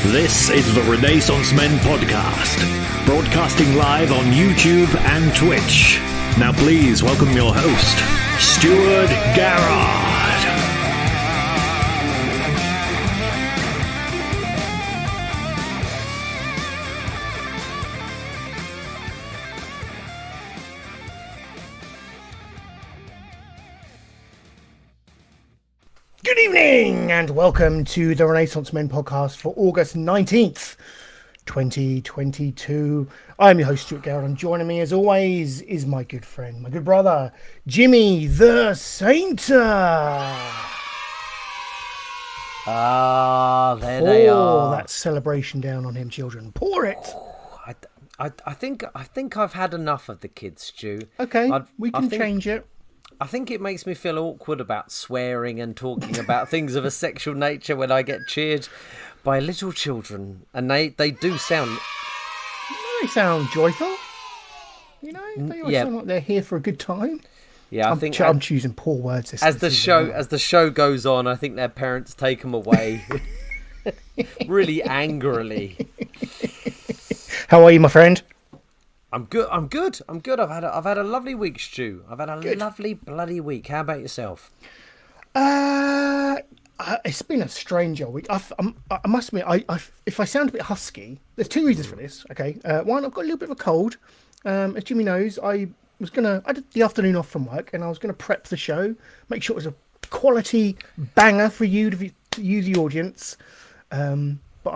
This is the Renaissance Men Podcast, broadcasting live on YouTube and Twitch. Now please welcome your host, Stuart Garrard. Good evening and welcome to the Renaissance Men Podcast for August 19th, 2022. I'm your host, Stuart Garrard, and joining me as always is my good friend, my good brother, Jimmy the Sainter. There they are. Pour that celebration down on him, children. Pour it. I think I've had enough of the kids, Stu. Okay, we can change it. I think it makes me feel awkward about swearing and talking about things of a sexual nature when I get cheered by little children, and they do sound. They sound joyful. You know, they always sound like they're here for a good time. Yeah, I'm choosing poor words. As the show goes on, I think their parents take them away, really angrily. How are you, my friend? I'm good. I've had a lovely week, Stu. I've had a lovely bloody week. How about yourself? It's been a stranger week. I must admit, if I sound a bit husky, there's two reasons for this. Okay, one, I've got a little bit of a cold. As Jimmy knows, I did the afternoon off from work, and I was gonna prep the show, make sure it was a quality banger for you, the audience. But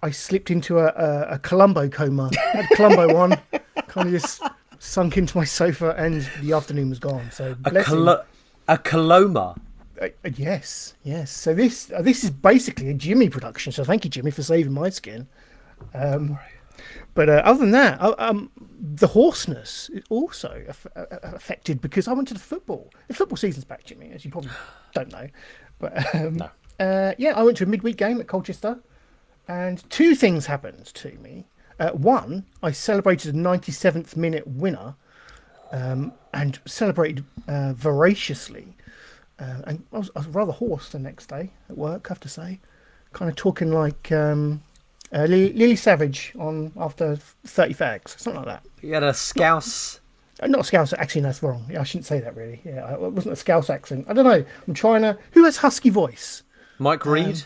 I slipped into a Columbo coma. I had Columbo one, kind of just sunk into my sofa, and the afternoon was gone. So a Coloma. Yes. So this is basically a Jimmy production. So thank you, Jimmy, for saving my skin. But other than that, the hoarseness is also affected because I went to the football. The football season's back, Jimmy, as you probably don't know. But No. I went to a midweek game at Colchester. And two things happened to me. One, I celebrated a 97th minute winner and celebrated voraciously. And I was rather hoarse the next day at work, I have to say. Kind of talking like Lily Savage on after 30 fags, something like that. You had a Scouse. Not a Scouse, actually, no, that's wrong. Yeah, I shouldn't say that, really. Yeah, it wasn't a Scouse accent. I don't know. I'm trying to... Who has husky voice? Mike Reed?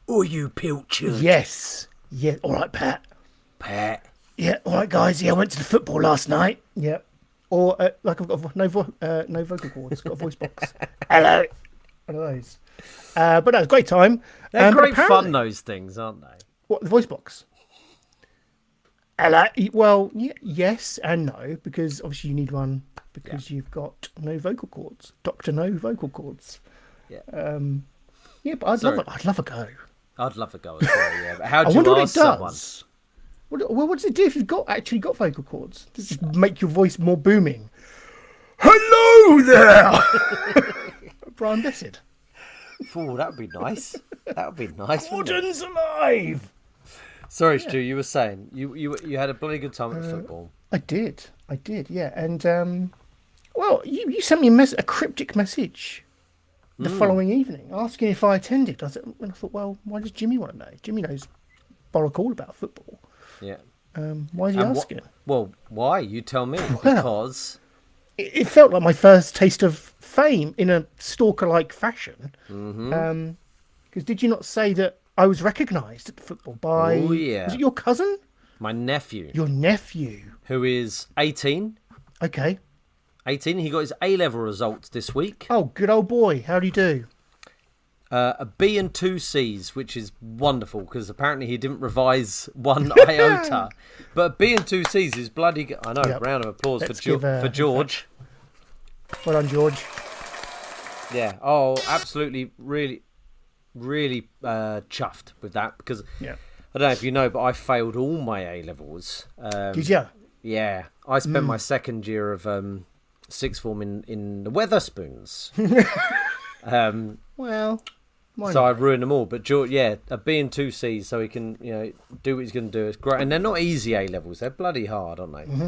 Oh, you pilchard. Yes. Yeah. All right, Pat. Yeah. All right, guys. Yeah, I went to the football last night. Yeah. Or like I've got no vocal cords. Got a voice box. Hello. One of those. But no, it was a great time. They're great fun, those things, aren't they? What, the voice box? Hello. Well, yes and no, because obviously you need one because you've got no vocal cords. Doctor No vocal cords. Yeah. Yeah, but I'd love a go. I'd love a go as well, yeah. But how do I you wonder ask what it someone? does. What does it do if you've actually got vocal cords? Does it just make your voice more booming? Hello there! Brian Blessed. Oh, that would be nice. That would be nice, wouldn't it? Gordon's alive! Sorry, Stu, you were saying you had a bloody good time at football. I did, yeah. And, well, you sent me a cryptic message the following evening asking if I attended. I thought, well, why does Jimmy want to know? Jimmy knows bollock all about football. Yeah. Why is he asking? Well, why? You tell me. Because it felt like my first taste of fame in a stalker-like fashion. Because did you not say that I was recognised at the football by... Oh, yeah. Was it your cousin? my nephew. Your nephew? Who is 18. Okay. 18. He got his A-level results this week. Oh, good old boy. How do you do? A B and 2 C's, which is wonderful because apparently he didn't revise one iota. But a B and 2 C's is bloody good. I know, Yep. round of applause Let's for George. Well done, George. Yeah. Oh, absolutely. Really chuffed with that because Yeah. I don't know if you know, but I failed all my A-levels. Did you? Yeah. I spent my second year of sixth form in the Weatherspoons. Well, So I ruined them all. But George, yeah, a B and 2 C's so he can, do what he's going to do. It's great. And they're not easy A-levels. They're bloody hard, aren't they? Mm-hmm.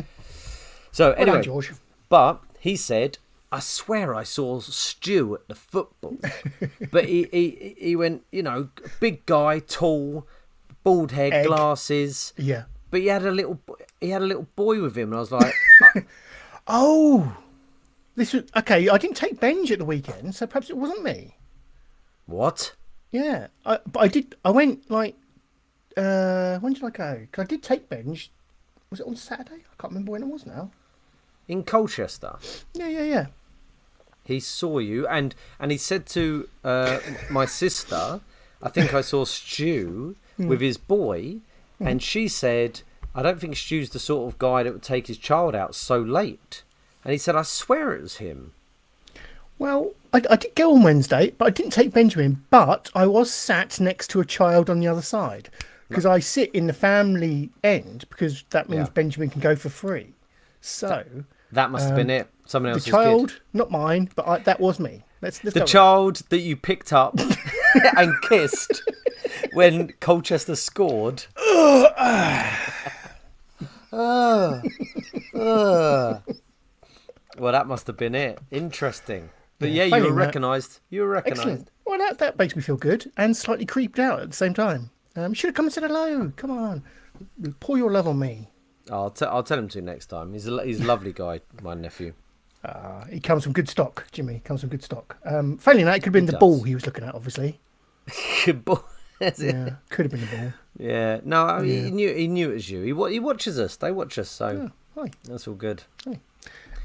So well anyway, done, George. but he said I swear I saw Stu at the football. But he went, big guy, tall, bald head, Egg. glasses. Yeah. But he had a little boy with him, and I was like, Oh, this was okay. I didn't take Benj at the weekend, so perhaps it wasn't me. what? Yeah, but I did. I went like, when did I go? Because I did take Benj. Was it on Saturday? I can't remember when it was now. In Colchester. Yeah. He saw you, and he said to my sister, I think I saw Stu with his boy, and she said, I don't think Stu's the sort of guy that would take his child out so late. And he said, I swear it was him. Well, I did go on Wednesday, but I didn't take Benjamin. But I was sat next to a child on the other side because I sit in the family end because that means Benjamin can go for free. So That must have been it. Someone the else's child, kid. not mine, but that was me. Let's The go with child that you picked up and kissed when Colchester scored. Well, that must have been it. Interesting. But yeah, you were failing that- recognised. You were recognised. Excellent. Well, that makes me feel good and slightly creeped out at the same time. Should have come and said hello. Come on, pour your love on me. I'll tell him to next time. He's a lovely guy, my nephew. He comes from good stock, Jimmy. He comes from good stock. Failing that, it could have been the does. ball he was looking at, obviously. Good boy. That's it. Yeah, could have been the ball. Yeah. No, I mean, he knew it was you. He watches us. They watch us, so Hi. that's all good.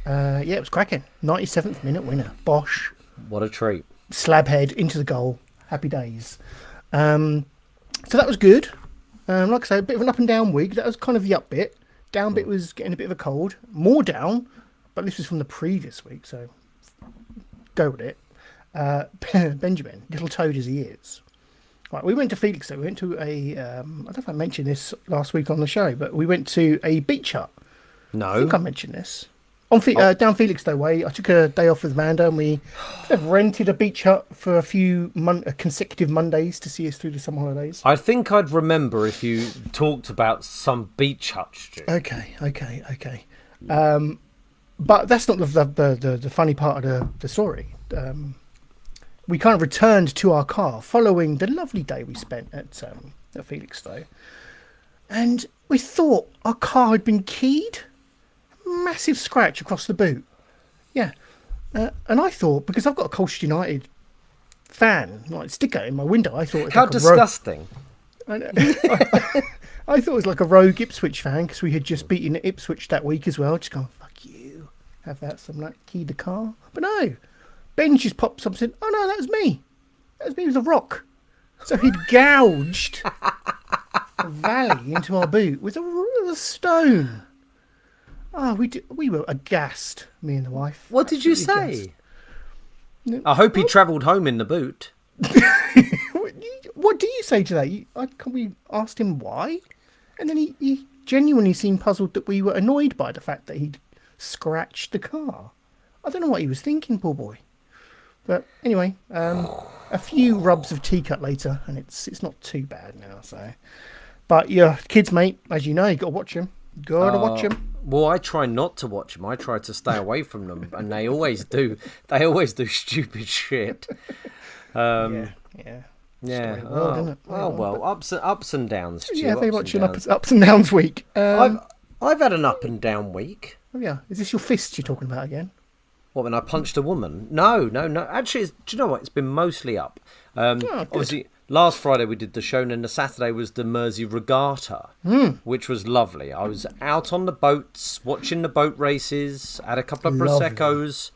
Yeah, it was cracking. 97th minute winner. Bosh. What a treat. Slab head into the goal. Happy days. So that was good. Like I say, a bit of an up and down week. That was kind of the up bit. Down bit was getting a bit of a cold. More down, but this was from the previous week, so go with it. Benjamin, little toad as he is. Right, we went to Felix though. We went to a, I don't know if I mentioned this last week on the show, but we went to a beach hut. No. I think I mentioned this. On down Felixstowe Way, I took a day off with Amanda and we rented a beach hut for a few consecutive Mondays to see us through the summer holidays. I think I'd remember if you talked about some beach hut, Stu. Okay. But that's not the funny part of the story. We kind of returned to our car following the lovely day we spent at Felixstowe. And we thought our car had been keyed. Massive scratch across the boot. Yeah. And I thought, because I've got a Colchester United fan, like sticker in my window, I thought it was How like disgusting. I thought it was like a rogue Ipswich fan because we had just beaten Ipswich that week as well. Just going, fuck you. Have that, some like keyed the car. But no. Ben just pops up and said, oh no, that was me. That was me with a rock. So he'd gouged a valley into our boot with a stone. Oh, we were aghast, me and the wife. What did you Absolutely say? aghast. I hope he travelled home in the boot. What do you say to that? We asked him why, and then he genuinely seemed puzzled that we were annoyed by the fact that he'd scratched the car. I don't know what he was thinking, poor boy. But anyway, a few rubs of tea-cut later, and it's not too bad now. So, but yeah, kids, mate, as you know, you got to watch them. Gotta watch them. Well, I try not to watch them. I try to stay away from them, and they always do. They always do stupid shit. Yeah. Yeah. Story world, isn't it? Oh well, ups and downs. Stu, Yeah, very ups much and an downs. ups and downs week. I've had an up and down week. Oh yeah, is this your fists you're talking about again? What, when I punched a woman? No. Actually, do you know what? It's been mostly up. Good. Obviously, last Friday we did the show, and then the Saturday was the Mersey Regatta, which was lovely. I was out on the boats, watching the boat races, had a couple of Lovely. Prosecco's,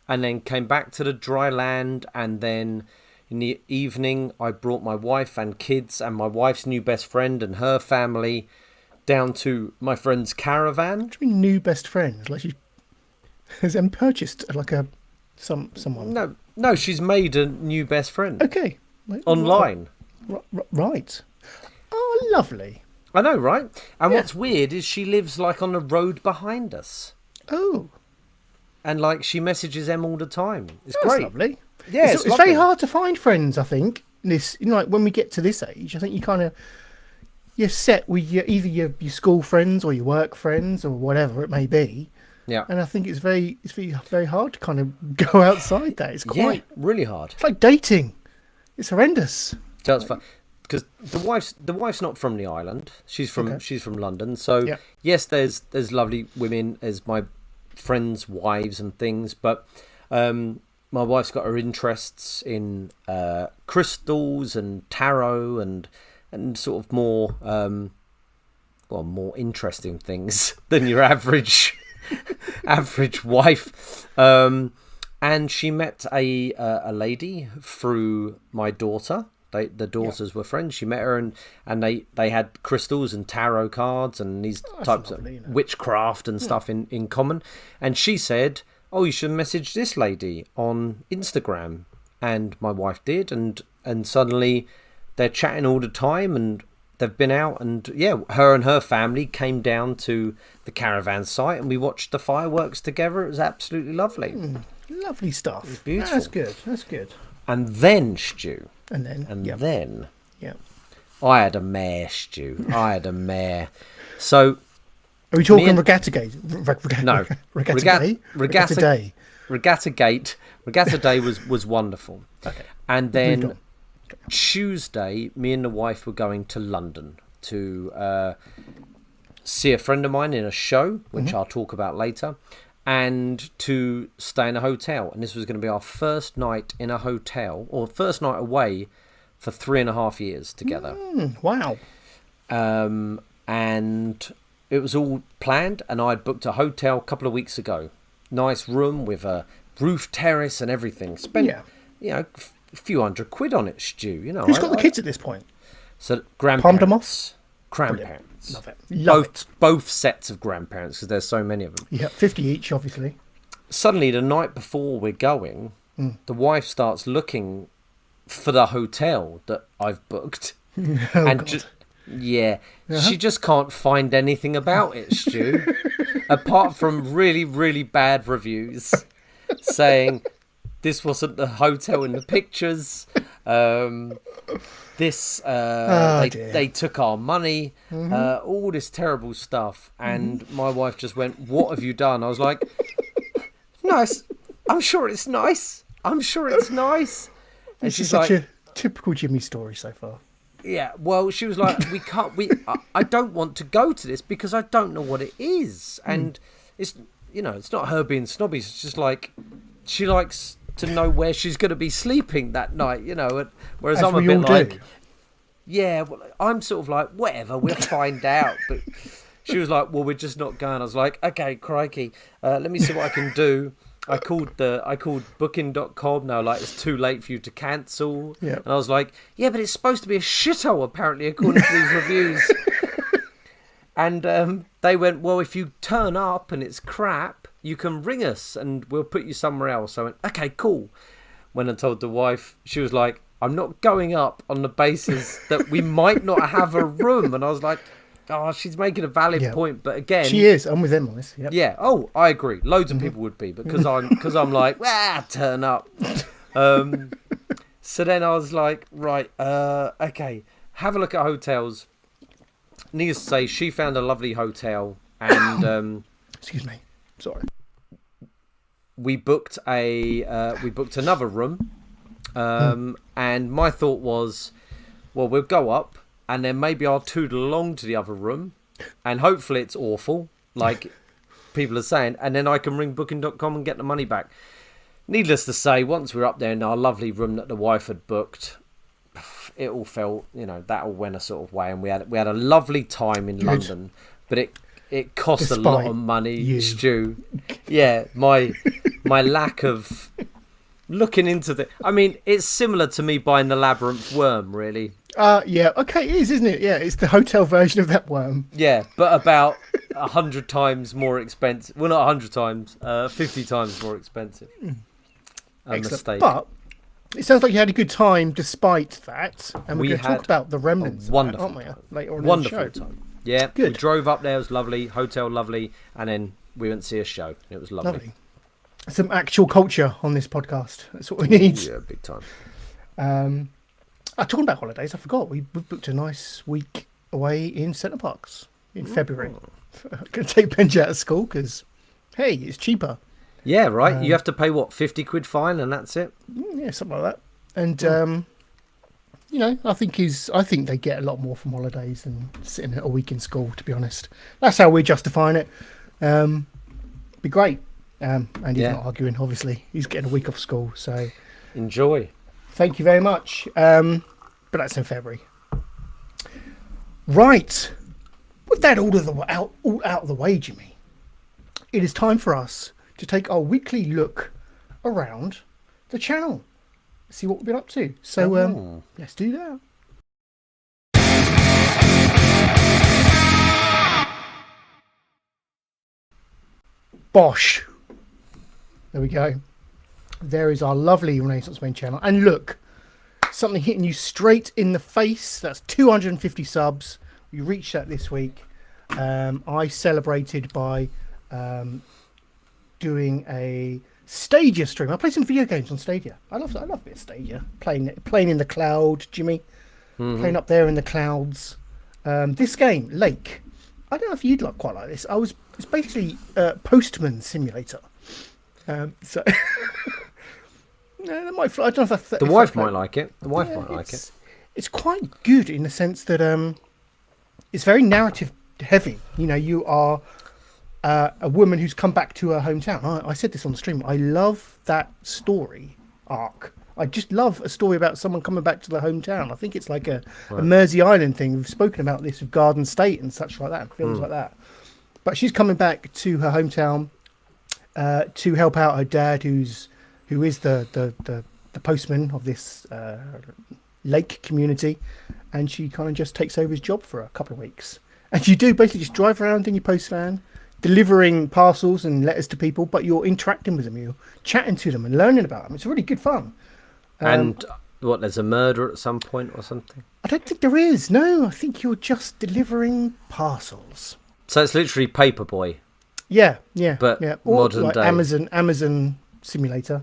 and then came back to the dry land, and then in the evening I brought my wife and kids and my wife's new best friend and her family down to my friend's caravan. What do you mean new best friends? Like she has then purchased like someone. No, she's made a new best friend. Okay. Online. Right. Oh, lovely. I know, right? And Yeah. what's weird is she lives like on the road behind us. Oh, And like she messages them all the time. It's that's great. lovely. Yeah, it's it's very lovely. hard to find friends. I think this, like when we get to this age, I think you're set with either your school friends or your work friends or whatever it may be. Yeah. And I think it's very very hard to kind of go outside that. It's quite really hard. It's like dating. It's horrendous. So it's fun because the wife's not from the island. She's from London. So yes, there's lovely women as my friends' wives and things, but my wife's got her interests in crystals and tarot and sort of more more interesting things than your average wife. And she met a lady through my daughter. The daughters were friends. She met her and they had crystals and tarot cards and these types of witchcraft and stuff in common. And she said, "Oh, you should message this lady on Instagram." And my wife did, and suddenly they're chatting all the time, and they've been out, and her and her family came down to the caravan site, and we watched the fireworks together. It was absolutely lovely. Lovely stuff. It's beautiful. That's good. And then, Stu. And then. Yeah. I had a mare, Stu. I had a mare. So. Are we talking Regatta Gate? No. Regatta Day. Regatta Day was wonderful. Okay. And then Tuesday, me and the wife were going to London to see a friend of mine in a show, which I'll talk about later, and to stay in a hotel. And this was going to be our first night in a hotel, or first night away for 3.5 years together. Wow. And it was all planned, and I'd booked a hotel a couple of weeks ago. Nice room with a roof terrace and everything. Spent, a few £100 on it, Stu. Who's got the kids at this point? So grandparents. Palmdamos? Grandparents. Love it. Both sets of grandparents, because there's so many of them. Yeah, 50 each, obviously. Suddenly, the night before we're going, the wife starts looking for the hotel that I've booked. She just can't find anything about it, Stu, apart from really, really bad reviews saying this wasn't the hotel in the pictures. They took our money, all this terrible stuff. And my wife just went, "What have you done?" I was like, "Nice. I'm sure it's nice. I'm sure it's nice." And This she's is such like, a typical Jimmy story so far. "Yeah, well," she was like, I don't want to go to this because I don't know what it is. And it's not her being snobby. It's just like, she likes to know where she's going to be sleeping that night, whereas As I'm a we bit all like, do. yeah, well, I'm sort of like, whatever, we'll find out. But she was like, "Well, we're just not going." I was like, "Okay, crikey, let me see what I can do." I called booking.com. No, like, it's too late for you to cancel. Yeah. And I was like, "Yeah, but it's supposed to be a shithole, apparently, according to these reviews." And they went, "Well, if you turn up and it's crap, you can ring us and we'll put you somewhere else." I went, "Okay, cool." When I told the wife, she was like, "I'm not going up on the basis that we might not have a room." And I was like, "Oh, she's making a valid point." But again, She is. I'm with them on this. Yep. yeah. Oh, I agree. Loads of people would be, but because I'm like, turn up. So then I was like, right, okay, have a look at hotels. Needless to say, she found a lovely hotel, and Excuse me. Sorry. we booked another room. And my thought was, well, we'll go up, and then maybe I'll toodle along to the other room, and hopefully it's awful, like people are saying, and then I can ring booking.com and get the money back. Needless to say, once we were up there in our lovely room that the wife had booked, it all felt, that all went a sort of way, and we had a lovely time in London, but it cost a lot of money, Stu. Yeah, my lack of looking into it's similar to me buying the labyrinth worm, really. Yeah, okay, it is, isn't it? Yeah, it's the hotel version of that worm. Yeah, but about 100 times more expensive. Well, not 100 times, 50 times more expensive. Excellent. Mistake. But it sounds like you had a good time despite that, and we're going to talk about the remnants, wonderful aren't we? Later on wonderful in the show. time. Yeah, Good. We drove up there. It was lovely. Hotel lovely, and then we went to see a show. It was lovely. Some actual culture on this podcast. That's what we need. Yeah, big time. Talking about holidays, I forgot. We booked a nice week away in Centre Parks in February. I'm going to take Benji out of school because hey, it's cheaper. Yeah, right. You have to pay what, 50 quid fine, and that's it. Yeah, something like that. And I think they get a lot more from holidays than sitting a week in school. To be honest, that's how we're justifying it. Be great. And he's not arguing. Obviously, he's getting a week off school, so enjoy. Thank you very much. But that's in February. Right. With that all out of the way, Jimmy, it is time for us to take our weekly look around the channel, see what we've been up to. So let's do that. Bosh. There we go. There is our lovely Renaissance main channel. And look, something hitting you straight in the face. That's 250 subs. We reached that this week. I celebrated by doing a Stadia stream. I play some video games on Stadia. I love a bit of Stadia. Playing in the cloud, Jimmy. Mm-hmm. Playing up there in the clouds. This game, Lake. I don't know if you'd quite like this. It's basically Postman Simulator. So no, that might. I don't know if the wife might like it. The wife might like it. It's quite good in the sense that it's very narrative heavy. You are a woman who's come back to her hometown. I said this on the stream. I love that story arc. I just love a story about someone coming back to their hometown. I think it's like a Mersey Island thing. We've spoken about this with Garden State and such like that, and films like that. But she's coming back to her hometown to help out her dad, who is the postman of this lake community, and she kind of just takes over his job for a couple of weeks. And you do basically just drive around in your post van, delivering parcels and letters to people, but you're interacting with them, you're chatting to them and learning about them. It's really good fun. And there's a murder at some point or something? I don't think there is. No, I think you're just delivering parcels. So it's literally Paperboy. Yeah. But or modern like day. Amazon Simulator.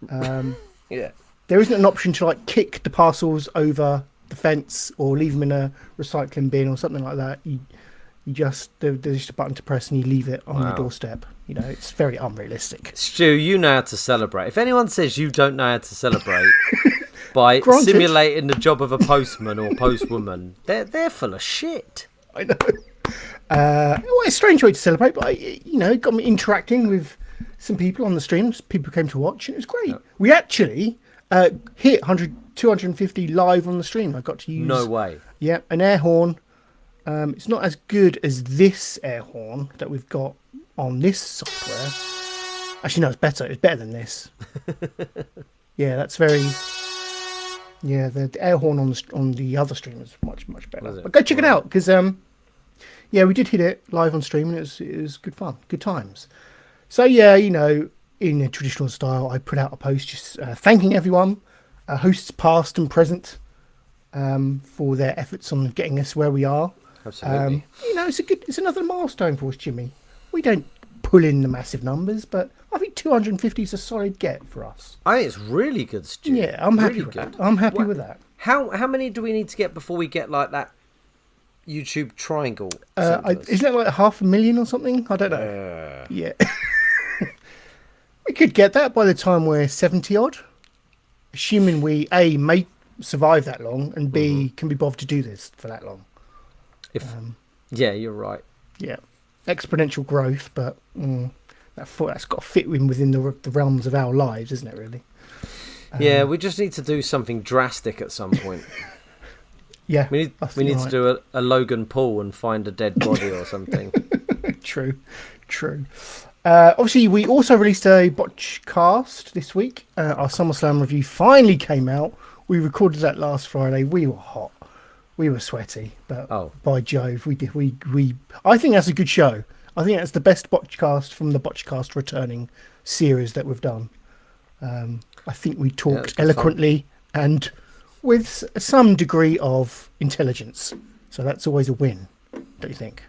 Yeah. There isn't an option to kick the parcels over the fence or leave them in a recycling bin or something like that. There's just a button to press and you leave it on your doorstep. It's very unrealistic. Stu, you know how to celebrate. If anyone says you don't know how to celebrate by Granted. simulating the job of a postman or postwoman, they're full of shit. I know. It's a strange way to celebrate, but it got me interacting with some people on the streams. People came to watch, and it was great. Yep. We actually hit 250 live on the stream. I got to use. No way. Yeah, an air horn. It's not as good as this air horn that we've got on this software. Actually, no, it's better. It's better than this. Yeah, that's very. Yeah, the air horn on the other stream is much better. But go check it out because yeah, we did hit it live on stream and it was good fun, good times. So yeah, in a traditional style, I put out a post just thanking everyone, hosts past and present, for their efforts on getting us where we are. Absolutely. It's another milestone for us, Jimmy. We don't pull in the massive numbers, but I think 250 is a solid get for us. I think it's really good, Stu. Yeah, I'm happy with that. I'm happy with that. How many do we need to get before we get that YouTube triangle? Isn't it 500,000 or something? I don't know. Yeah. We could get that by the time we're 70 odd, assuming we A, may survive that long, and B, can be bothered to do this for that long. Yeah, you're right. Yeah, exponential growth, but that's got to fit within the realms of our lives, isn't it? Really? Yeah, we just need to do something drastic at some point. Yeah, we need to do a Logan Paul and find a dead body or something. True. Obviously, we also released a Botchcast this week. Our SummerSlam review finally came out. We recorded that last Friday. We were hot. We were sweaty, but by Jove, we did. I think that's a good show. I think that's the best Botchcast from the Botchcast returning series that we've done. I think we talked eloquently and with some degree of intelligence. So that's always a win, don't you think?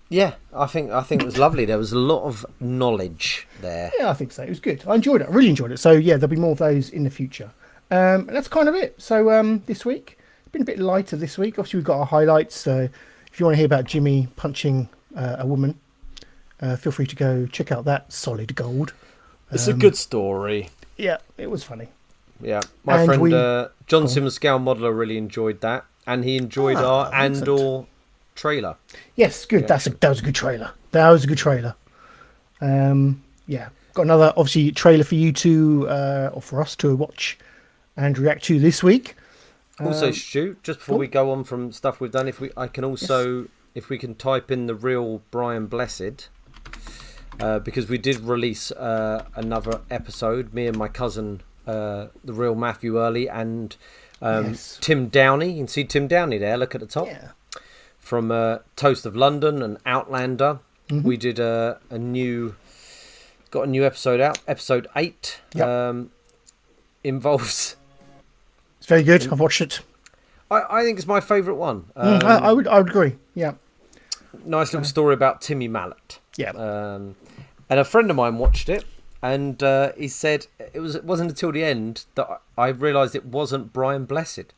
Yeah, I think it was lovely. There was a lot of knowledge there. Yeah, I think so. It was good. I enjoyed it. I really enjoyed it. So yeah, there'll be more of those in the future. And that's kind of it. So this week, it's been a bit lighter this week. Obviously, we've got our highlights. So if you want to hear about Jimmy punching a woman, feel free to go check out that solid gold. It's a good story. Yeah, it was funny. Yeah, my And friend John Simmons Scale Modeler really enjoyed that, and he enjoyed our Andor trailer. Yes, good. Yeah. That was a good trailer. That was a good trailer. Yeah, got another obviously trailer for you to or for us to watch and react to this week. Also, Stu, just before we go on from stuff we've done, if we can type in the real Brian Blessed, because we did release another episode, me and my cousin, the real Matthew Early, and Tim Downey. You can see Tim Downey there. Look at the top. Yeah. From Toast of London and Outlander. We did got a new episode out, episode 8. Yep. Involves. It's very good. I've watched it. I think it's my favourite one. I would agree. Yeah. Nice little story about Timmy Mallet. Yeah. And a friend of mine watched it, and he said it wasn't until the end that I realised it wasn't Brian Blessed.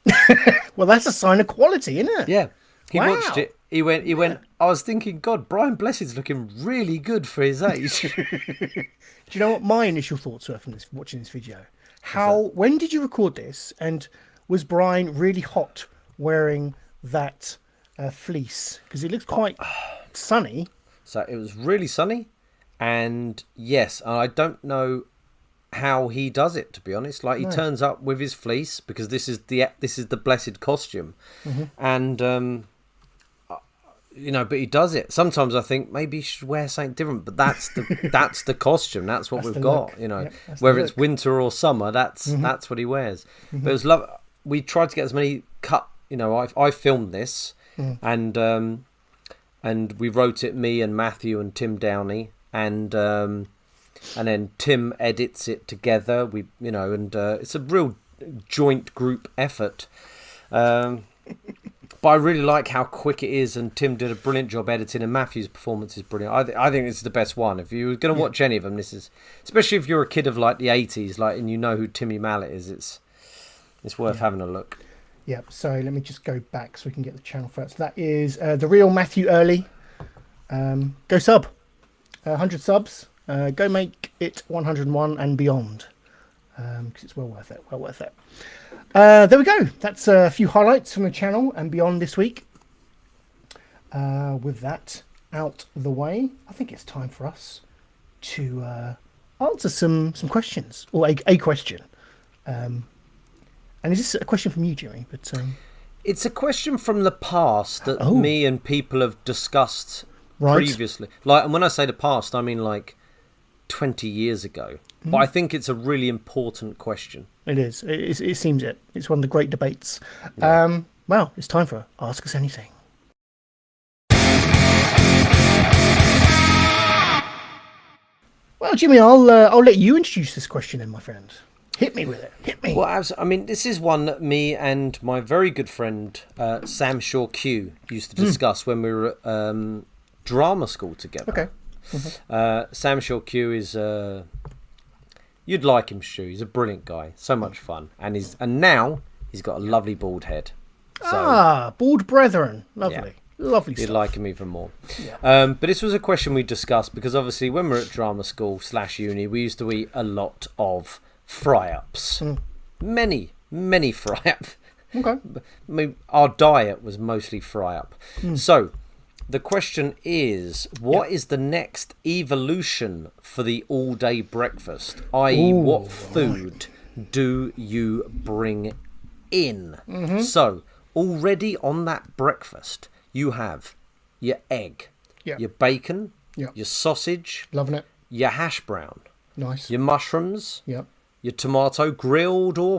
Well, that's a sign of quality, isn't it? Yeah. He Wow. watched it. He went. I was thinking, God, Brian Blessed's looking really good for his age. Do you know what my initial thoughts were from watching this video? When did you record this? And was Brian really hot wearing that fleece? Because it looks quite sunny. So it was really sunny, and yes, I don't know how he does it, to be honest. Like, he turns up with his fleece, because this is the blessed costume, and but he does it. Sometimes I think maybe he should wear something different, but that's the costume. That's what we've got. look. Whether it's winter or summer, that's what he wears. But it was love. We tried to get as many cut. I filmed this, and we wrote it, me and Matthew and Tim Downey, and then Tim edits it together. It's a real joint group effort. But I really like how quick it is, and Tim did a brilliant job editing, and Matthew's performance is brilliant. I think this is the best one. If you're going to watch any of them, this is, especially if you're a kid of like the 80s, and you know who Timmy Mallet is, it's worth having a look. Yeah, so let me just go back so we can get the channel first. That is the real Matthew Early. Go sub. 100 subs. Go make it 101 and beyond. Because it's well worth it. Well worth it. There we go. That's a few highlights from the channel and beyond this week. With that out the way, I think it's time for us to answer some questions, or a question. And is this a question from you, Jimmy? But it's a question from the past that me and people have discussed previously. And when I say the past, I mean like 20 years ago. But I think it's a really important question. It is. It seems it. It's one of the great debates. Yeah. Well, it's time for Ask Us Anything. Well, Jimmy, I'll let you introduce this question then, my friend. Hit me with it. Hit me. Well, this is one that me and my very good friend Sam Shaw Q used to discuss when we were at drama school together. Okay. Sam Shaw Q is you'd like him, Stu. He's a brilliant guy, so much fun, and now he's got a lovely bald head. So, bald brethren, lovely, lovely stuff. You'd like him even more. Yeah. But this was a question we discussed because obviously when we were at drama school / uni, we used to eat a lot of fry-ups, many fry-ups. Okay. I mean, our diet was mostly fry-up. So the question is, what is the next evolution for the all-day breakfast? I.e., what food do you bring in? So, already on that breakfast, you have your egg, your bacon, your sausage, loving it, your hash brown, nice, your mushrooms, your tomato, grilled or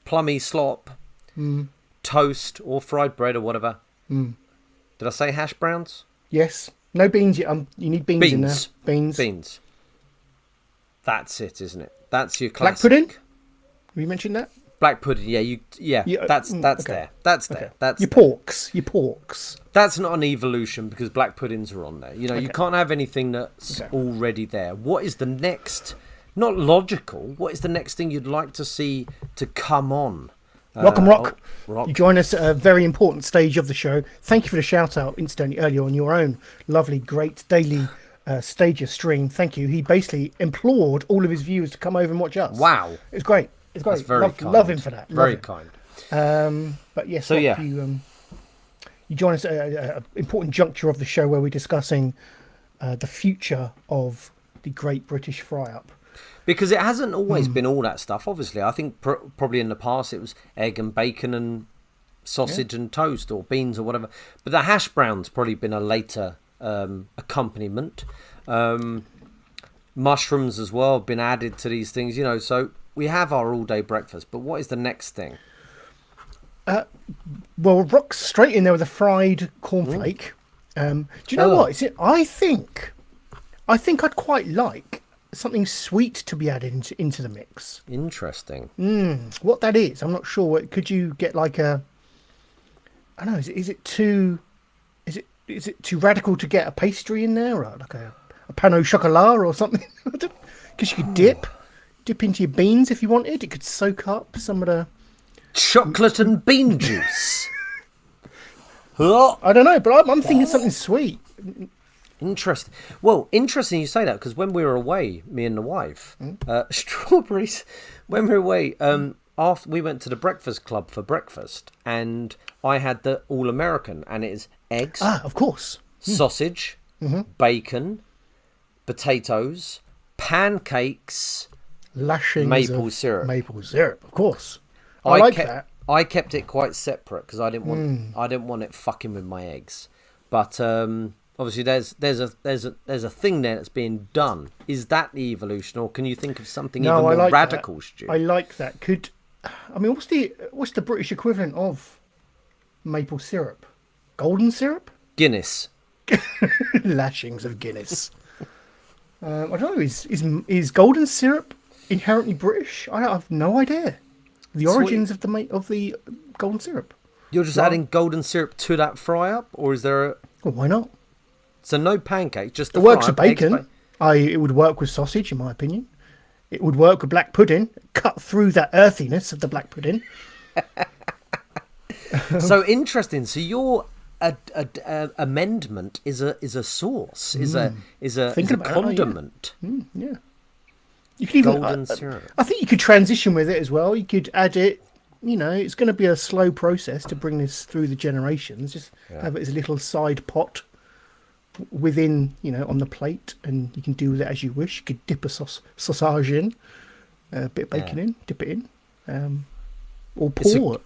plummy slop, toast or fried bread or whatever. Did I say hash browns? Yes. No beans. You need beans in there. Beans. That's it, isn't it? That's your classic. Black pudding? Have you mentioned that? Black pudding, that's okay. there. That's there. That's your porks. That's not an evolution because black puddings are on there. You can't have anything that's already there. What is the next, not logical, what is the next thing you'd like to see to come on? Welcome, Rock. Rock. You join us at a very important stage of the show. Thank you for the shout out incidentally earlier on your own lovely, great daily stage a stream. Thank you. He basically implored all of his viewers to come over and watch us. Wow. It's great. It's great. That's very kind. Love him for that. Very kind. But yes, So, yeah. you join us at an important juncture of the show where we're discussing the future of the Great British Fry-Up. Because it hasn't always been all that stuff, obviously. I think probably in the past it was egg and bacon and sausage and toast or beans or whatever. But the hash brown's probably been a later accompaniment. Mushrooms as well have been added to these things, so we have our all-day breakfast. But what is the next thing? Well, rock's straight in there with a fried cornflake. Do you know what? I think I'd quite like something sweet to be added into the mix. Interesting. What that is, I'm not sure. Could you get like I don't know. Is it too radical to get a pastry in there, or like a pan au chocolat or something? Because you could dip into your beans if you wanted. It could soak up some of the chocolate and bean juice. I don't know, but I'm thinking something sweet. Interesting. Well, interesting you say that, because when we were away, me and the wife, strawberries. When we were away, after we went to the Breakfast Club for breakfast, and I had the All American, and it is eggs, of course, sausage, bacon, potatoes, pancakes, lashings maple of syrup. Maple syrup, of course. I like that. I kept it quite separate because I didn't want it fucking with my eggs. But obviously, there's a thing there that's being done. Is that the evolution, or can you think of something even more radical, Stu? I like that. What's the British equivalent of maple syrup? Golden syrup? Guinness. Lashings of Guinness. I don't know. Is golden syrup inherently British? I have no idea. The origins of the golden syrup. You're just adding golden syrup to that fry-up, or is there a... Well, why not? So no pancake, just the It works fry-up, with bacon. It would work with sausage, in my opinion. It would work with black pudding. Cut through that earthiness of the black pudding. So interesting. So your amendment is a sauce, is a condiment. Yeah. You could even golden syrup. I think you could transition with it as well. You could add it. It's going to be a slow process to bring this through the generations. Just have it as a little side pot within, on the plate, and you can do with it as you wish. You could dip a sausage in, a bit of bacon in, dip it in, or pour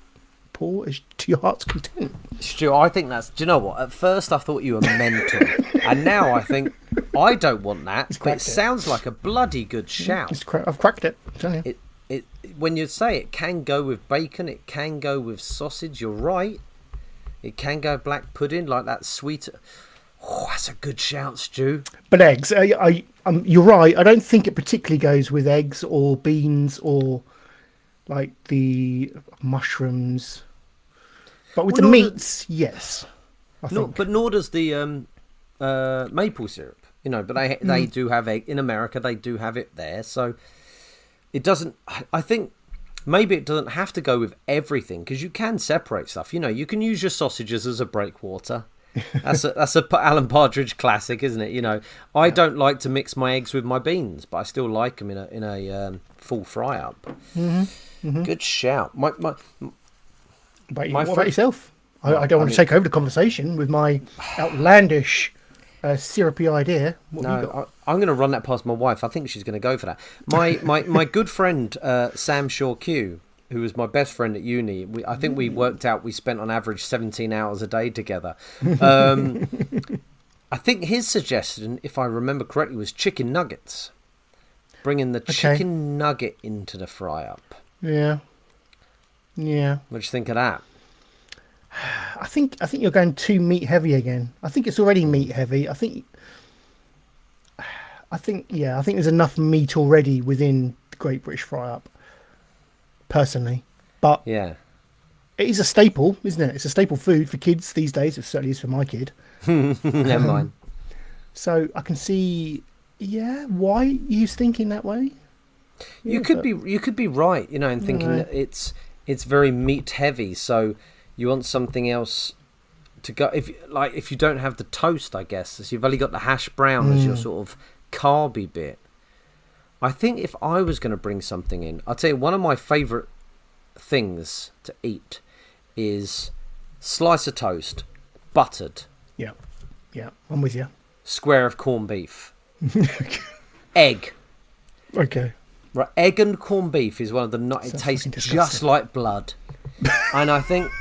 as to your heart's content. Stu, I think that's... Do you know what? At first I thought you were mental, and now I think I don't want that. But it sounds like a bloody good shout. I've cracked it. I'm telling you. It when you say it can go with bacon, it can go with sausage. You're right. It can go black pudding, like that sweet. Oh, that's a good shout, Stu. But eggs, you're right. I don't think it particularly goes with eggs or beans or like the mushrooms. But with the meats, yes. But nor does the maple syrup. But they do have egg in America. They do have it there, so it doesn't. I think maybe it doesn't have to go with everything, because you can separate stuff. You can use your sausages as a breakwater. That's a Alan Partridge classic, isn't it? I don't like to mix my eggs with my beans, but I still like them in a full fry up. Good shout. What about yourself? I don't want to take over the conversation with my outlandish syrupy idea. I'm going to run that past my wife. I think she's going to go for that. My good friend Sam Shaw Q, who was my best friend at uni, I think we worked out we spent on average 17 hours a day together. I think his suggestion, if I remember correctly, was chicken nuggets. Bringing the chicken nugget into the fry-up. Yeah. What do you think of that? I think you're going too meat heavy again. I think it's already meat heavy. I think there's enough meat already within the Great British Fry-Up. Personally, but it is a staple, isn't it? It's a staple food for kids these days. It certainly is for my kid. Never mind. So I can see, why he's thinking that way. You could be right, in thinking that it's very meat heavy. So you want something else to go if you don't have the toast, I guess, so you've only got the hash brown as your sort of carby bit. I think if I was going to bring something in, I'll tell you one of my favourite things to eat is slice of toast, buttered. Yeah, I'm with you. Square of corned beef, egg. Okay. Right, egg and corned beef is one of the. It tastes just like blood, and I think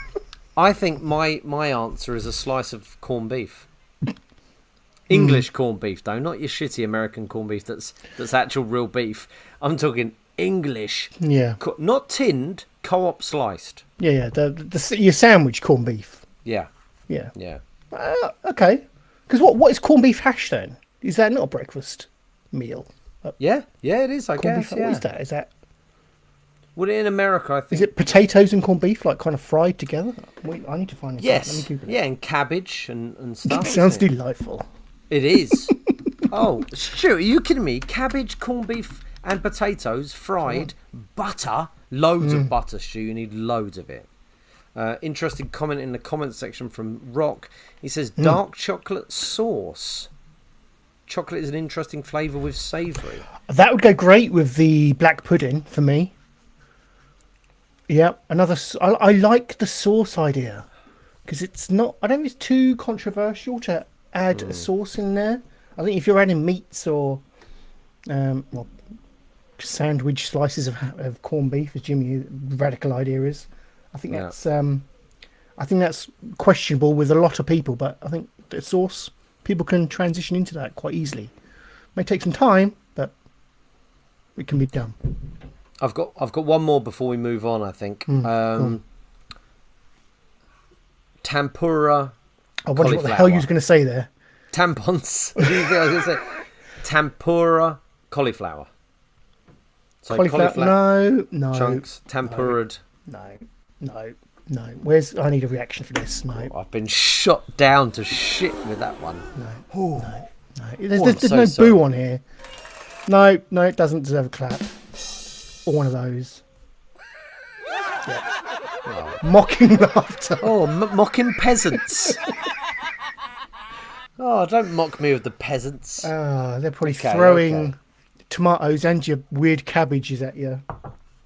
my answer is a slice of corned beef. English corned beef, though, not your shitty American corned beef. That's actual real beef. I'm talking English. Yeah. Not tinned, co-op sliced. Yeah. Your sandwich corned beef. Yeah. Yeah. Yeah. Okay. Because what is corned beef hash then? Is that not a breakfast meal? Yeah, it is. I Corned guess. beef, Yeah. what is that? Is that? Well, in America, I think. Is it potatoes and corned beef, like kind of fried together? Wait, I need to find this. Yes. Out. Let me Google it. Yeah, and cabbage and stuff. Sounds isn't it? delightful. It is. Oh, Stu, are you kidding me? Cabbage, corned beef, and potatoes fried, butter, loads of butter, Stu. You need loads of it. Interesting comment in the comments section from Rock. He says dark chocolate sauce. Chocolate is an interesting flavour with savoury. That would go great with the black pudding for me. Yeah, I like the sauce idea because it's not. I don't think it's too controversial to add a sauce in there. I think if you're adding meats or sandwich slices of corned beef, as Jimmy's radical idea is, I think that's questionable with a lot of people. But I think the sauce, people can transition into that quite easily. May take some time, but it can be done. I've got one more before we move on. I think tempura. I wonder what the hell you was going to say there. Tampons. What do you think I was going to say? Tempura cauliflower. So cauliflower. No. Chunks. Tempura'd. No. I need a reaction for this. No. I've been shot down to shit with that one. No. There's no boo on here. No, it doesn't deserve a clap. Or one of those. Mocking laughter. Oh, mocking peasants. Oh, don't mock me with the peasants. They're probably throwing tomatoes and your weird cabbages at you.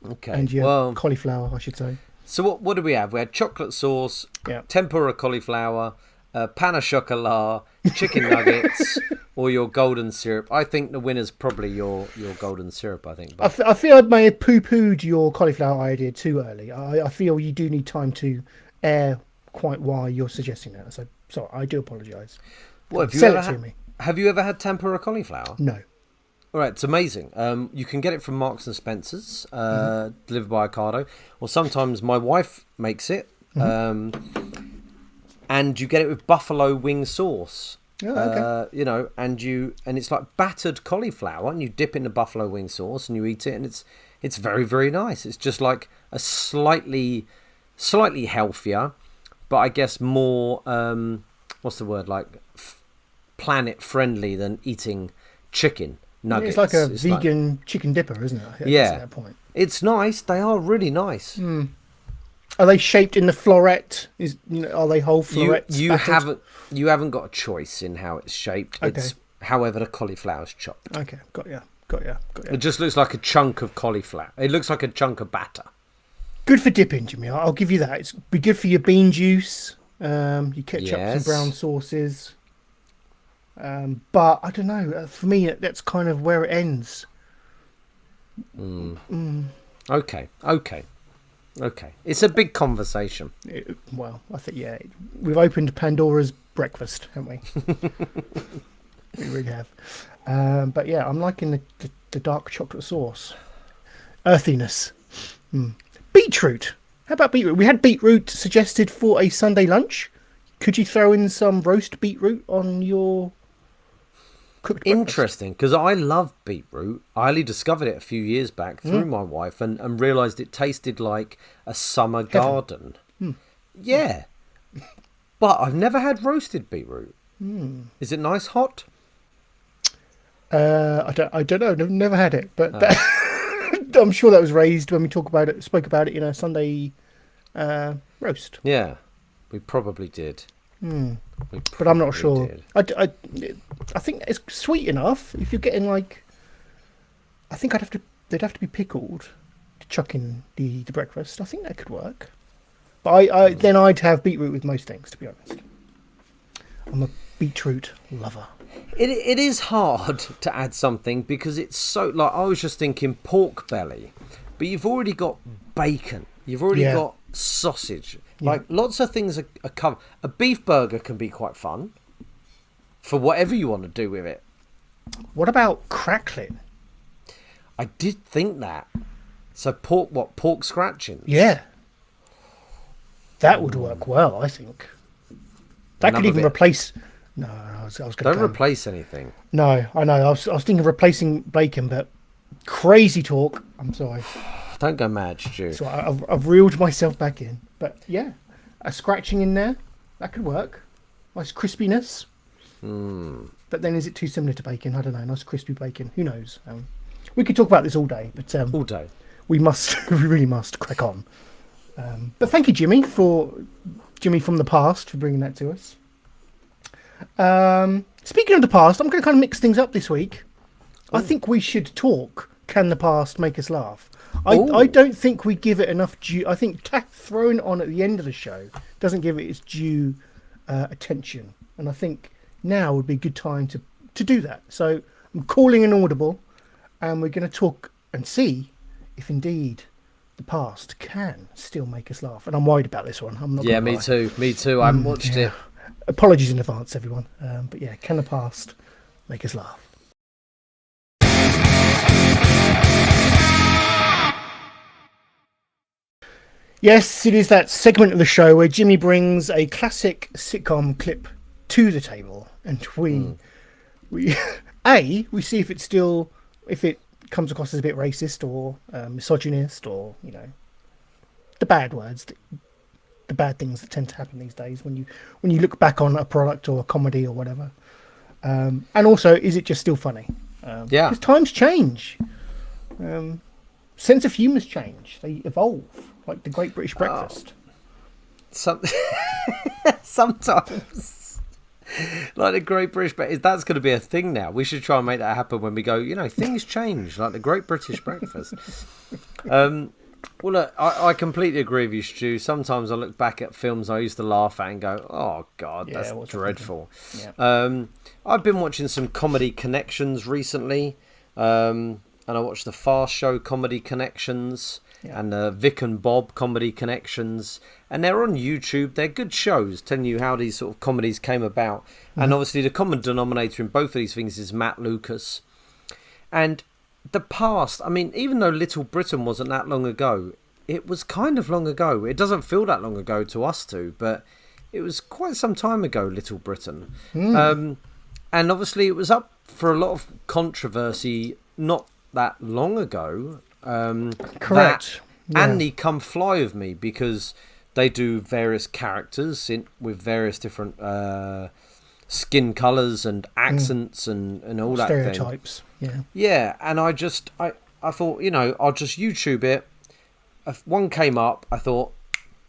Okay. And your cauliflower, I should say. So what do we have? We had chocolate sauce, tempura cauliflower, pan au chocolat, chicken nuggets, or your golden syrup. I think the winner's probably your golden syrup, I think. But I feel I may have poo-pooed your cauliflower idea too early. I feel you do need time to air quite why you're suggesting that. So sorry, I do apologise. Well, have you ever had tempura cauliflower? No. All right, it's amazing. You can get it from Marks and Spencer's, delivered by Ocado, or sometimes my wife makes it, and you get it with buffalo wing sauce. Oh, okay. And it's like battered cauliflower, and you dip in the buffalo wing sauce, and you eat it, and it's very, very nice. It's just like a slightly healthier, but I guess more what's the word, like planet friendly than eating chicken nuggets. It's like a vegan chicken dipper, isn't it? Yeah, at that point. It's nice. They are really nice. Are they shaped in the floret? Are they whole florets? You haven't got a choice in how it's shaped. Okay. It's however the cauliflower's chopped. Okay, got ya. It just looks like a chunk of cauliflower. It looks like a chunk of batter. Good for dipping, Jimmy. I'll give you that. It's be good for your bean juice. Your ketchup and brown sauces. But I don't know. For me, that's kind of where it ends. Okay. It's a big conversation. I think we've opened Pandora's breakfast, haven't we? We really have. But yeah, I'm liking the dark chocolate sauce. Earthiness. Beetroot. How about beetroot? We had beetroot suggested for a Sunday lunch. Could you throw in some roast beetroot on your cooked breakfast? Interesting, because I love beetroot. I only discovered it a few years back through my wife and realised it tasted like a summer garden. Yeah. But I've never had roasted beetroot. Is it nice hot? I don't know. I've never had it, but I'm sure that was raised when we spoke about it in a Sunday roast. Yeah, we probably did. But I'm not probably sure. did. I think it's sweet enough. If you're getting like, I think they'd have to be pickled to chuck in the breakfast. I think that could work. But then I'd have beetroot with most things, to be honest. I'm a beetroot lover. It is hard to add something because it's so, like, I was just thinking pork belly, but you've already got bacon, you've already got sausage, like lots of things are covered. A beef burger can be quite fun for whatever you want to do with it. What about crackling? I did think that. So pork scratching? Yeah. That would work well, I think. That could even replace... No, I was going to Don't replace anything. No, I know. I was thinking of replacing bacon, but crazy talk. I'm sorry. Don't go mad, Stu. So I've reeled myself back in. But yeah, a scratching in there, that could work. Nice crispiness. But then is it too similar to bacon? I don't know. Nice crispy bacon. Who knows? We could talk about this all day, but all day. We really must crack on. But thank you, Jimmy from the past, for bringing that to us. Speaking of the past, I'm going to kind of mix things up this week. I think we should talk. Can the past make us laugh? I don't think we give it enough due. I think throwing it on at the end of the show doesn't give it its due attention, and I think now would be a good time to do that. So I'm calling an audible, and we're going to talk and see if indeed the past can still make us laugh. And I'm worried about this one. I'm not. Yeah, me too. Me too. I haven't watched it. Apologies in advance, everyone. But yeah, can the past make us laugh? Yes, it is that segment of the show where Jimmy brings a classic sitcom clip to the table, and we see if it comes across as a bit racist or misogynist, or the bad words, the bad things that tend to happen these days when you look back on a product or a comedy or whatever. And also, is it just still funny? Because times change. Sense of humours change. They evolve, like the Great British Breakfast. Sometimes, like the Great British Breakfast, that's going to be a thing now. We should try and make that happen when we go, things change, like the Great British Breakfast. Well, look, I completely agree with you, Stu. Sometimes I look back at films I used to laugh at and go, oh, God, that's dreadful. Yeah. I've been watching some comedy connections recently, and I watched the Fast Show comedy connections and the Vic and Bob comedy connections, and they're on YouTube. They're good shows telling you how these sort of comedies came about. And obviously the common denominator in both of these things is Matt Lucas. And the past, I mean, even though Little Britain wasn't that long ago, it was kind of long ago. It doesn't feel that long ago to us two, but it was quite some time ago, Little Britain. And obviously it was up for a lot of controversy not that long ago. Correct. And they come fly with me because they do various characters with various different skin colours and accents and all that stereotypes. Yeah, and I thought, I'll just YouTube it. If one came up, I thought,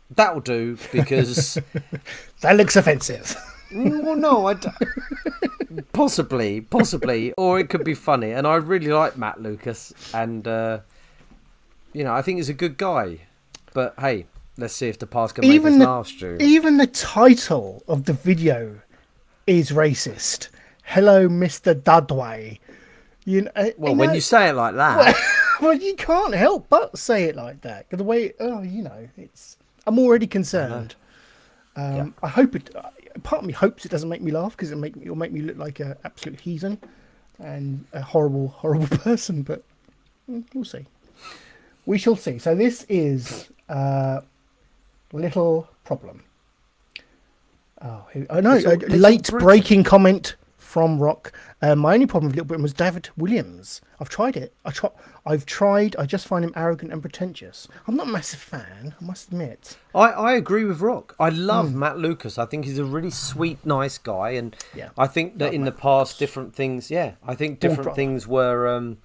that'll do, because... that looks offensive. Well, no, possibly, or it could be funny. And I really like Matt Lucas, and, I think he's a good guy. But, hey, let's see if the past can make us laugh, Stu. Even the title of the video is racist. Hello, Mr. Dudway. When you say it like that... Well, you can't help but say it like that. The way, I'm already concerned. I hope it... Part of me hopes it doesn't make me laugh, because it'll make me look like an absolute heathen and a horrible, horrible person, but we'll see. We shall see. So this is Little Problem. Oh, I know. Late breaking comment from Rock. My only problem with Little Britain was David Williams. I've tried it. I've tried. I just find him arrogant and pretentious. I'm not a massive fan, I must admit. I agree with Rock. I love Matt Lucas. I think he's a really sweet, nice guy, and I think that in the past, different things. Yeah, I think different things were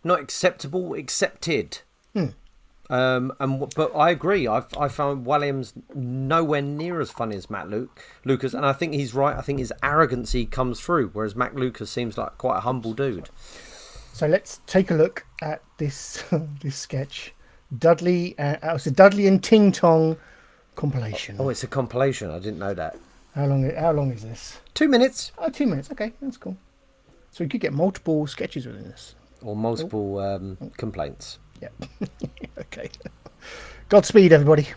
not acceptable, accepted. But I agree. I found Williams nowhere near as funny as Lucas, and I think he's right. I think his arrogancy comes through, whereas Matt Lucas seems like quite a humble dude. So let's take a look at this this sketch, Dudley. It's a Dudley and Ting Tong compilation. Oh, it's a compilation. I didn't know that. How long is this? 2 minutes. Oh, 2 minutes. Okay, that's cool. So we could get multiple sketches within this. Or multiple complaints. Yeah. Okay. Godspeed, everybody.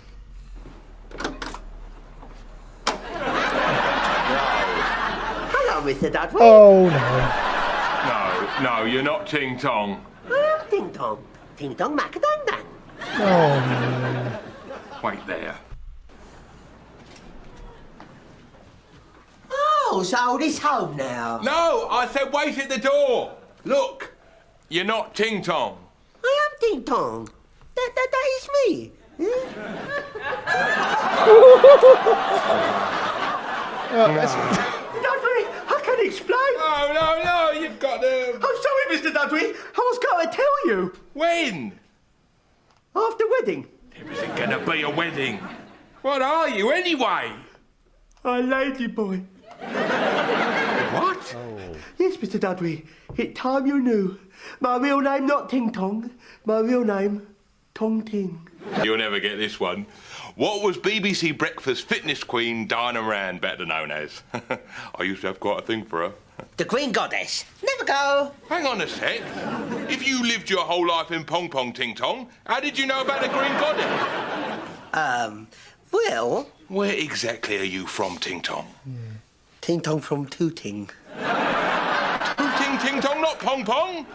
Hello, Mr. Dudley. Oh no. No, you're not Ting Tong. I am Ting Tong. Ting Tong Macadam Dan. Oh no. Wait there. Oh, so this home now. No, I said wait at the door. Look, you're not Ting Tong. I am Ting Tong. That is me. Dudley, I can explain. No, you've got to... I'm sorry, Mr. Dudley. I was going to tell you. When? After wedding. There isn't going to be a wedding. What are you, anyway? A lady boy. What? Yes, Mr. Dudley. It's time you knew. My real name not Ting Tong. My real name, Tong Ting. You'll never get this one. What was BBC Breakfast fitness queen Diana Rand better known as? I used to have quite a thing for her. The Green Goddess. Never go. Hang on a sec. If you lived your whole life in Pong Pong Ting Tong, how did you know about the Green Goddess? Well, Where exactly are you from, Ting Tong? Ting Tong from Tooting. Ting Ting Tong, not Pong Pong.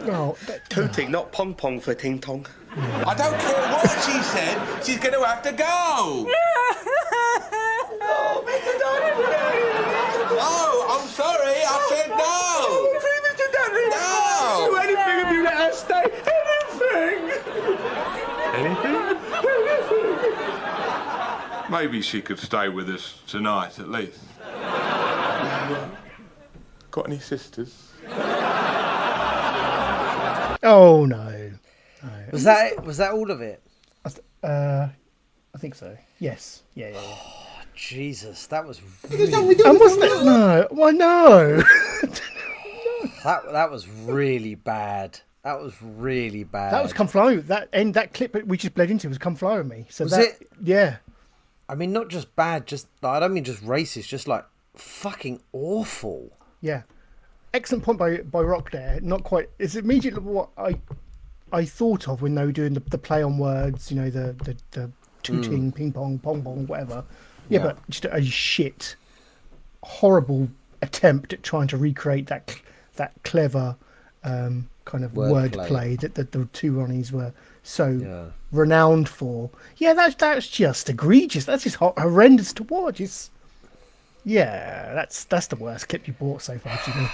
Oh, Tooting, not Pong Pong for Ting Tong. I don't care what she said. She's going to have to go. Oh, Mr. Dudley. Oh, I'm sorry. I said no. Mr. Dudley. No. Do anything if you let us stay. Anything. Anything? Maybe she could stay with us tonight, at least. Got any sisters? oh no. Was that all of it? I think so. Yes. Yeah. Jesus, that was And wasn't it? No. Well, no. that was really bad. That was really bad. That was Come Fly With that clip that we just bled into was Come Fly With Me. So Was that, it? Yeah. I mean, not just bad. Just I don't mean just racist. Just like fucking awful. Yeah. Excellent point by Rock there. Not quite. It's immediately what I thought of when they were doing the play on words. You know, the tooting, ping pong, pong pong, whatever. Yeah, but just a shit, horrible attempt at trying to recreate that clever kind of word play that the two Ronnies were so renowned for. Yeah, that's just egregious. That's just horrendous to watch. That's the worst clip you bought so far, Jimmy.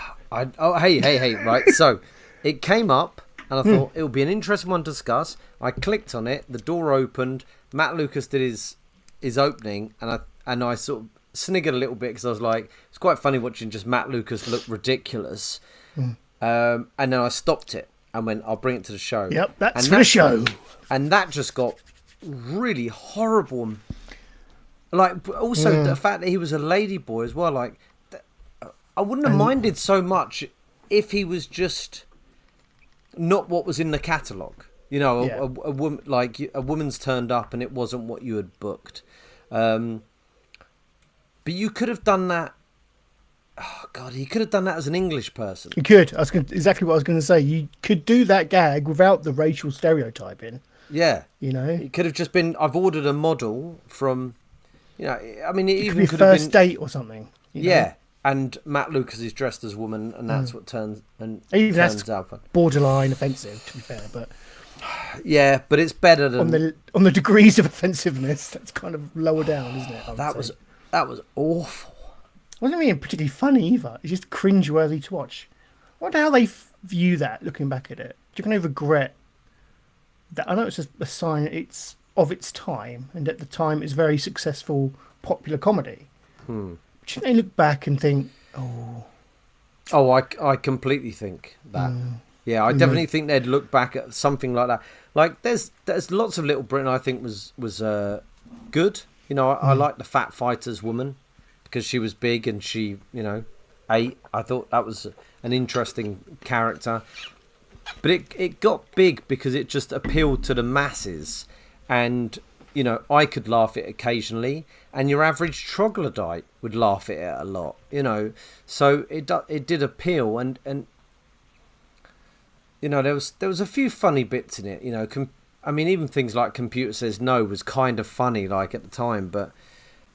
Hey, right. So it came up, and I thought it would be an interesting one to discuss. I clicked on it. The door opened. Matt Lucas did his opening, and I sort of sniggered a little bit because I was like, it's quite funny watching just Matt Lucas look ridiculous. And then I stopped it and went, I'll bring it to the show. Yep, that's for the show. And that just got really horrible. Like, also the fact that he was a ladyboy as well. Like, I wouldn't have minded so much if he was just not what was in the catalogue. You know, a woman, like a woman's turned up and it wasn't what you had booked. But you could have done that. Oh God, he could have done that as an English person. You could. Exactly what I was going to say. You could do that gag without the racial stereotyping. Yeah, you know, it could have just been. I've ordered a model from. You know, I mean, it even could be a first date or something. Yeah, know? And Matt Lucas is dressed as a woman, and that's what turns out borderline offensive. To be fair, but yeah, but it's better than on the degrees of offensiveness. That's kind of lower down, isn't it? That was awful. Wasn't even particularly funny either. It's just cringeworthy to watch. I wonder how they view that. Looking back at it, do you think they regret that? I know it's a sign it's of its time, and at the time it's very successful popular comedy. But they look back and think, I completely think that. Yeah, I definitely think they'd look back at something like that. Like, there's lots of Little Britain I think was good. You know, I like the Fat Fighters woman because she was big and she, you know, ate. I thought that was an interesting character. But it got big because it just appealed to the masses. And, you know, I could laugh at it occasionally. And your average troglodyte would laugh at it a lot, you know. So it did appeal. And you know, there was a few funny bits in it, you know. I mean, even things like Computer Says No was kind of funny, like, at the time. But,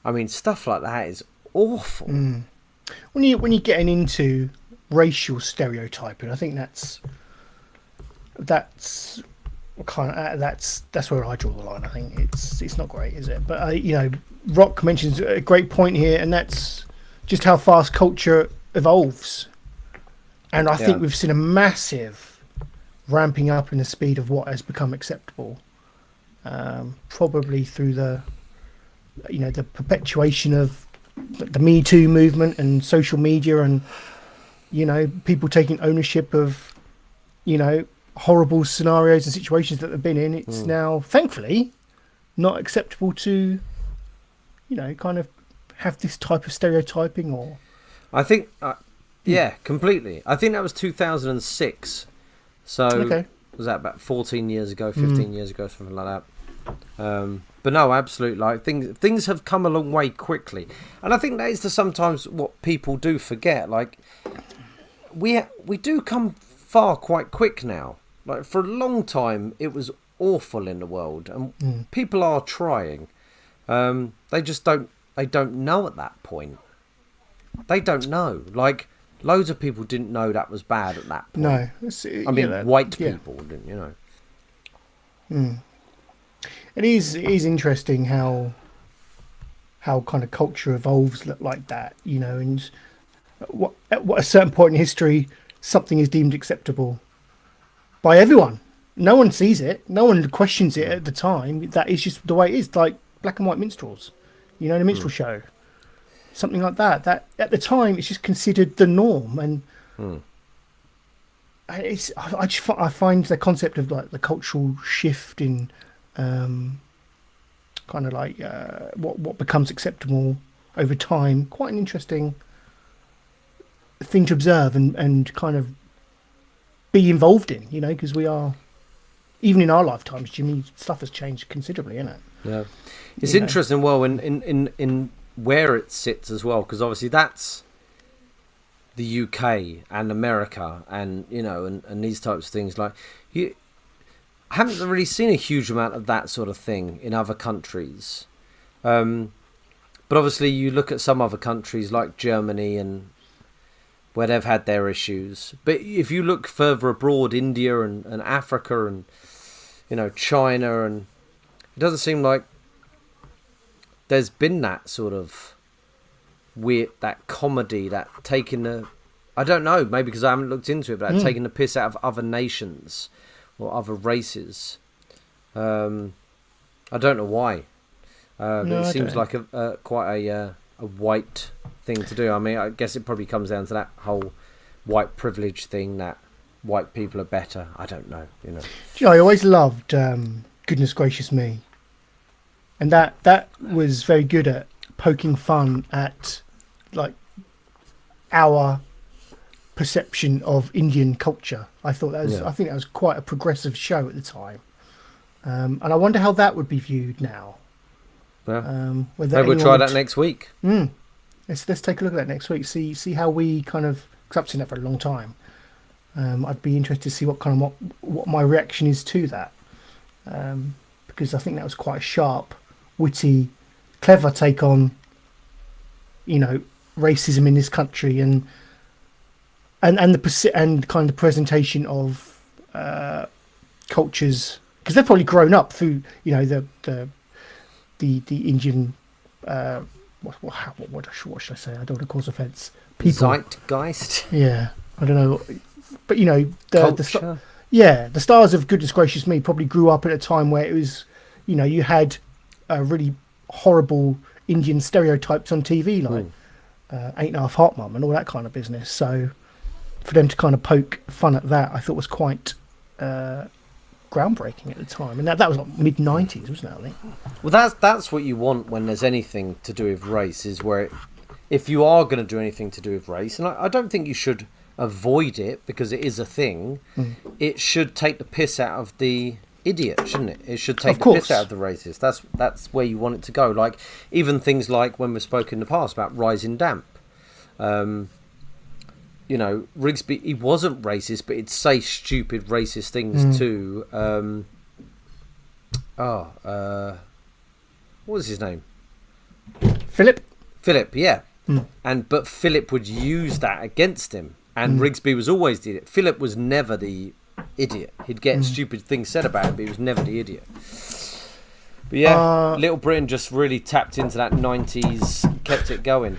I mean, stuff like that is awful. When you're getting into racial stereotyping, I think that's kind of that's where I draw the line. I think it's not great, is it? But you know, Rock mentions a great point here, and that's just how fast culture evolves. And I think we've seen a massive ramping up in the speed of what has become acceptable, probably through the perpetuation of the Me Too movement and social media, and you know, people taking ownership of, you know, horrible scenarios and situations that they've been in. It's now, thankfully, not acceptable to, you know, kind of have this type of stereotyping. Or I think completely. I think that was 2006. So was that about 14 years ago, 15 years ago, something like that. But no, absolutely. Like, things have come a long way quickly, and I think that is sometimes what people do forget. Like, we do come far quite quick now. Like, for a long time, it was awful in the world, and people are trying. They just don't. They don't know at that point. They don't know. Like, loads of people didn't know that was bad at that point. no, I mean, white people didn't, you know. It is interesting how kind of culture evolves like that, you know, and at a certain point in history, something is deemed acceptable by everyone. No one sees it, no one questions it at the time. That is just the way it is. Like black and white minstrels, you know, the minstrel show, something like that. That at the time it's just considered the norm, and I find the concept of like the cultural shift in kind of like what becomes acceptable over time quite an interesting thing to observe and kind of be involved in, you know, because we are, even in our lifetimes, Jimmy, stuff has changed considerably, isn't it? Yeah, it's interesting. Well, in where it sits as well, because obviously that's the UK and America, and you know, and these types of things. Like, I haven't really seen a huge amount of that sort of thing in other countries, but obviously you look at some other countries like Germany and where they've had their issues. But if you look further abroad, India and Africa and, you know, China, and it doesn't seem like there's been that sort of weird, that comedy, that taking the, I don't know, maybe because I haven't looked into it, but that taking the piss out of other nations or other races. I don't know why. But it seems like quite a white thing to do. I mean, I guess it probably comes down to that whole white privilege thing, that white people are better. I don't know, you know. Do you know, I always loved Goodness Gracious Me, and that was very good at poking fun at like our perception of Indian culture. I thought that was, I think that was quite a progressive show at the time, and I wonder how that would be viewed now. Yeah. Maybe we'll try that next week. Let's take a look at that next week. See how we kind of, because I've seen that for a long time. I'd be interested to see what my reaction is to that, because I think that was quite a sharp, witty, clever take on, you know, racism in this country and kind of the presentation of cultures, because they've probably grown up through, you know, the Indian. What should I say? I don't want to cause offence. People. Zeitgeist. Yeah, I don't know, but you know, the stars of Goodness Gracious Me probably grew up at a time where it was, you know, you had really horrible Indian stereotypes on TV, like Ain't No Half Heart Mum and all that kind of business. So, for them to kind of poke fun at that, I thought was quite groundbreaking at the time. And that was like mid-90s, wasn't it, I think? Well, that's what you want when there's anything to do with race, is where if you are going to do anything to do with race, and I don't think you should avoid it because it is a thing, it should take the piss out of the idiot, shouldn't it? It should take the piss out of the racist. That's where you want it to go. Like, even things like when we've spoken in the past about Rising Damp. You know, Rigsby, he wasn't racist, but he'd say stupid racist things too. What was his name? Philip, yeah. But Philip would use that against him, and Rigsby was always the idiot. Philip was never the idiot. He'd get stupid things said about him, but he was never the idiot. But yeah, Little Britain just really tapped into that 90s, kept it going.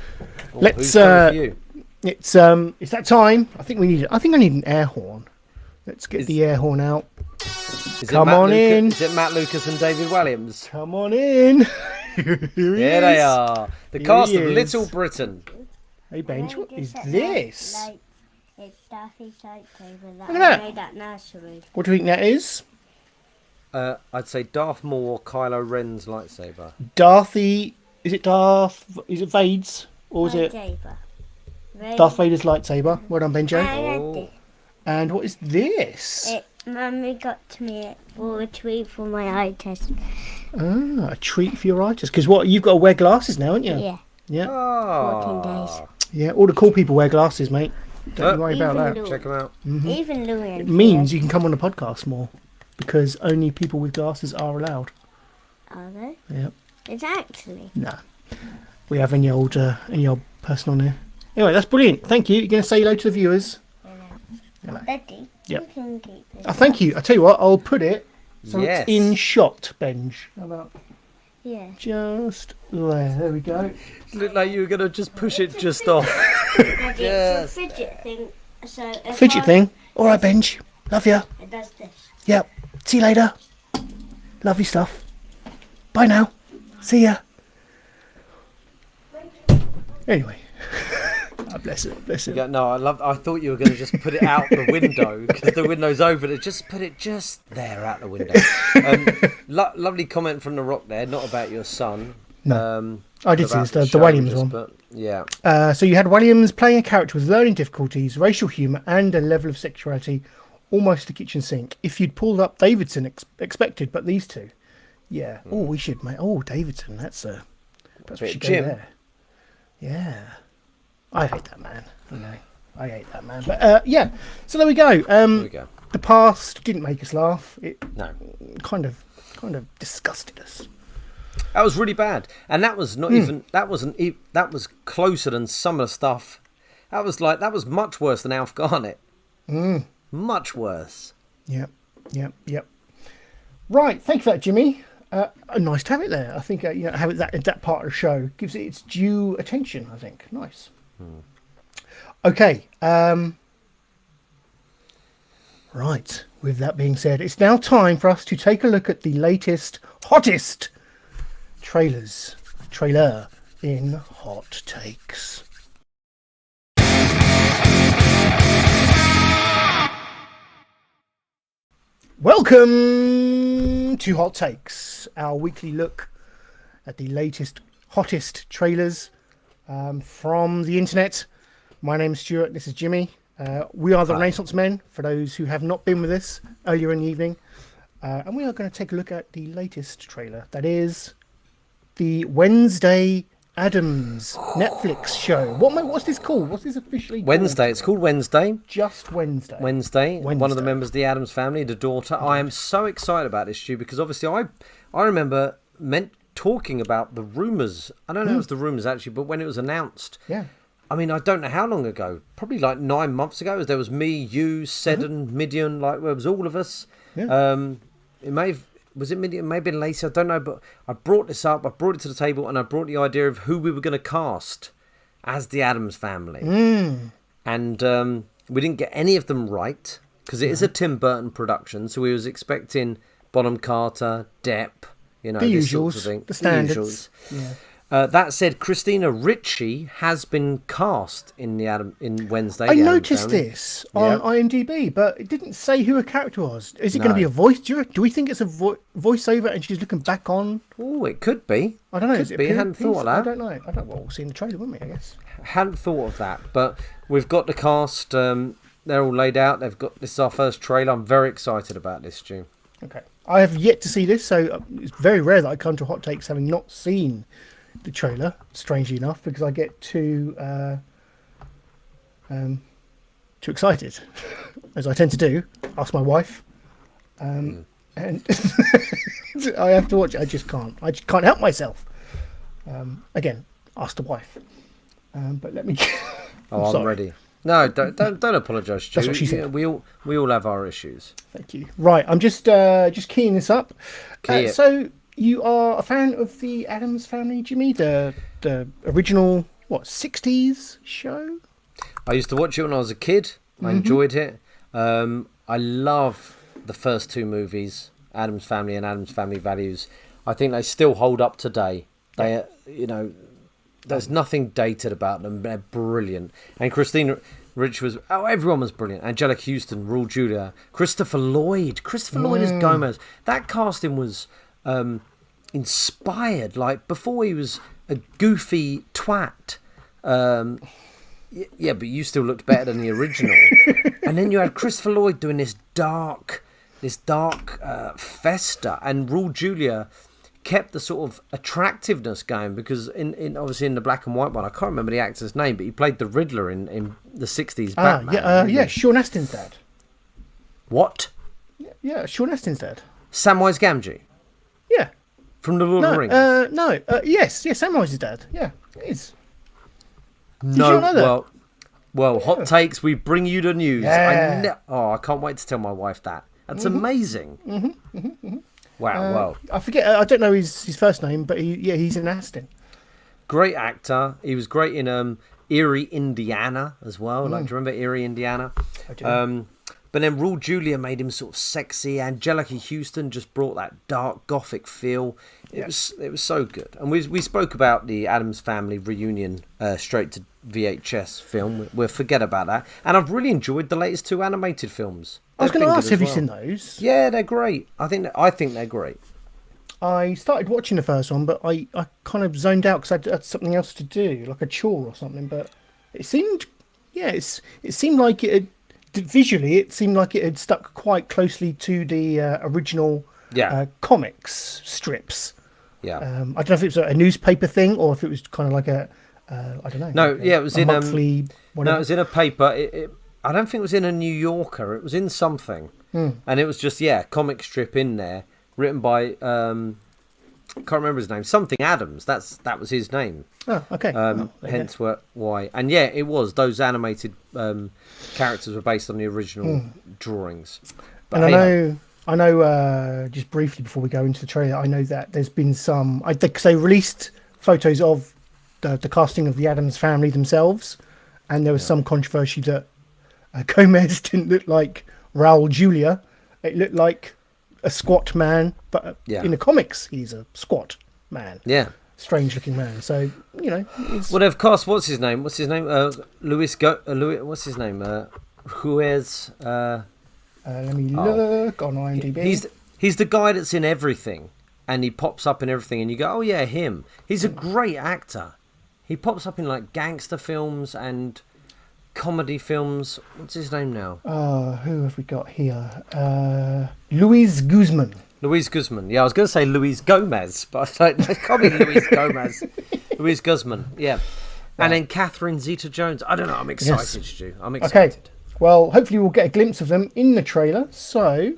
Who's coming for you? It's that time. I think I need an air horn. Let's get the air horn out. Come on in. Is it Matt Lucas and David Williams? Come on in. Here they are. The cast of Little Britain. Hey Benj, what is this? It's Darcy's lightsaber that Look at that. I made at nursery. What do you think that is? I'd say Darth Maul or Kylo Ren's lightsaber. Darthy. Is it Vade's? Or is it Darth Vader's lightsaber? Well done, Benjo. And what is this? Mummy got to me for a treat for my eye test. Ah, a treat for your eye test. Because you've got to wear glasses now, haven't you? Yeah. Yeah. 14 days. Yeah, all the cool people wear glasses, mate. Don't you worry about that. Lou. Check them out. Even Louis. It means you can come on the podcast more because only people with glasses are allowed. Are they? Yep. It's actually. No. We have any old person on here. Anyway, that's brilliant. Thank you. You're going to say hello to the viewers? Hello. Daddy, Yep. you can keep this. Oh, thank you. I tell you what, I'll put it so Yes. it's in shot, Benj. How about Yeah. just there? There we go. Looked like you were going to just push it just off. Daddy, Yes. it's a fidget thing. So if Fidget thing. All right, Benj. Love you. It does this. Yep. See you later. Lovely stuff. Bye now. See ya. Anyway. Oh, bless it. Bless it. Yeah, no, I thought you were going to just put it out the window because the window's open. Just put it just there out the window. Lovely comment from The Rock there, not about your son. No. I did see about this, the show, Williams one. But, yeah. So you had Williams playing a character with learning difficulties, racial humour, and a level of sexuality almost the kitchen sink. If you'd pulled up Davidson, expected, but these two. Yeah. Oh, we should, mate. Oh, Davidson. Perhaps we should go there. Yeah. I hate that man. I know. I hate that man. But yeah. So there we go. There we go. The past didn't make us laugh. It No. kind of disgusted us. That was really bad, and that was not even. That wasn't. That was closer than some of the stuff. That was much worse than Alf Garnett. Much worse. Yep. Right. Thank you for that, Jimmy. Nice to have it there. I think have it that part of the show gives it its due attention. I think nice. Okay. Right. With that being said, it's now time for us to take a look at the latest, hottest trailer in Hot Takes. Welcome to Hot Takes, our weekly look at the latest, hottest trailers from the internet. My name is Stuart, this is Jimmy. We are the Renaissance Men, for those who have not been with us earlier in the evening. And we are going to take a look at the latest trailer. That is the Wednesday Addams Netflix show. What's this called? What's this officially called? Wednesday. It's called Wednesday. Just Wednesday. Wednesday. One of the members of the Addams family, the daughter. I am so excited about this, Stu, because obviously I remember talking about the rumours. I don't know if it was the rumours actually, but when it was announced. Yeah. I mean, I don't know how long ago. Probably like 9 months ago. There was me, you, Seddon, Midian. Like, it was all of us. Yeah. It may have. Was it Midian? Maybe Lacey. I don't know. But I brought this up. I brought it to the table, and I brought the idea of who we were going to cast as the Addams family. And we didn't get any of them right because it is a Tim Burton production. So we was expecting Bonham Carter, Depp, the this usuals, sort of thing. the standards. That said, Christina Ricci has been cast in in Wednesday. I the Addams noticed Family. this on IMDb, but it didn't say who her character was. Is it going to No. be a voice? Do we think it's a voiceover and she's looking back on? Oh, it could be. I don't know. Could Is it be. I hadn't thought of that. I don't know. Well, we'll see in the trailer, won't we? I guess. Hadn't thought of that, but we've got the cast. They're all laid out. This is our first trailer. I'm very excited about this, Stu. Okay. I have yet to see this, so it's very rare that I come to Hot Takes having not seen the trailer, strangely enough, because I get too excited, as I tend to do. Ask my wife, and I have to watch it. I just can't help myself. Again, ask the wife. But let me. I'm sorry. ready. No, don't apologise, Stu. That's what she said. We all have our issues. Thank you. Right, I'm just keying this up. Key it. So you are a fan of the Addams Family, Jimmy? The original 60s show? I used to watch it when I was a kid. I enjoyed it. I love the first two movies, Addams Family and Addams Family Values. I think they still hold up today. They, there's nothing dated about them. They're brilliant. And Christina Rich everyone was brilliant. Angelica Houston, Raul Julia, Christopher Lloyd as Gomez. That casting was inspired. Like, before he was a goofy twat. Yeah, but you still looked better than the original. And then you had Christopher Lloyd doing this dark festa, and Raul Julia kept the sort of attractiveness going, because in obviously in the black and white one, I can't remember the actor's name, but he played the Riddler in the 60s Batman. Sean Astin's dad. What? Yeah, Sean Astin's dad. Samwise Gamgee Yeah. from the Lord of the Rings. Yes, Samwise's dad. Yeah, it is. Did No, you not know that? well, Hot Takes, we bring you the news. Yeah. I can't wait to tell my wife that. That's amazing. Wow, I forget. I don't know his first name, but he's in Astin. great actor. He was great in Erie, Indiana as well. Like, do you remember Erie, Indiana? I do. But then Raul Julia made him sort of sexy. Angelica Houston just brought that dark gothic feel. It was so good. And we spoke about the Addams Family reunion straight to VHS film. We'll forget about that. And I've really enjoyed the latest two animated films. I was They've going to been ask, good have you as seen well. those? Yeah, they're great. I think they're great. I started watching the first one, but I kind of zoned out because I had something else to do, like a chore or something. But it seemed, it seemed like it had, visually, it seemed like it had stuck quite closely to the original comics strips. Yeah. I don't know if it was a newspaper thing or if it was kind of like a, I don't know. No, it was in monthly. No, it was in a paper. I don't think it was in a New Yorker. It was in something, and it was just comic strip in there, written by can't remember his name. Something Adams. That was his name. Oh, okay. Hence why. And it was those animated characters were based on the original drawings. But and I know. Just briefly before we go into the trailer, I know that there's been some. I think they released photos of the casting of the Addams Family themselves, and there was some controversy that Gomez didn't look like Raul Julia. It looked like a squat man, but in the comics he's a squat man. Yeah, strange looking man. So well, of course. What's his name? What's his name? Louis. What's his name? Who's? Let me look on IMDb. He's the guy that's in everything, and he pops up in everything, and you go, oh yeah, him. He's a great actor. He pops up in like gangster films and comedy films. What's his name now? Who have we got here? Luis Guzman. Luis Guzman. Yeah, I was going to say Luis Gomez, but I don't know. It can't be Luis Gomez. Luis Guzman. Yeah. And then Catherine Zeta-Jones. I don't know. I'm excited, Stu. I'm excited. Okay. Well, hopefully we'll get a glimpse of them in the trailer. So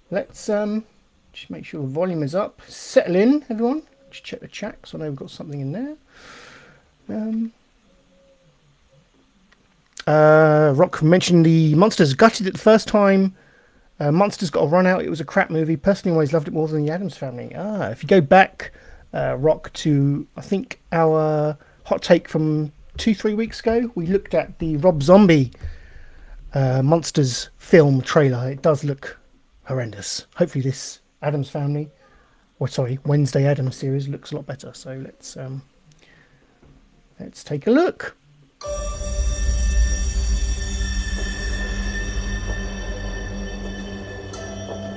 let's just make sure the volume is up. Settle in, everyone. Just check the chat, because I know we've got something in there. Rock mentioned the Monsters. Gutted it the first time. Monsters got a run out. It was a crap movie. Personally, always loved it more than the Addams Family. If you go back, Rock, to I think our hot take from 2-3 weeks ago, we looked at the Rob Zombie Monsters film trailer. It does look horrendous. Hopefully this Addams Family Wednesday Addams series looks a lot better. So let's take a look.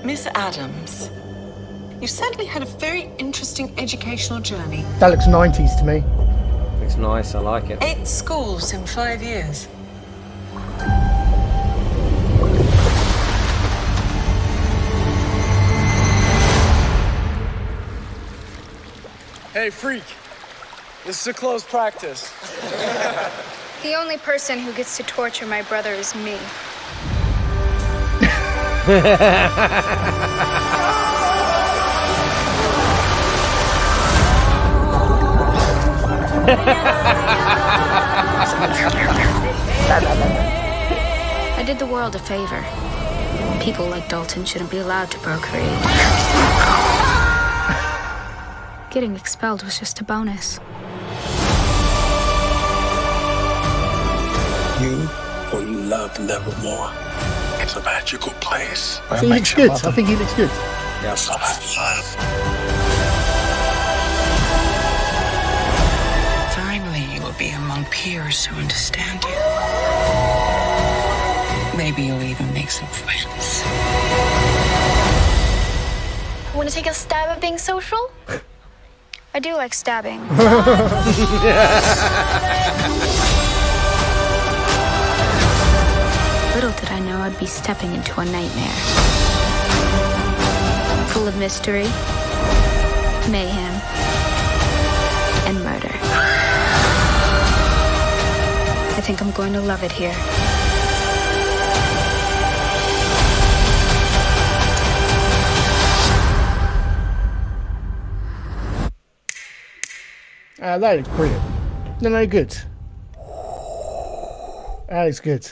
Miss Adams, you've certainly had a very interesting educational journey. That looks 90s to me. It's nice. I like it. 8 schools in 5 years. Hey, freak. This is a closed practice. The only person who gets to torture my brother is me. I did the world a favor. People like Dalton shouldn't be allowed to procreate. Getting expelled was just a bonus. You will love Nevermore. It's a magical place. So he looks good. I think he looks good. Yeah. So much love. Finally, you will be among peers who understand you. Maybe you'll even make some friends. Want to take a stab at being social? I do like stabbing. Little did I know I'd be stepping into a nightmare. Full of mystery, mayhem, and murder. I think I'm going to love it here. That looks brilliant. No, good. That looks good.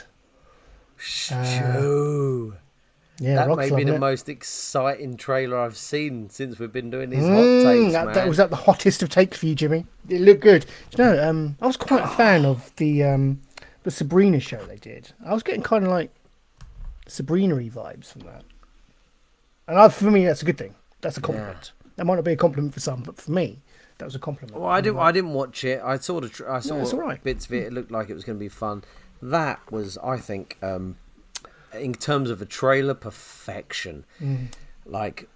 Stu. Yeah, That Rock's may be loving the it. most exciting trailer I've seen since we've been doing these hot takes, man. That was the hottest of takes for you, Jimmy. It looked good. Do you know, I was quite a fan of the Sabrina show they did. I was getting kind of like Sabrina-y vibes from that. And for me, that's a good thing. That's a compliment. That might not be a compliment for some, but for me, that was a compliment. Well, I didn't watch it. I saw it's all right. bits of it. It looked like it was going to be fun. That was, I think, in terms of a trailer, perfection. Like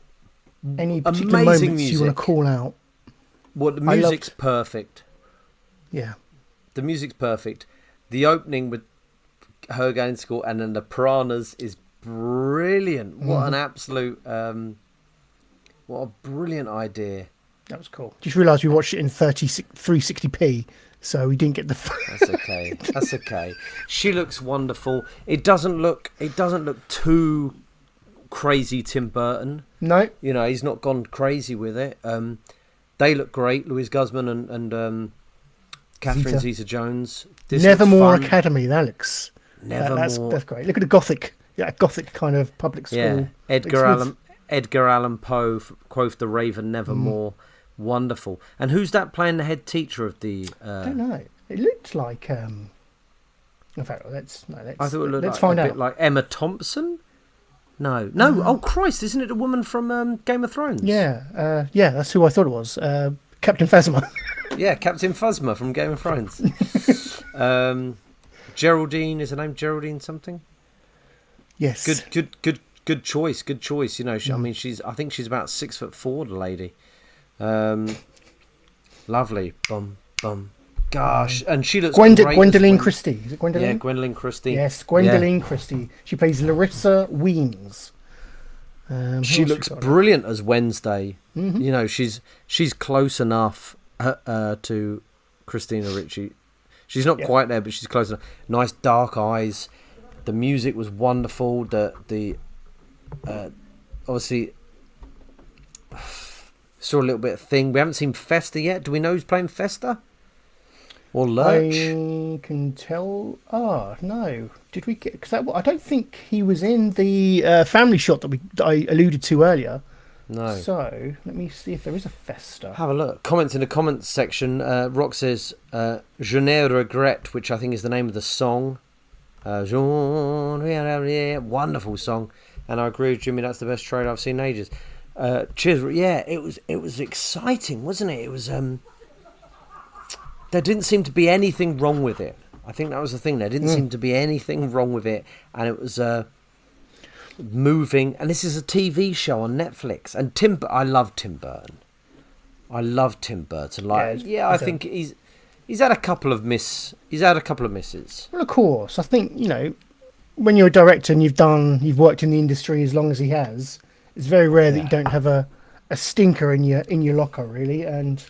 Any particular amazing moments music. you want to call out? Well, the music's perfect. Yeah. The music's perfect. The opening with her going to school and then the piranhas is brilliant. What an absolute, what a brilliant idea. That was cool. Just realised we watched it in 360p, so we didn't get the. That's okay. That's okay. She looks wonderful. It doesn't look too crazy Tim Burton. No. You know, he's not gone crazy with it. They look great. Louise Guzman and Catherine Zeta-Jones. This Nevermore looks fun. Academy. That looks. Nevermore. That's great. Look at the gothic. Yeah, gothic kind of public school. Yeah. It's Edgar Allan Poe, quote the Raven Nevermore. Wonderful. And who's that playing the head teacher of the? I don't know. It looked like. In fact, let's I thought it looked like find a out. bit like Emma Thompson. No. Oh Christ! Isn't it a woman from Game of Thrones? Yeah, that's who I thought it was. Captain Phasma. Yeah, Captain Phasma from Game of Thrones. Geraldine, is her name Geraldine something? Yes. Good choice. Good choice. You know, I mean, I think she's about 6'4", the lady. Lovely. Bum. Gosh, and she looks great. Gwendoline Christie. Is it Gwendoline? Yeah, Gwendoline Christie. Yes, Gwendoline Christie. She plays Larissa Weems. She looks brilliant as Wednesday. You know, she's close enough to Christina Ricci. She's not quite there, but she's close enough. Nice dark eyes. The music was wonderful. The obviously saw a little bit of Thing. We haven't seen Fester yet. Do we know who's playing Fester? Or Lurch? I can tell. No. Did we get? Because I don't think he was in the family shot that I alluded to earlier. No. So let me see if there is a Fester. Have a look. Comments in the comments section. Rock says Je ne regrette, which I think is the name of the song. Wonderful song. And I agree with Jimmy, that's the best trailer I've seen in ages. Cheers. Yeah, it was exciting, wasn't it? It was. There didn't seem to be anything wrong with it. I think that was the thing. There didn't seem to be anything wrong with it, and it was moving. And this is a TV show on Netflix. And I love Tim Burton. I love Tim Burton. I think he's had a couple of misses. Well, of course, I think when you're a director and you've worked in the industry as long as he has, it's very rare that you don't have a stinker in your locker, really. And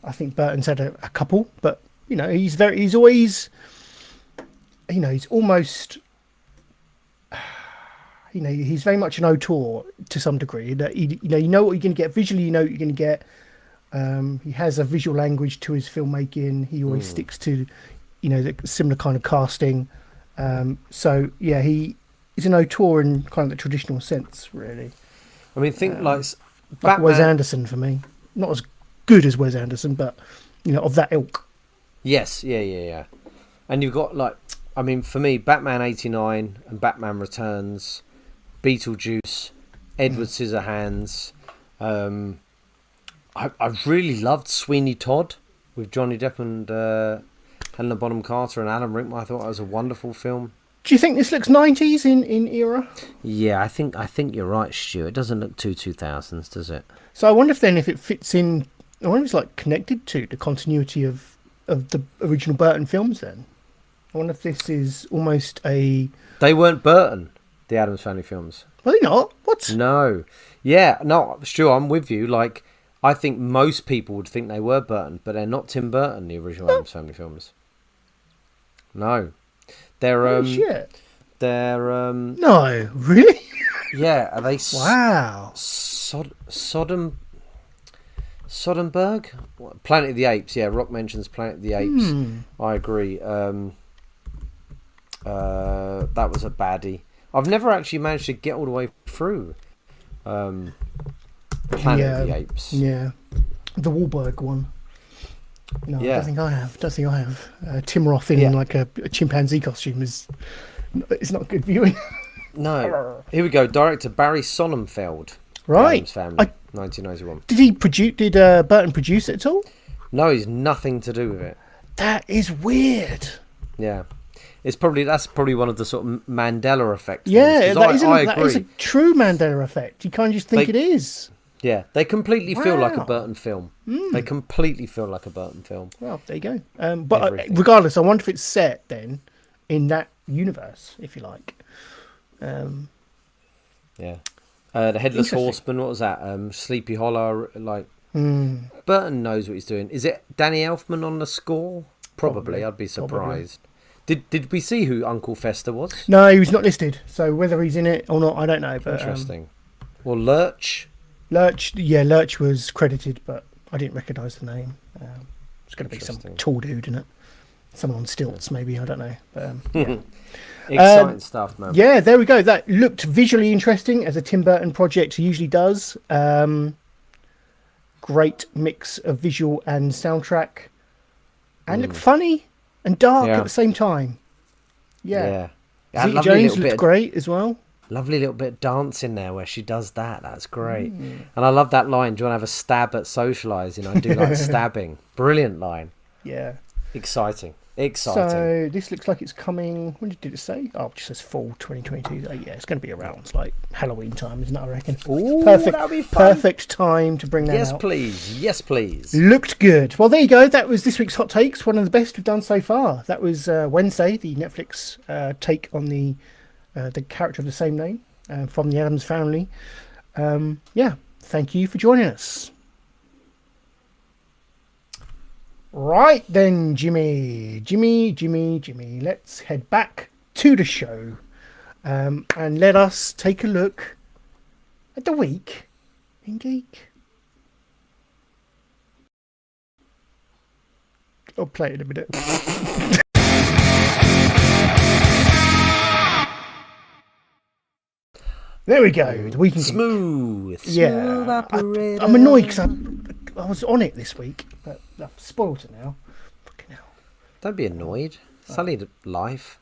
I think Burton's had a couple, but he's always, he's almost, he's very much an auteur to some degree. That you know what you're going to get visually, you know what you're going to get. He has a visual language to his filmmaking. He always sticks to, the similar kind of casting. So yeah, he's an auteur in kind of the traditional sense, really. I mean, think like Wes Anderson for me. Not as good as Wes Anderson, but of that ilk. Yes, yeah. And you've got for me, Batman '89 and Batman Returns, Beetlejuice, Edward Scissorhands. I really loved Sweeney Todd with Johnny Depp and Helena Bonham Carter and Alan Rickman. I thought that was a wonderful film. Do you think this looks 90s in era? Yeah, I think you're right, Stu. It doesn't look too 2000s, does it? So I wonder if it fits in. I wonder if it's connected to the continuity of the original Burton films. Then I wonder if this is almost a. They weren't Burton, the Addams Family films. Were they not? What? No. Yeah, no, Stu, I'm with you. I think most people would think they were Burton, but they're not Tim Burton, the original Addams Family films. No. They're shit. They're No, really? Yeah, are they Wow. Soderbergh? Planet of the Apes, yeah, Rock mentions Planet of the Apes. I agree. That was a baddie. I've never actually managed to get all the way through Planet of the Apes. Yeah. The Wahlberg one. No, I don't think I have. Tim Roth in a chimpanzee costume it's not good viewing. No. Here we go. Director Barry Sonnenfeld. Right. Addams Family, 1991. Did Burton produce it at all? No, he's nothing to do with it. That is weird. Yeah. That's probably one of the sort of Mandela effects. Yeah, I agree. That is a true Mandela effect. You can't just think it is. Yeah, they completely feel like a Burton film. They completely feel like a Burton film. Well, there you go. But regardless, I wonder if it's set then in that universe, if you like. Yeah. The Headless Horseman, what was that? Sleepy Hollow, Burton knows what he's doing. Is it Danny Elfman on the score? Probably. I'd be surprised. Did we see who Uncle Fester was? No, he was not listed. So whether he's in it or not, I don't know. But, interesting. Or Lurch? Lurch was credited, but I didn't recognise the name. It's going to be some tall dude, isn't it? Someone on stilts, maybe. I don't know. But, yeah. Exciting stuff, man. Yeah, there we go. That looked visually interesting, as a Tim Burton project usually does. Great mix of visual and soundtrack. And looked funny and dark at the same time. Yeah. Zeke Jones looked great as well. Lovely little bit of dance in there where she does that. That's great. And I love that line. Do you want to have a stab at socialising? I do like stabbing. Brilliant line. Yeah. Exciting. So this looks like it's coming. When did it say? Oh, it just says fall 2022. Oh, yeah, it's going to be around Halloween time, isn't it? I reckon. Ooh, perfect. That'll be fun. Perfect time to bring that out. Yes, please. Looked good. Well, there you go. That was this week's hot takes. One of the best we've done so far. That was Wednesday, the Netflix take on the character of the same name from the Addams Family. Thank you for joining us. Right then, Jimmy, let's head back to the show and let us take a look at the week in Geek. I'll play it in a minute. There we go. The week in Smooth. Yeah. I'm annoyed because I was on it this week, but I've spoiled it now. Fucking hell. Don't be annoyed. It's only life.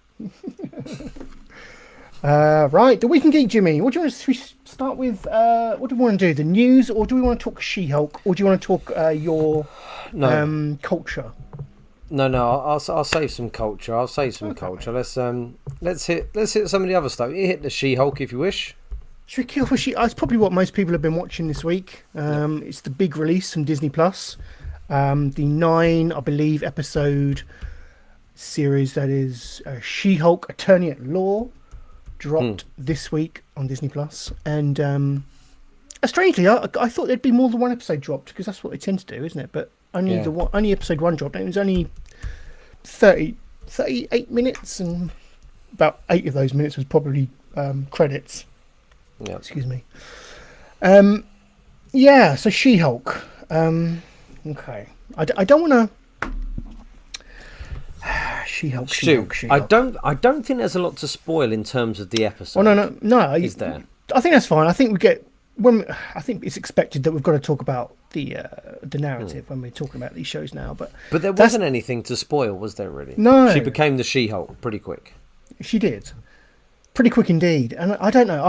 Right, the Week in Geek, Jimmy. What do you want to start with? What do we want to do? The news, or do we want to talk She-Hulk, or do you want to talk your culture? No, I'll save some culture. I'll save some culture. Let's hit some of the other stuff. You hit the She-Hulk if you wish. Should we kill for She? That's probably what most people have been watching this week. It's the big release from Disney Plus. The 9, I believe, episode series that is She-Hulk: Attorney at Law dropped this week on Disney Plus. And strangely, I thought there'd be more than one episode dropped, because that's what they tend to do, isn't it? But only episode 1 dropped, and it was only 38 minutes, and about 8 of those minutes was probably credits. Yeah. Excuse me. So She-Hulk. Okay. I don't want to. She-Hulk. I don't think there's a lot to spoil in terms of the episode. Oh no. Is there? I think that's fine. I think I think it's expected that we've got to talk about the narrative when we're talking about these shows now. But there wasn't anything to spoil, was there? Really? No. She became the She-Hulk pretty quick. She did. Pretty quick indeed. And I don't know.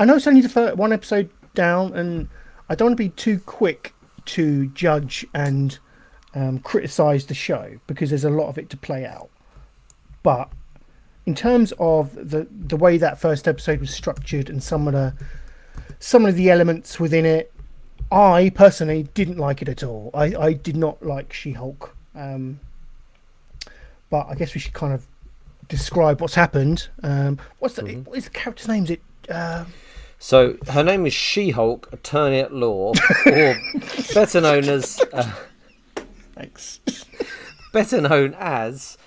I know it's only the one episode down, and I don't want to be too quick to judge and criticise the show, because there's a lot of it to play out. But in terms of the way that first episode was structured and some of the elements within it, I personally didn't like it at all. I did not like She-Hulk. But I guess we should kind of describe what's happened. What is the character's name? Is it? So her name is She-Hulk, Attorney at Law, or better known as thanks. Better known as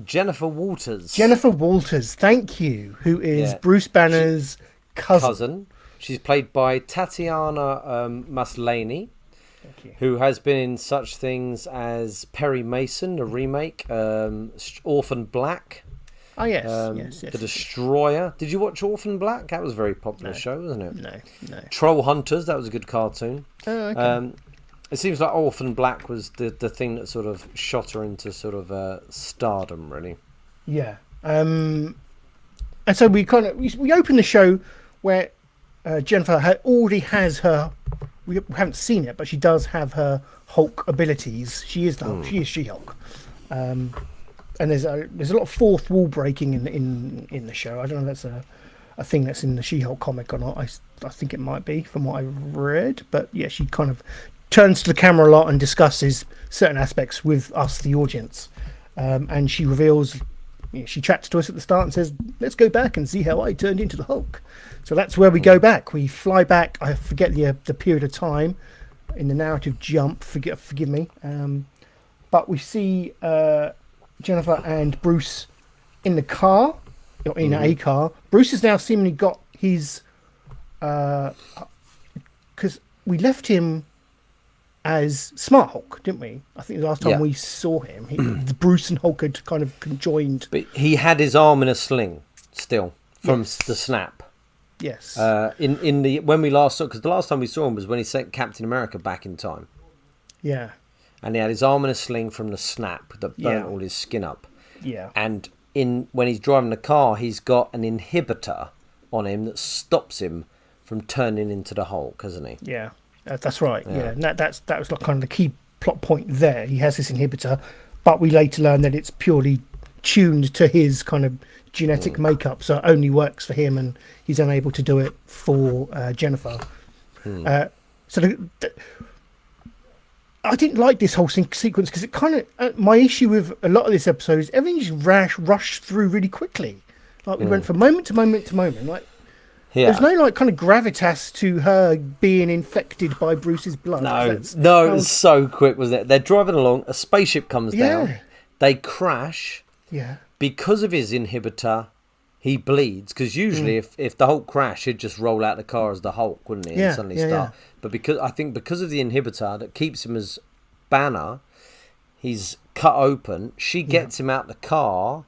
Jennifer Walters. Jennifer Walters, thank you. Who is Bruce Banner's cousin. She's played by Tatiana Maslany, who has been in such things as Perry Mason, the remake, Orphan Black. Oh, yes. The Destroyer. Did you watch Orphan Black? That was a very popular show, wasn't it? No. Troll Hunters, that was a good cartoon. Oh, okay. It seems like Orphan Black was the thing that sort of shot her into sort of stardom, really. Yeah. And so we open the show where Jennifer already has her. We haven't seen it, but she does have her Hulk abilities. She is the Hulk. She is She-Hulk. And there's a lot of fourth wall breaking in the show. I don't know if that's a thing that's in the She-Hulk comic or not. I think it might be from what I've read. But yeah, she kind of turns to the camera a lot and discusses certain aspects with us, the audience. And she reveals, she chats to us at the start and says, "Let's go back and see how I turned into the Hulk." So that's where we go back. We fly back. I forget the period of time in the narrative jump. Forgive me. But we see Jennifer and Bruce in the car, or in a car. Bruce has now seemingly got his, because we left him as Smart Hulk, didn't we? I think the last time we saw him, Bruce and Hulk had kind of conjoined. But he had his arm in a sling still from the snap. Yes. When we last saw, because the last time we saw him was when he sent Captain America back in time. Yeah. And he had his arm in a sling from the snap that burnt all his skin up. Yeah. And when he's driving the car, he's got an inhibitor on him that stops him from turning into the Hulk, hasn't he? Yeah, that's right. Yeah, and that was like kind of the key plot point there. He has this inhibitor, but we later learn that it's purely tuned to his kind of genetic makeup, so it only works for him, and he's unable to do it for Jennifer. I didn't like this whole sequence because it kind of my issue with a lot of this episode is everything just rushed through really quickly. Like we went from moment to moment to moment. Like there's no like kind of gravitas to her being infected by Bruce's blood. No, it was so quick, wasn't it? They're driving along, a spaceship comes down, they crash. Yeah. Because of his inhibitor, he bleeds. Because usually, if the Hulk crashed, he'd just roll out the car as the Hulk, wouldn't he? And suddenly start. Yeah. But because of the inhibitor that keeps him as Banner, he's cut open. She gets him out the car,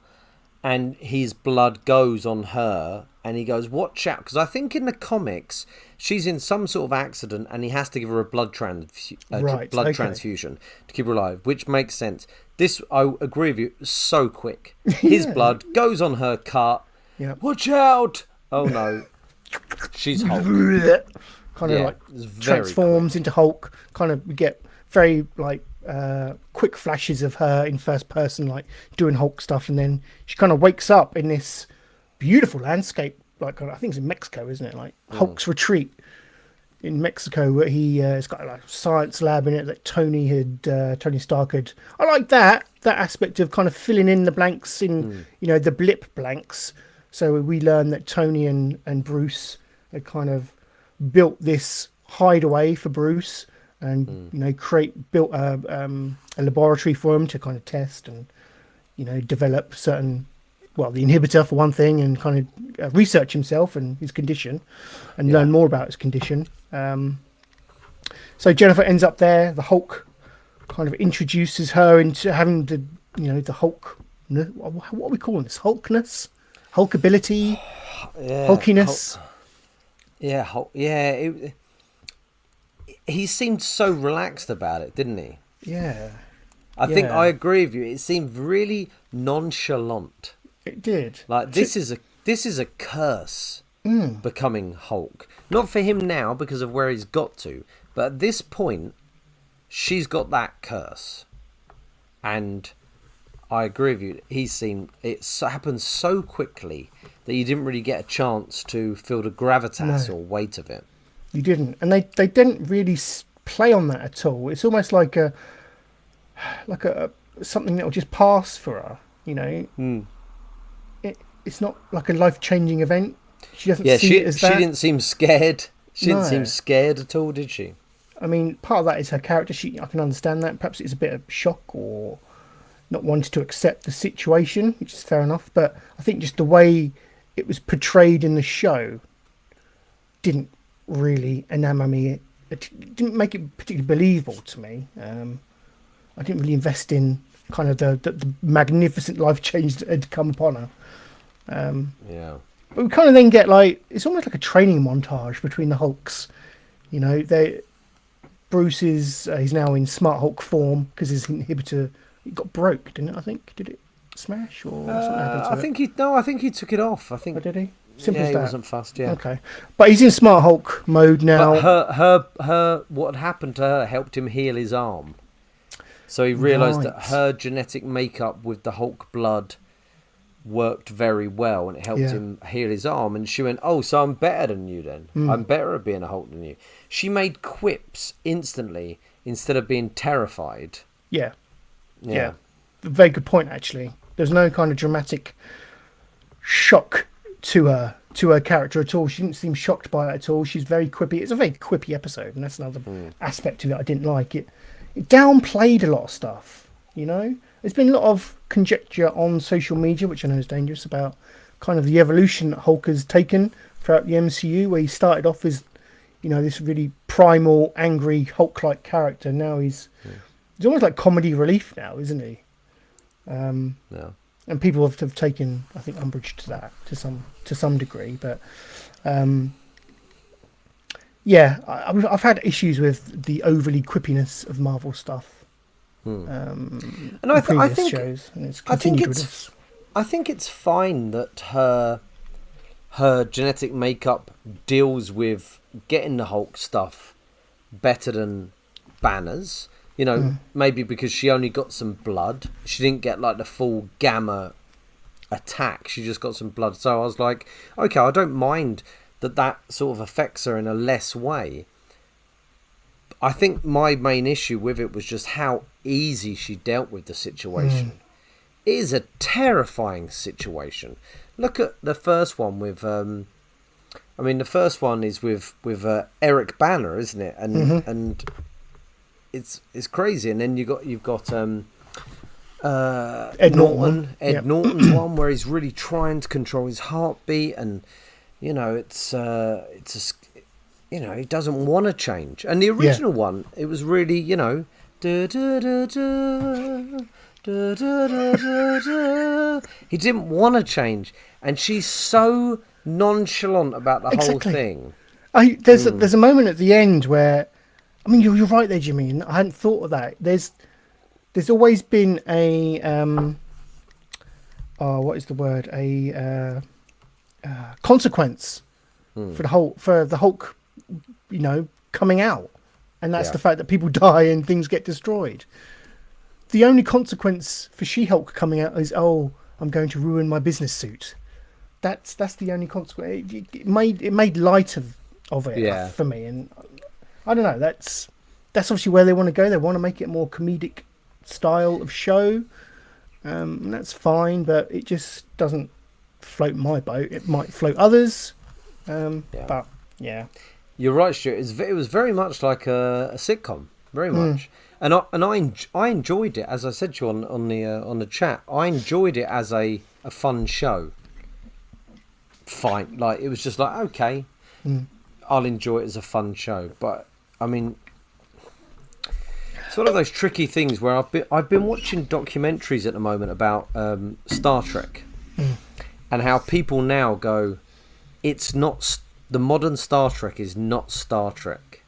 and his blood goes on her. And he goes, "Watch out!" Because I think in the comics, she's in some sort of accident, and he has to give her a blood transfusion to keep her alive, which makes sense. This, I agree with you, so quick. His blood goes on her cut. Yeah. Watch out! Oh no, she's Hulk. Kind of Yeah, like it's very transforms into Hulk. Kind of we get very like quick flashes of her in first person, like doing Hulk stuff, and then she kind of wakes up in this beautiful landscape. Like I think it's in Mexico, isn't it? Like Hulk's retreat in Mexico, where it's got like a science lab in it that Tony Stark had. I like that aspect of kind of filling in the blanks in the blip blanks. So we learn that Tony and Bruce had kind of built this hideaway for Bruce, and built a laboratory for him to kind of test and develop certain, well, the inhibitor for one thing, and kind of research himself and his condition and learn more about his condition. So Jennifer ends up there. The Hulk kind of introduces her into having the Hulk, what are we calling this? Hulkness, Hulkability, Hulkiness. He seemed so relaxed about it, didn't he? Yeah. I think I agree with you. It seemed really nonchalant. It did. Like this is a curse becoming Hulk. Not for him now because of where he's got to, but at this point, she's got that curse, and I agree with you. It happened so quickly that you didn't really get a chance to feel the gravitas or weight of it. You didn't, and they didn't really play on that at all. It's almost like a something that will just pass for her. It's not like a life-changing event. She doesn't see it as that. She didn't seem scared. She didn't seem scared at all, did she? I mean, part of that is her character. I can understand that. Perhaps it's a bit of shock or not wanting to accept the situation, which is fair enough. But I think just the way it was portrayed in the show didn't really enamor me. It didn't make it particularly believable to me. I didn't really invest in kind of the magnificent life change that had come upon her. But we kind of then get it's almost like a training montage between the Hulks. Bruce he's now in Smart Hulk form because his inhibitor got broke, didn't it? I think did it smash or something happened to it? I think he took it off. I think. Oh, did he? Simple as he that. wasn't fast. Yeah. Okay, but he's in Smart Hulk mode now. But her what had happened to her helped him heal his arm. So he realised that her genetic makeup with the Hulk blood worked very well, and it helped him heal his arm. And she went, "Oh, so I'm better than you then? I'm better at being a Hulk than you." She made quips instantly instead of being terrified. Yeah. Very good point, actually. There's no kind of dramatic shock to her character at all. She didn't seem shocked by it at all. She's very quippy. It's a very quippy episode, and that's another aspect of it I didn't like. It downplayed a lot of stuff, There's been a lot of conjecture on social media, which I know is dangerous, about kind of the evolution that Hulk has taken throughout the MCU, where he started off as, this really primal, angry, Hulk-like character. Now he's almost like comedy relief now, isn't he? And people have taken, I think, umbrage to that to some degree. But I've had issues with the overly quippiness of Marvel stuff. And I think shows, and I think it's fine that her genetic makeup deals with getting the Hulk stuff better than Banner's. Maybe because she only got some blood. She didn't get like the full gamma attack. She just got some blood. So I was like, okay, I don't mind that sort of affects her in a less way. I think my main issue with it was just how easy she dealt with the situation. It is a terrifying situation. Look at the first one with the first one is with Eric Banner, isn't it? And it's crazy. And then you've got Ed Norton. Norton's one where he's really trying to control his heartbeat, and he doesn't want to change. And the original one, it was really, he didn't want to change, and she's so nonchalant about the whole thing. There's a moment at the end where, I mean, you're right there, Jimmy, and I hadn't thought of that. There's always been a what is the word? consequence for the Hulk, coming out, and that's the fact that people die and things get destroyed. The only consequence for She-Hulk coming out is, oh, I'm going to ruin my business suit. That's the only consequence. It made light of it for me, and I don't know. That's obviously where they want to go. They want to make it a more comedic style of show, and that's fine. But it just doesn't float my boat. It might float others, but yeah. You're right, Stuart. It was very much like a sitcom, very much. And I enjoyed it, as I said to you on the chat. I enjoyed it as a fun show. Fine, like it was just like, okay, I'll enjoy it as a fun show. But I mean, it's one of those tricky things where I've been watching documentaries at the moment about Star Trek, and how people now go, it's not the modern Star Trek is not Star Trek.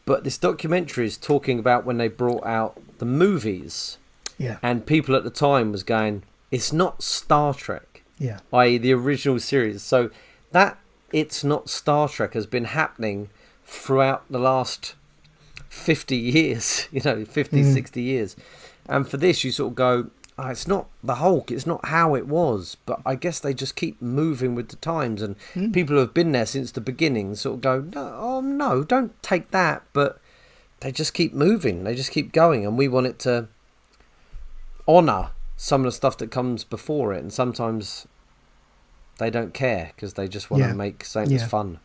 But this documentary is talking about when they brought out the movies, and people at the time was going, it's not Star Trek. I.e. the original series. So that it's not Star Trek has been happening throughout the last 50 years, 60 years. And for this, you sort of go, oh, it's not the Hulk, it's not how it was. But I guess they just keep moving with the times. And people who have been there since the beginning sort of go, no, don't take that. But they just keep moving. They just keep going. And we want it to honour some of the stuff that comes before it. And sometimes they don't care because they just want to make something that's fun.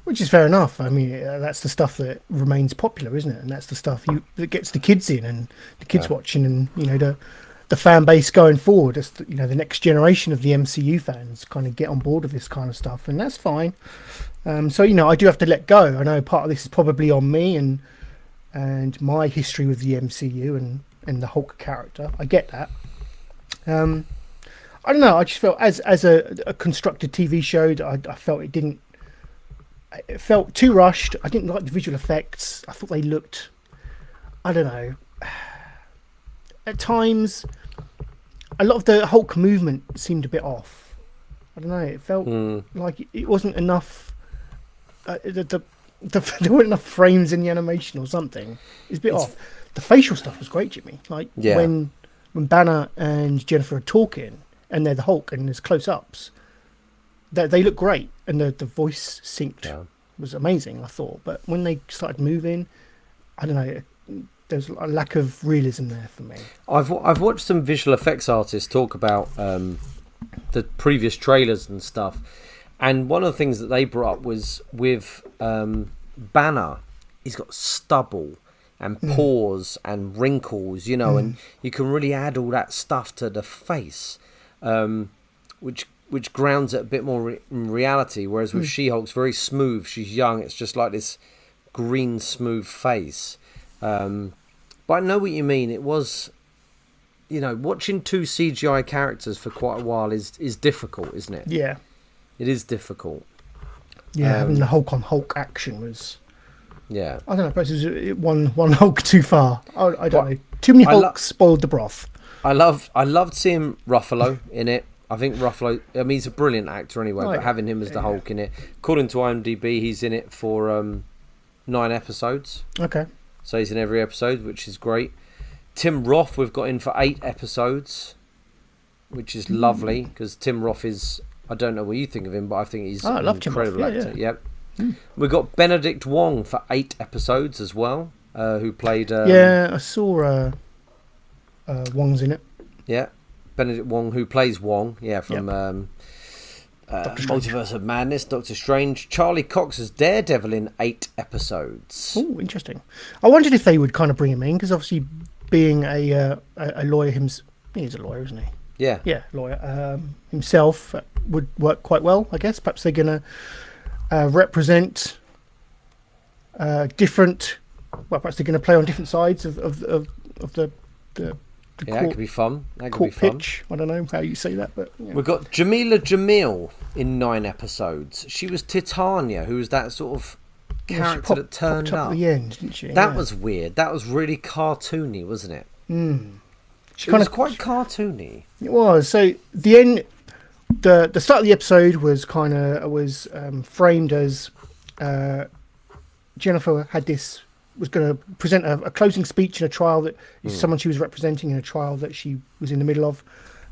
Which is fair enough. I mean, that's the stuff that remains popular, isn't it? And that's the stuff that gets the kids in and the kids watching, and the fan base going forward. As the next generation of the MCU fans kind of get on board with this kind of stuff, and that's fine. So I do have to let go. I know part of this is probably on me and my history with the MCU and the Hulk character. I get that. I don't know. I just felt as a constructed TV show that I felt it felt too rushed. I didn't like the visual effects. I thought they looked, I don't know, at times a lot of the Hulk movement seemed a bit off. I don't know, it felt like it wasn't enough. There weren't enough frames in the animation or something. It's a bit off. The facial stuff was great, Jimmy. Like when Banner and Jennifer are talking and they're the Hulk and there's close-ups, they look great, and the voice synced was amazing, I thought. But when they started moving, I don't know, there's a lack of realism there for me. I've watched some visual effects artists talk about the previous trailers and stuff, and one of the things that they brought up was with Banner, he's got stubble and pores and wrinkles, and you can really add all that stuff to the face, which grounds it a bit more in reality, whereas with She-Hulk's very smooth. She's young. It's just like this green, smooth face. But I know what you mean. It was, watching two CGI characters for quite a while is difficult, isn't it? Yeah. It is difficult. Yeah, having the Hulk on Hulk action was... Yeah. I don't know, perhaps it was one Hulk too far. I don't know. Too many Hulks spoiled the broth. I loved seeing Ruffalo in it. I think Ruffalo, he's a brilliant actor anyway, but having him as the Hulk in it, according to IMDb, he's in it for 9 episodes. Okay. So he's in every episode, which is great. Tim Roth we've got in for 8 episodes, which is lovely, because Tim Roth is, I don't know what you think of him, but I think he's an incredible actor. Yep. We've got Benedict Wong for 8 episodes as well, who played... I saw Wong's in it. Yeah. Benedict Wong, who plays Wong, from Multiverse of Madness, Doctor Strange. Charlie Cox as Daredevil in 8 episodes. Oh, interesting. I wondered if they would kind of bring him in, because obviously being a lawyer himself, he's a lawyer, isn't he? Yeah. Yeah, lawyer. Himself would work quite well, I guess. Perhaps they're going to represent different... Well, perhaps they're going to play on different sides of the it could be fun. That could court be fun. pitch. I don't know how you say that, but we've got Jamila Jamil in 9 episodes. She was Titania, who was that sort of character that turned up at the end, didn't she? That was weird. That was really cartoony, wasn't it? It was quite cartoony. It was. So the end, the start of the episode was framed as Jennifer was going to present a closing speech in a trial that someone she was representing in a trial that she was in the middle of.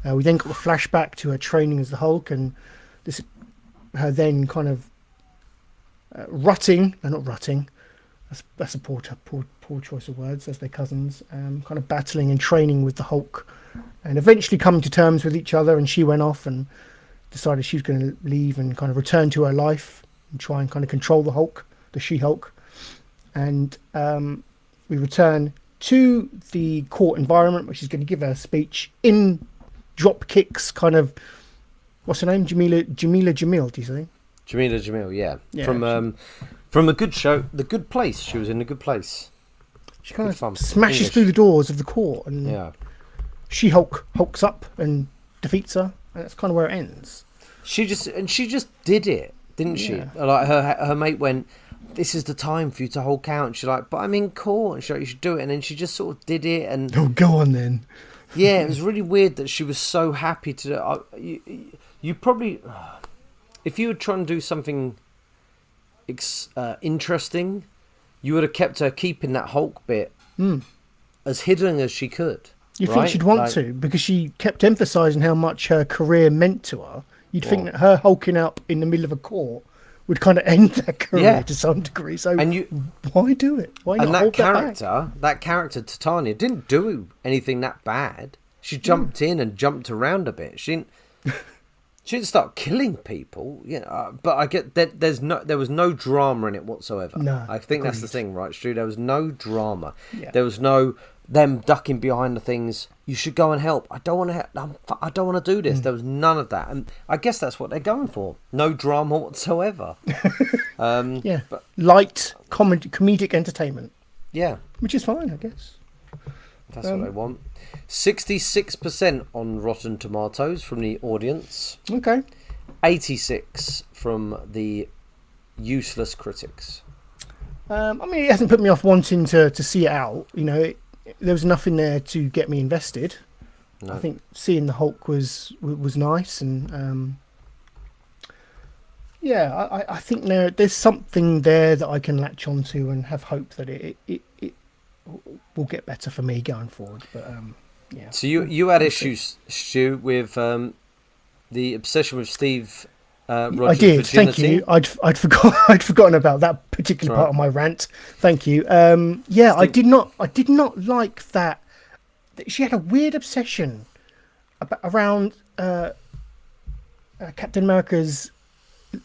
We then got the flashback to her training as the Hulk, and her then kind of not rutting. That's a poor choice of words, as their cousins. Kind of battling and training with the Hulk, and eventually coming to terms with each other. And she went off and decided she was going to leave and kind of return to her life and try and kind of control the Hulk, the She-Hulk. And we return to the court environment, which is going to give her a speech in drop kicks, kind of. What's her name? Jamila Jamil, do you say? Jamila Jamil, yeah. From a good show, The Good Place. She was in The Good Place. She kind of smashes through the doors of the court, and She-Hulk hulks up and defeats her, and that's kind of where it ends. She just did it, didn't she? Like her mate went, "This is the time for you to hold count." And she's like, "But I'm in court," and she's like, "You should do it." And then she just sort of did it, and go on then. Yeah, it was really weird that she was so happy to. You probably, if you were trying to do something interesting, you would have kept her keeping that Hulk bit as hidden as she could. You think she'd want to, because she kept emphasising how much her career meant to her. You'd think that her hulking up in the middle of a court would kind of end that career to some degree. So why do it? Why not hold that character, Titania, didn't do anything that bad. She jumped in and jumped around a bit. She didn't start killing people, but I get that there was no drama in it whatsoever. No, I think that's the thing, right, Stu? There was no drama. Yeah. There was no them ducking behind the things. You should go and help. I don't want to. I don't want to do this. There was none of that, and I guess that's what they're going for. No drama whatsoever. But light comedic entertainment. Yeah, which is fine, I guess. That's what they want. 66% on Rotten Tomatoes from the audience. Okay. 86 from the useless critics. I mean, it hasn't put me off wanting to see it out. There was enough in there to get me invested. No. I think seeing the Hulk was nice, and I think there's something there that I can latch onto and have hope that it will get better for me going forward. But So you had issues, Stu, with the obsession with Steve Rogers' I did. virginity. Thank you. I'd forgotten about that particular part of my rant. Thank you. I did not like that. She had a weird obsession around Captain America's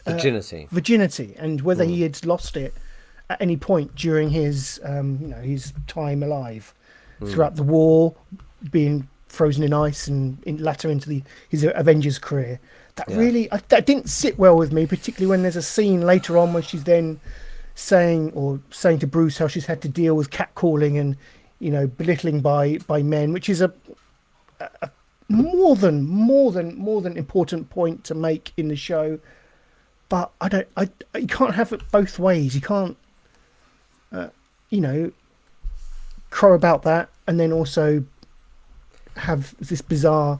virginity, and whether he had lost it at any point during his his time alive throughout the war, being frozen in ice, and latter into his Avengers career. That didn't sit well with me, particularly when there's a scene later on where she's then saying to Bruce how she's had to deal with catcalling and belittling by men, which is a more than important point to make in the show. But you can't have it both ways. You can't crow about that and then also have this bizarre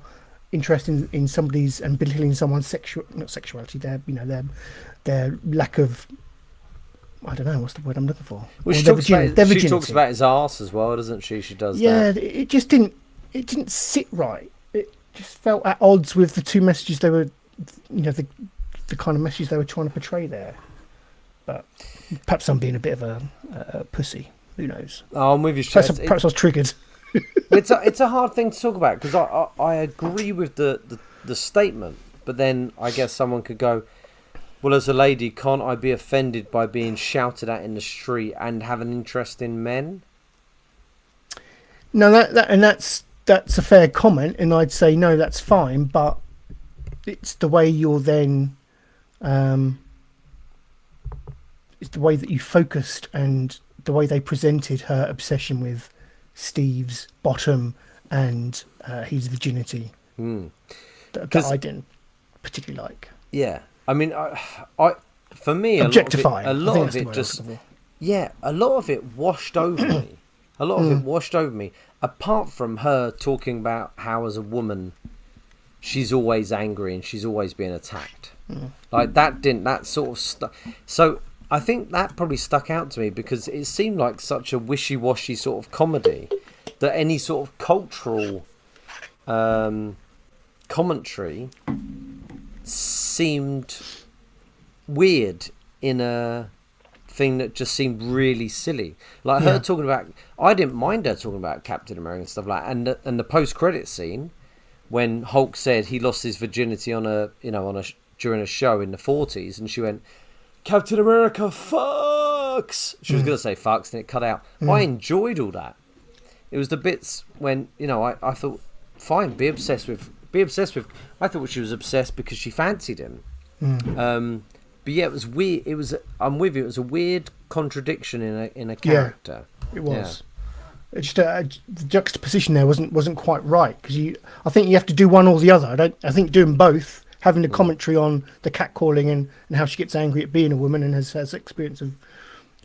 interest in somebody's and belittling someone's sexuality, their lack of, I don't know, what's the word I'm looking for? Well, she talks about his arse as well, doesn't she? She does. Yeah, that. It just didn't sit right. It just felt at odds with the two messages they were, the kind of message they were trying to portray there. But perhaps I'm being a bit of a pussy. Who knows? Oh, I'm with you. Perhaps I was triggered. It's a hard thing to talk about, because I agree with the statement, but then I guess someone could go, well, as a lady, can't I be offended by being shouted at in the street and have an interest in men? No, that's a fair comment, and I'd say no, that's fine, but it's the way you're then, it's the way that you focused and the way they presented her obsession with Steve's bottom and his virginity that I didn't particularly like. Yeah, I mean, for me, objectifying. A lot of it washed over me. A lot of it washed over me. Apart from her talking about how, as a woman, she's always angry and she's always being attacked. Like that sort of stuff. So I think that probably stuck out to me because it seemed like such a wishy-washy sort of comedy that any sort of cultural commentary seemed weird in a thing that just seemed really silly. Like her talking about, I didn't mind her talking about Captain America and stuff like that. And the post-credit scene when Hulk said he lost his virginity during a show in the 40s, and she went, Captain America fucks. She was going to say fucks, and it cut out. I enjoyed all that. It was the bits when I thought, fine, be obsessed with. I thought she was obsessed because she fancied him. But yeah, it was weird. I'm with you. It was a weird contradiction in a character. Yeah, it was. Yeah. Just the juxtaposition there wasn't quite right because I think you have to do one or the other. I think doing both, having the commentary on the catcalling and how she gets angry at being a woman and has experience of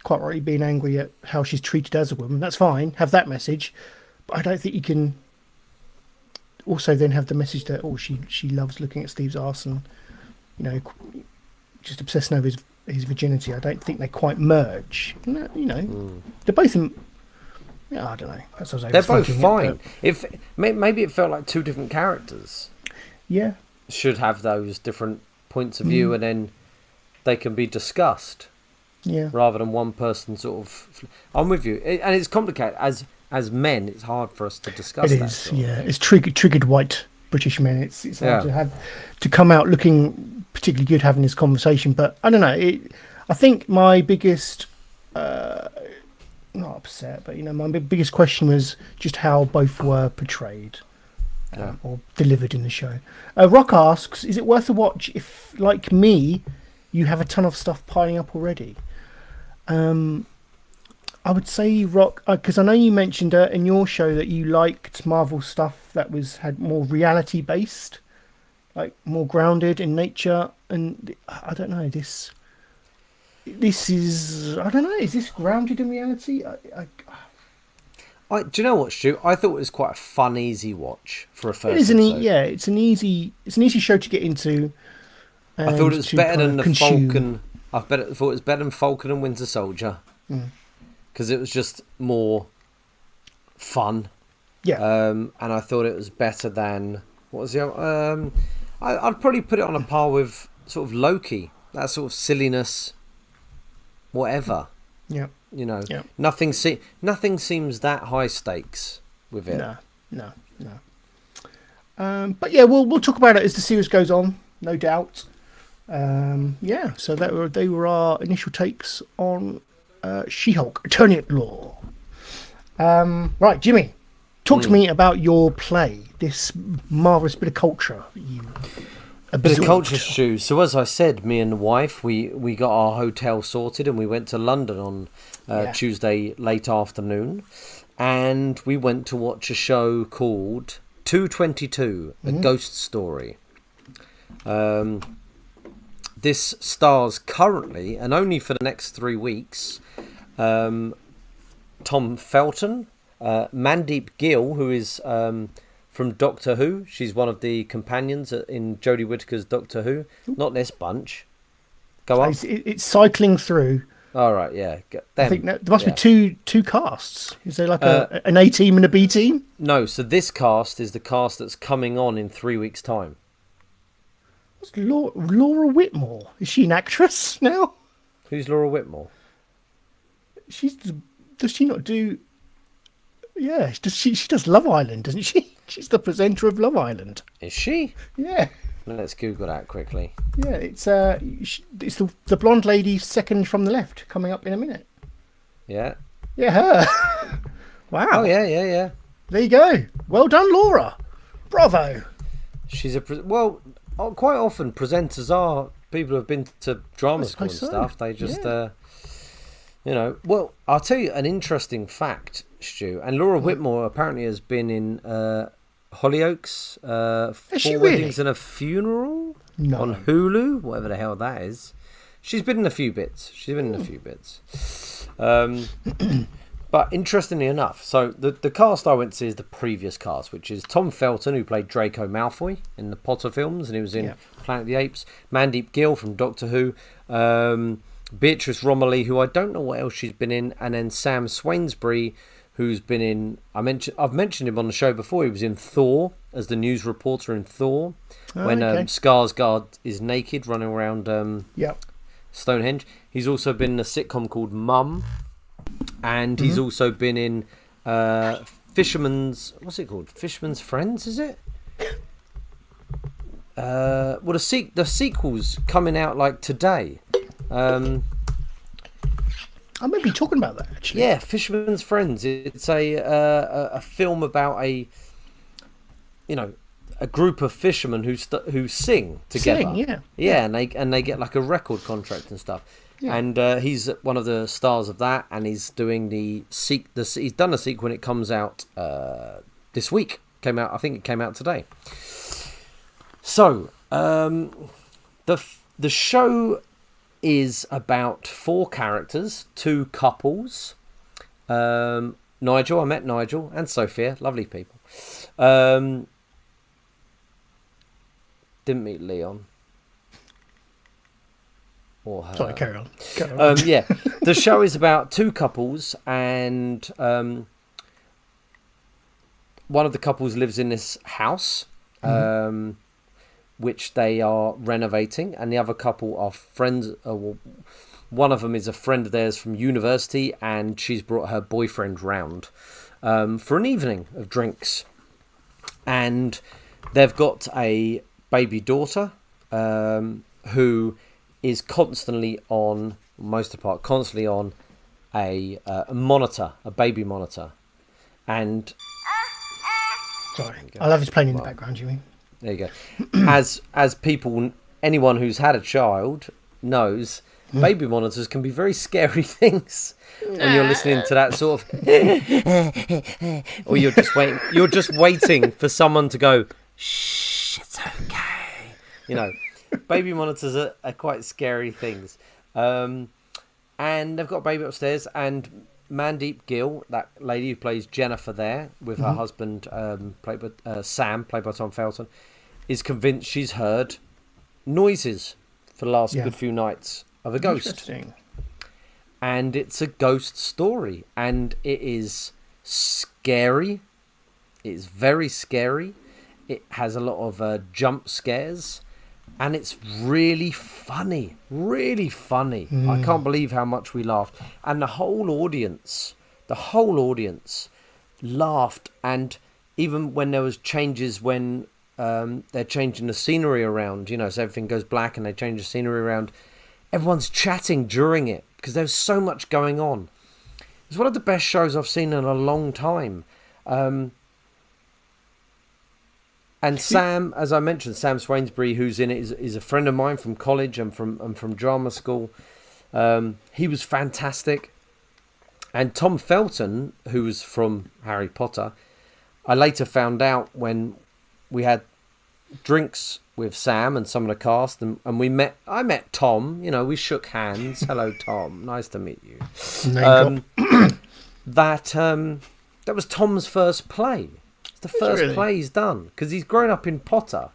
quite rightly being angry at how she's treated as a woman. That's fine. Have that message, but I don't think you can also then have the message that she loves looking at Steve's arse and just obsessing over his virginity. I don't think they quite merge. They're both in. Yeah, I don't know. That's what I was They're both fine. But... Maybe it felt like two different characters. Yeah, should have those different points of view, and then they can be discussed. Yeah, rather than one person sort of. I'm with you, and it's complicated. As men, it's hard for us to discuss. It is. It's triggered white British men. It's hard to come out looking particularly good having this conversation. But I don't know. I think my biggest. Not upset, but my biggest question was just how both were portrayed or delivered in the show. Rock asks, is it worth a watch if, like me, you have a ton of stuff piling up already? I would say Rock, because I know you mentioned in your show that you liked Marvel stuff that had more reality based, like more grounded in nature, and I don't know, this is, I don't know, is this grounded in reality? Do you know what, Stu? I thought it was quite a fun, easy watch for a first episode. It's an easy show to get into. I thought it was better than the Falcon. I thought it was better than Falcon and Winter Soldier because it was just more fun. Yeah. And I thought it was better than what was the other? I'd probably put it on a par with sort of Loki. That sort of silliness. Whatever, nothing seems that high stakes with it. No. But yeah, we'll talk about it as the series goes on, no doubt. So they were our initial takes on She-Hulk: Attorney at Law. Right, Jimmy, talk to me about your play. This marvelous bit of culture that you. A bit of culture, Stu. So as I said, me and the wife, we got our hotel sorted and we went to London on Tuesday late afternoon, and we went to watch a show called 222, A Ghost Story. This stars currently, and only for the next 3 weeks, Tom Felton, Mandeep Gill, who is... from Doctor Who. She's one of the companions in Jodie Whittaker's Doctor Who. Not this bunch. Go on. It's cycling through. All right, yeah. I think there must be two casts. Is there like an A team and a B team? No, so this cast is the cast that's coming on in 3 weeks' time. What's Laura Whitmore? Is she an actress now? Who's Laura Whitmore? Does she not do... Yeah, she does Love Island, doesn't she? She's the presenter of Love Island. Is she? Yeah. Let's Google that quickly. Yeah, it's the blonde lady second from the left coming up in a minute. Yeah. Yeah, her. Wow. Oh yeah. There you go. Well done, Laura. Bravo. She's quite often presenters are people who have been to drama school and stuff. They just well, I'll tell you an interesting fact, Stu. And Laura Whitmore apparently has been in Hollyoaks, Four Weddings and a Funeral on Hulu, whatever the hell that is. She's been in a few bits. But interestingly enough, so the cast I went to see is the previous cast, which is Tom Felton, who played Draco Malfoy in the Potter films, and he was in Planet of the Apes. Mandeep Gill from Doctor Who. Beatrice Romilly, who I don't know what else she's been in, and then Sam Swainsbury, who's been in... I've mentioned him on the show before. He was in Thor as the news reporter in Thor, when Skarsgård is naked running around Stonehenge. He's also been in a sitcom called Mum. And he's also been in Fisherman's... What's it called? Fisherman's Friends, is it? Well, the sequel's coming out like today. I may be talking about that, actually. Yeah, Fisherman's Friends. It's a film about a group of fishermen who sing together. And they get like a record contract and stuff. Yeah. And he's one of the stars of that, and he's doing he's done a sequel, and it comes out this week. I think it came out today. So the show is about 4 characters, 2 couples. Nigel, I met Nigel, and Sophia, lovely people. Didn't meet Leon. Or her. Sorry, carry on. Yeah, the show is about 2 couples, and one of the couples lives in this house, which they are renovating, and the other couple are friends. One of them is a friend of theirs from university, and she's brought her boyfriend round for an evening of drinks, and they've got a baby daughter who is constantly on a monitor, a baby monitor. And sorry, I love his playing in the background, you mean? There you go. As anyone who's had a child knows, baby monitors can be very scary things. And you're listening to that sort of or you're just waiting for someone to go, shh, it's okay. Baby monitors are quite scary things. And they've got a baby upstairs, and Mandeep Gill, that lady who plays Jennifer there, with her husband, played by Sam, played by Tom Felton, is convinced she's heard noises for the last good few nights of a ghost. And it's a ghost story, and it is scary. It's very scary. It has a lot of jump scares. And it's really funny, really funny. I can't believe how much we laughed. And the whole audience laughed. And even when there was changes, when they're changing the scenery around, so everything goes black and they change the scenery around, everyone's chatting during it because there's so much going on. It's one of the best shows I've seen in a long time. And Sam, as I mentioned, Sam Swainsbury, who's in it, is a friend of mine from college and from drama school. He was fantastic. And Tom Felton, who was from Harry Potter, I later found out when we had drinks with Sam and some of the cast, and I met Tom. We shook hands. Hello, Tom. Nice to meet you. That was Tom's first play. The first play he's done, because he's grown up in Potter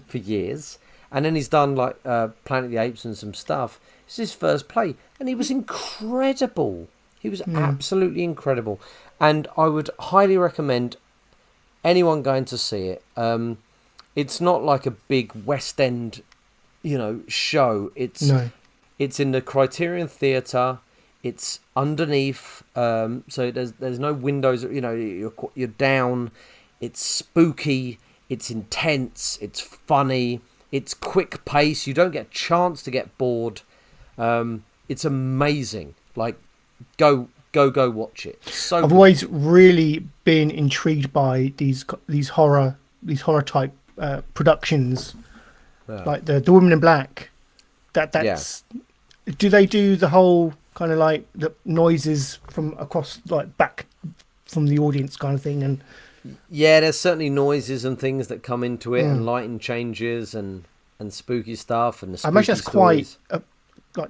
for years, and then he's done like Planet of the Apes and some stuff. It's his first play, and he was incredible. He was absolutely incredible, and I would highly recommend anyone going to see it. It's not like a big West End, show. It's in the Criterion Theatre. It's underneath, so there's no windows. You're down. It's spooky, it's intense, it's funny, it's quick pace. You don't get a chance to get bored. It's amazing. Like, go watch it. I've always really been intrigued by these horror type productions, like the Women in Black. Do they do the whole kind of like the noises from across, like back from the audience kind of thing? And yeah, there's certainly noises and things that come into it, and lighting changes and spooky stuff, and the spooky I imagine that's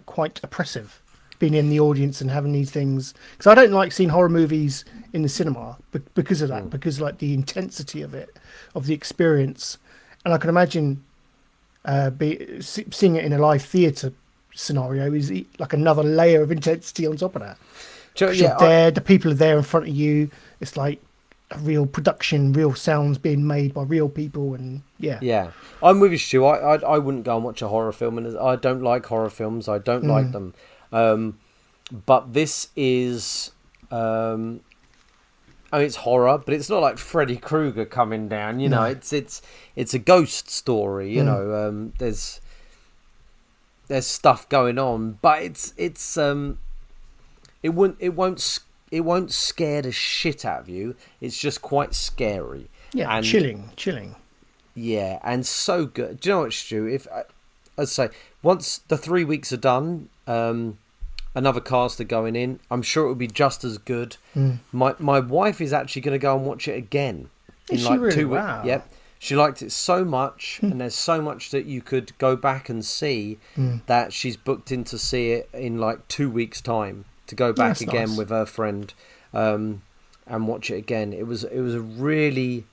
quite oppressive, being in the audience and having these things, because I don't like seeing horror movies in the cinema because of that, because like the intensity of it, of the experience, and I can imagine seeing it in a live theatre scenario is like another layer of intensity on top of that. You're there, the people are there in front of you. It's like a real production, real sounds being made by real people, and yeah. I'm with you, Stu. I wouldn't go and watch a horror film, and I don't like horror films. I don't like them. But this is, I mean, it's horror, but it's not like Freddy Krueger coming down. You know, it's a ghost story. You know, there's stuff going on, but it won't scare the shit out of you. It's just quite scary. Yeah, and chilling. Yeah, and so good. Do you know what, Stu? I'd say once the 3 weeks are done, another cast are going in. I'm sure it will be just as good. My wife is actually going to go and watch it again in like 2 weeks. Wow. Yep. She liked it so much, and there's so much that you could go back and see that she's booked in to see it in like 2 weeks' time to go back again with her friend and watch it again. It was a really,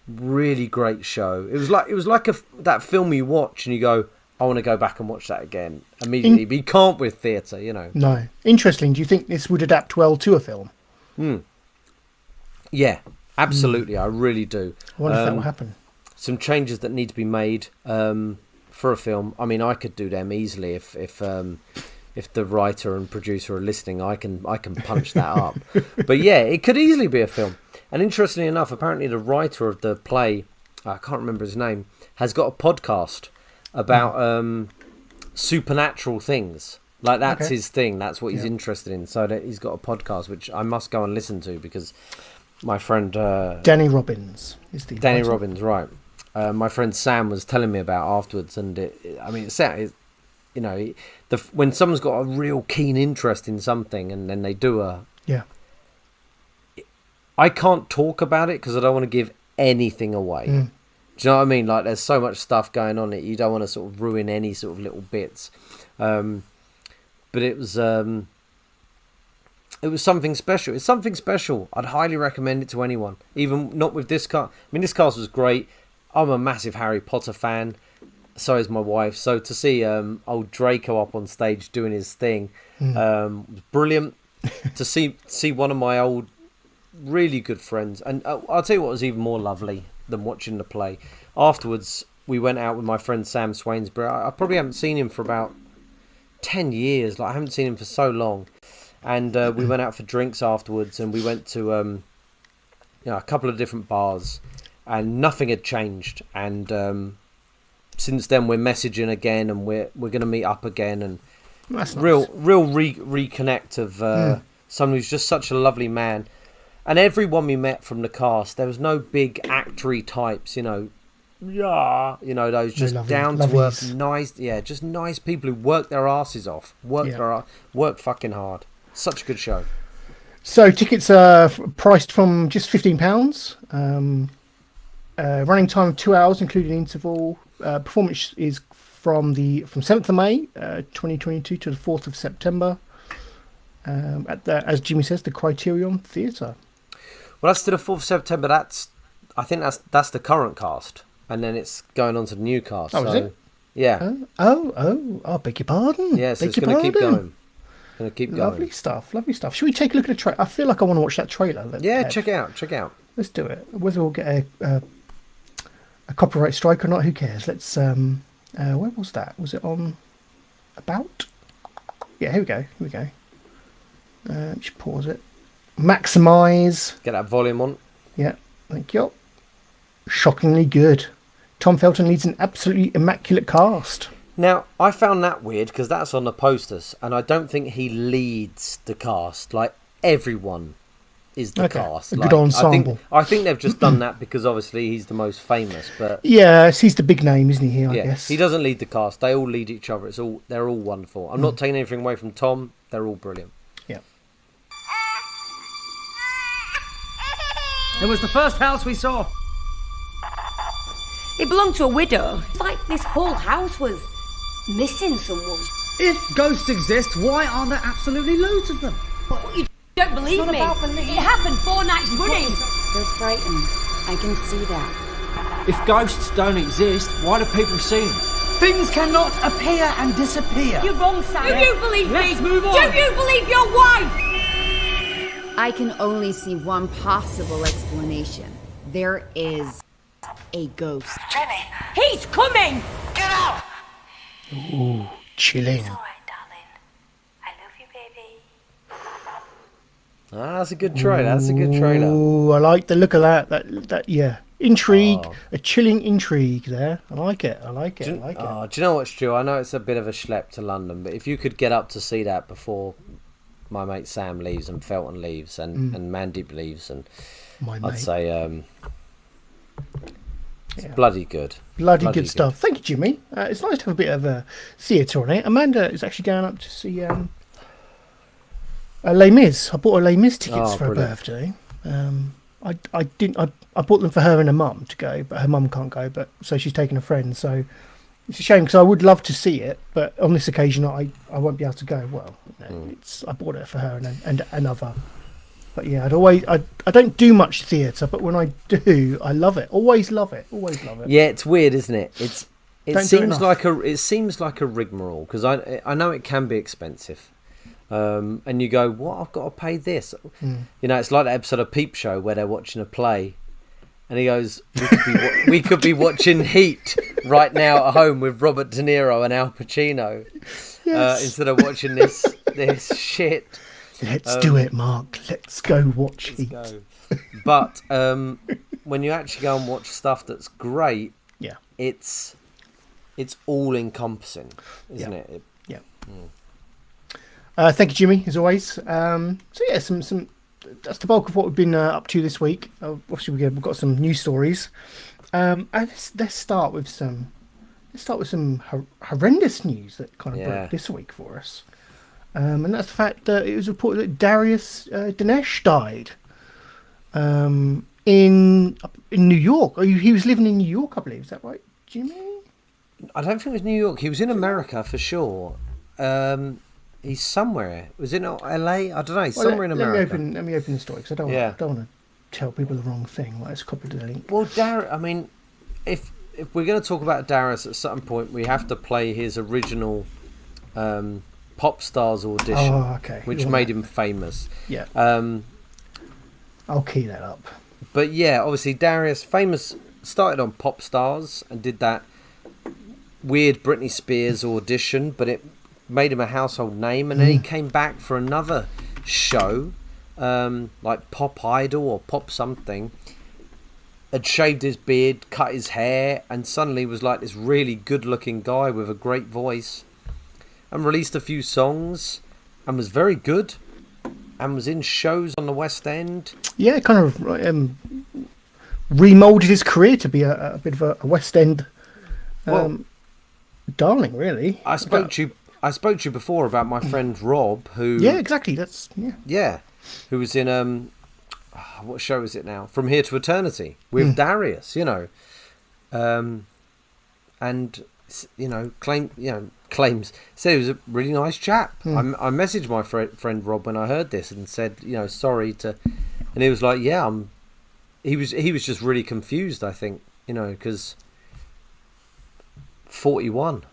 really great show. It was like that film you watch and you go, I want to go back and watch that again immediately. But you can't with theatre, you know. No. Interesting. Do you think this would adapt well to a film? Yeah, absolutely. I really do. I wonder if that will happen. Some changes that need to be made for a film. I mean, I could do them easily if the writer and producer are listening. I can punch that up. But yeah, it could easily be a film. And interestingly enough, apparently the writer of the play, I can't remember his name, has got a podcast about supernatural things. Like that's his thing. That's what he's interested in. So that he's got a podcast which I must go and listen to because my friend Danny Robbins is the Danny writer. Robbins, right? My friend Sam was telling me about afterwards, and you know, when someone's got a real keen interest in something, and then they do I can't talk about it because I don't want to give anything away. Do you know what I mean? Like, there's so much stuff going on that you don't want to sort of ruin any sort of little bits. But it was something special. It's something special. I'd highly recommend it to anyone, even not with this cast. I mean, this cast was great. I'm a massive Harry Potter fan. So is my wife. So to see old Draco up on stage doing his thing was brilliant. To see one of my old really good friends, and I'll tell you what was even more lovely than watching the play. Afterwards, we went out with my friend Sam Swainsbury. I probably haven't seen him for about 10 years. Like, I haven't seen him for so long. And we went out for drinks afterwards, and we went to a couple of different bars, and nothing had changed. And since then, we're messaging again, and we're going to meet up again, and that's real reconnect of someone who's just such a lovely man. And everyone we met from the cast, there was no big actory types, you know. Yeah, you know, those just down to earth, nice, just nice people who work their asses off, work fucking hard. Such a good show. So tickets are priced from just £15. Running time of 2 hours, including interval. Performance is from 7th of May 2022 to the 4th of September. As Jimmy says, the Criterion Theatre. Well, that's to the 4th of September. I think that's the current cast, and then it's going on to the new cast. Oh, is it? Yeah. I beg your pardon. Yes, it's going to keep going. Lovely stuff. Should we take a look at the trailer? I feel like I want to watch that trailer. Check it out. Let's do it. Whether we'll get a copyright strike or not, who cares? Let's. Where was that? Was it on About? Yeah, here we go. Just pause it. Maximize. Get that volume on. Yeah, thank you. Shockingly good. Tom Felton leads an absolutely immaculate cast. Now, I found that weird because that's on the posters, and I don't think he leads the cast. Like, everyone is the cast. A good ensemble. I think they've just done that because obviously he's the most famous. But yes, he's the big name, isn't he? Here, I guess he doesn't lead the cast. They all lead each other. They're all wonderful. I'm not taking anything away from Tom. They're all brilliant. Yeah. It was the first house we saw. It belonged to a widow. It's like this whole house was missing someone. If ghosts exist, why aren't there absolutely loads of them? You don't believe me. It happened 4 nights running. They're frightened. I can see that. If ghosts don't exist, why do people see them? Things cannot appear and disappear. You're wrong, Sam. Do you believe me? Let's move on. Do you believe your wife? I can only see one possible explanation. There is a ghost. Jenny! He's coming! Get out! Ooh, chilling. That's a good trailer. That's a good trailer. Ooh, I like the look of that. That yeah. Intrigue, a chilling intrigue there. I like it. I like it. Do I like it. you know what, Stu? I know it's a bit of a schlep to London, but if you could get up to see that before my mate Sam leaves and Felton leaves and Mandip leaves, and I'd say it's bloody good. Bloody good stuff. Thank you, Jimmy. It's nice to have a bit of a theatre on it. Amanda is actually going up to see Les Mis. I bought her Les Mis tickets for her birthday. I bought them for her and her mum to go, but her mum can't go. But so she's taking a friend. So it's a shame because I would love to see it, but on this occasion I won't be able to go. Well, I bought it for her and another. But yeah, I don't do much theatre, but when I do, I love it. Always love it. Always love it. Yeah, it's weird, isn't it? It seems like a rigmarole because I know it can be expensive. And you go, what? I've got to pay this. You know, it's like that episode of Peep Show where they're watching a play, and he goes, "We could be watching Heat right now at home with Robert De Niro and Al Pacino, instead of watching this shit." Let's do it, Mark. Let's go watch Heat. Go. But when you actually go and watch stuff that's great, it's all encompassing, isn't it? Yeah. Thank you, Jimmy, as always. So yeah, some that's the bulk of what we've been up to this week. Obviously, we've got some news stories. And let's start with some horrendous news that kind of broke this week for us. And that's the fact that it was reported that Darius Danesh died in New York. He was living in New York, I believe. Is that right, Jimmy? I don't think it was New York. He was in America for sure. He's somewhere. Was it not LA? I don't know. Somewhere in America. Let me open the story because I don't want to tell people the wrong thing. Let's copy the link. Well, Darius. I mean, if we're going to talk about Darius at some point, we have to play his original Pop Stars audition, which made him famous. Yeah. I'll key that up. But yeah, obviously Darius started on Pop Stars and did that weird Britney Spears audition, but it made him a household name, and then he came back for another show, like Pop Idol or Pop something, had shaved his beard, cut his hair, and suddenly was like this really good looking guy with a great voice, and released a few songs and was very good and was in shows on the West End. Yeah, kind of remolded his career to be a bit of a West End darling, really. I spoke to you before about my friend Rob, who exactly. Who was in what show is it now? From Here to Eternity with Darius, you know, and you know claims said he was a really nice chap. I messaged my friend Rob when I heard this and said, you know, sorry to, and he was like, yeah, he was just really confused, I think, you know, because 41,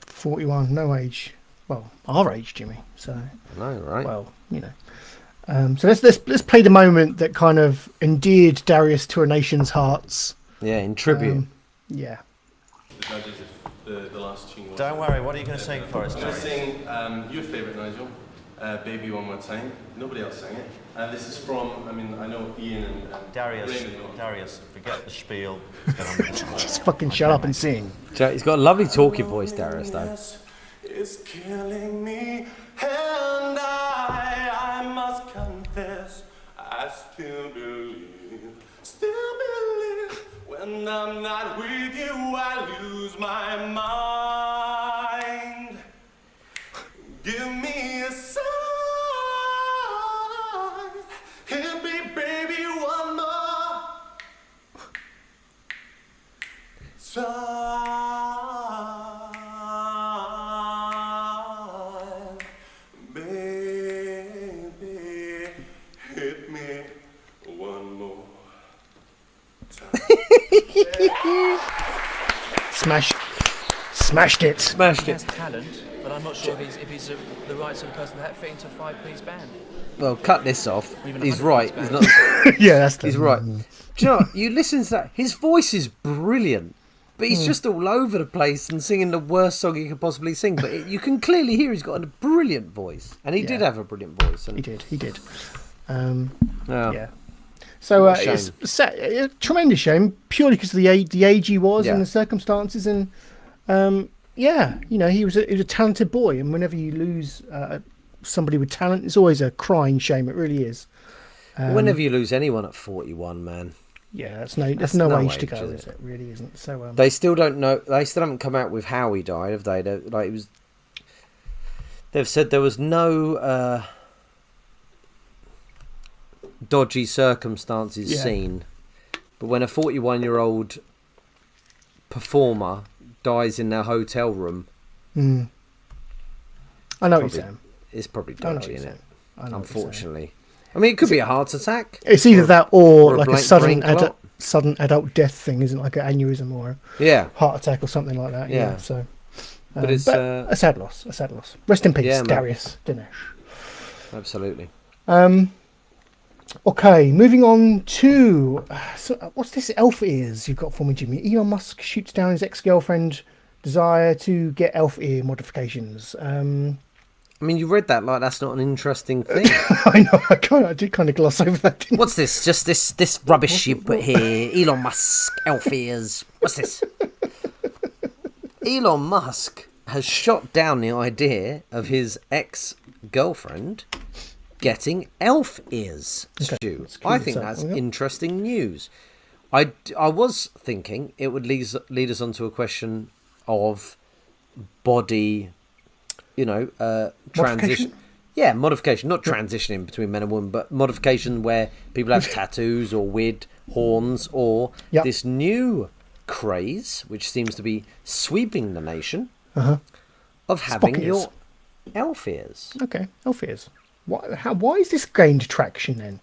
no age. Well, our age, Jimmy. So I know, right? Well, you know. So let's play the moment that kind of endeared Darius to a nation's hearts. Yeah, in tribute. Yeah. The last tune. Don't worry. What are you going to sing for us? I'm going to sing your favourite, Nigel. Baby One More Time. Nobody else sang it. This is from, I know Ian and Darius, forget the spiel. Just fucking shut up and sing. He's got a lovely talking voice, Darius, though. Is killing me, and I must confess, I still believe, when I'm not with you, I lose my mind. Give me a sign, hit me, baby, one more time. Smashed it. Smashed He it. has talent, but I'm not sure if he's the right sort of person to fit into a five-piece band. Well, cut this off. Even He's 100 right. piece He's band. not. Yeah, that's the. He's right. Do you know what? You listen to that. His voice is brilliant, but he's just all over the place and singing the worst song he could possibly sing. But you can clearly hear he's got a brilliant voice, and he did have a brilliant voice. And He did. Yeah. Yeah. So What a shame. it's a tremendous shame, purely because of the age he was Yeah. and the circumstances, and he was a talented boy, and whenever you lose somebody with talent, it's always a crying shame. It really is. Whenever you lose anyone at 41, man. Yeah, that's no age to go, is it? Really isn't. So they still don't know. They still haven't come out with how he died, have they? They've said there was no dodgy circumstances seen, but when a 41-year-old performer dies in their hotel room, I know what you're saying. It's probably I know what dodgy, you're isn't it? saying. Unfortunately. I mean, it could be a heart attack. It's either that or like a blank sudden brain clot. sudden adult death thing, isn't it? Like an aneurysm or a heart attack or something like that. Yeah. So, but it's a sad loss. A sad loss. Rest in peace, Darius, Danesh. Absolutely. Okay, moving on to what's this elf ears you've got for me, Jimmy? Elon Musk shoots down his ex-girlfriend desire to get elf ear modifications. I mean, you read that like that's not an interesting thing. I know. I did kind of gloss over that. What's this? Just this rubbish you put here. Elon Musk, elf ears. What's this? Elon Musk has shot down the idea of his ex-girlfriend getting elf ears, Stu. I think that's interesting news. I was thinking it would lead us on to a question of body, transition. Yeah, modification, not transitioning between men and women, but modification where people have tattoos or weird horns or this new craze, which seems to be sweeping the nation, of having your elf ears. Okay, elf ears. Why is this gained traction then?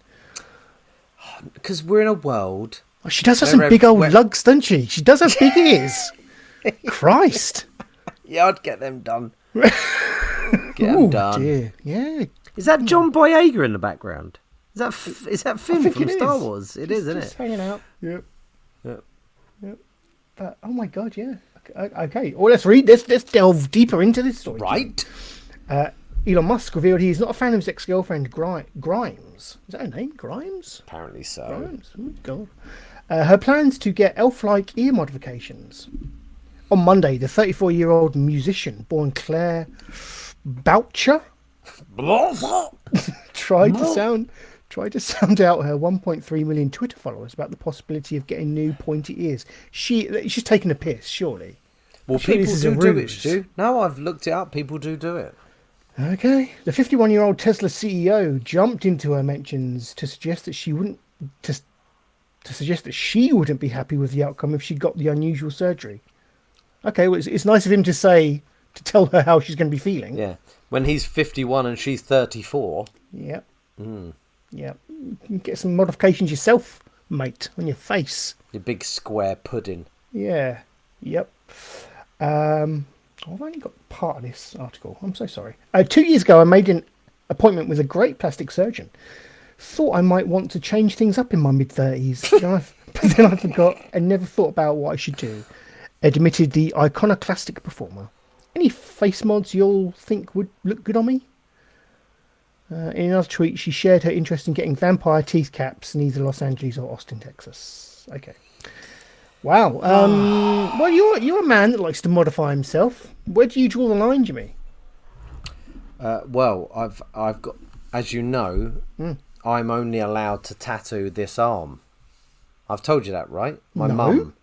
Because we're in a world. Oh, she does have some big old lugs, doesn't she? She does have big ears. Christ. Yeah, I'd get them done. Get them done. Dear. Yeah. Is that John Boyega in the background? Is that Finn from Star Wars? It is, isn't it? Hanging out. Yep. But oh my god, yeah. Okay. Well, let's delve deeper into this story. Right. Elon Musk revealed he's not a fan of his ex-girlfriend Grimes. Is that her name? Grimes? Apparently so. Grimes. Oh, God. Her plans to get elf-like ear modifications. On Monday, the 34-year-old musician, born Claire Boucher, tried to sound out her 1.3 million Twitter followers about the possibility of getting new pointy ears. She's taking a piss, surely. Well, surely people do it, Stu. No, I've looked it up. People do it. Okay. The 51-year-old Tesla CEO jumped into her mentions to suggest that she wouldn't be happy with the outcome if she got the unusual surgery. Okay, well, it's nice of him to tell her how she's going to be feeling. Yeah. When he's 51 and she's 34. Yep. Yeah. You can get some modifications yourself, mate, on your face. Your big square pudding. Yeah. Yep. I've only got part of this article. I'm so sorry. 2 years ago, I made an appointment with a great plastic surgeon. Thought I might want to change things up in my mid-30s. But then I forgot and never thought about what I should do. Admitted the iconoclastic performer. Any face mods you'll think would look good on me? In another tweet, she shared her interest in getting vampire teeth caps in either Los Angeles or Austin, Texas. Okay. Wow. Well, you're a man that likes to modify himself. Where do you draw the line, Jimmy? Well, I've got, as you know, I'm only allowed to tattoo this arm. I've told you that, right? My mum.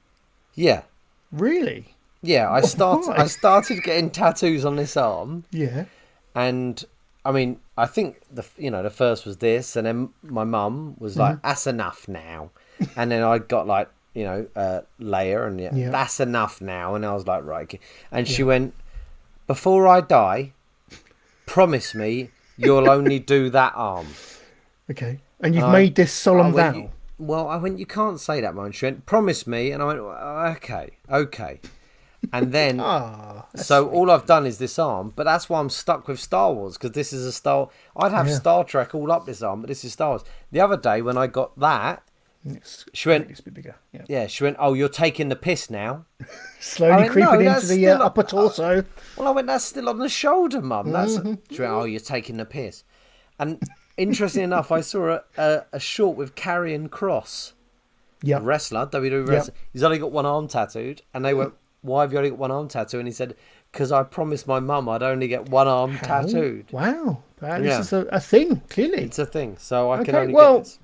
Yeah. Really? Yeah. I started getting tattoos on this arm. Yeah. And I mean, I think the first was this, and then my mum was like, "That's enough now," and then I got like, layer, and that's enough now, and I was like, right, and she went, "Before I die, promise me you'll only do that arm." Okay, and you've made this solemn vow. I went, "You can't say that, Mum." She went, "Promise me," and I went, "Okay." And then, sweet. all I've done is this arm, but that's why I'm stuck with Star Wars, because this is a Star. I'd have Star Trek all up this arm, but this is Star Wars. The other day when I got that, she went, it's a bit bigger. yeah, she went, oh, you're taking the piss now. Slowly creeping into the upper torso. Well, I went, that's still on the shoulder, Mum. She went, oh, you're taking the piss. And interesting enough, I saw a short with Karrion Kross, a wrestler, WWE wrestler. He's only got one arm tattooed, and they went, why have you only got one arm tattoo? And he said, because I promised my mum I'd only get one arm tattooed. Wow. This is a thing, clearly. It's a thing, so I can only get this.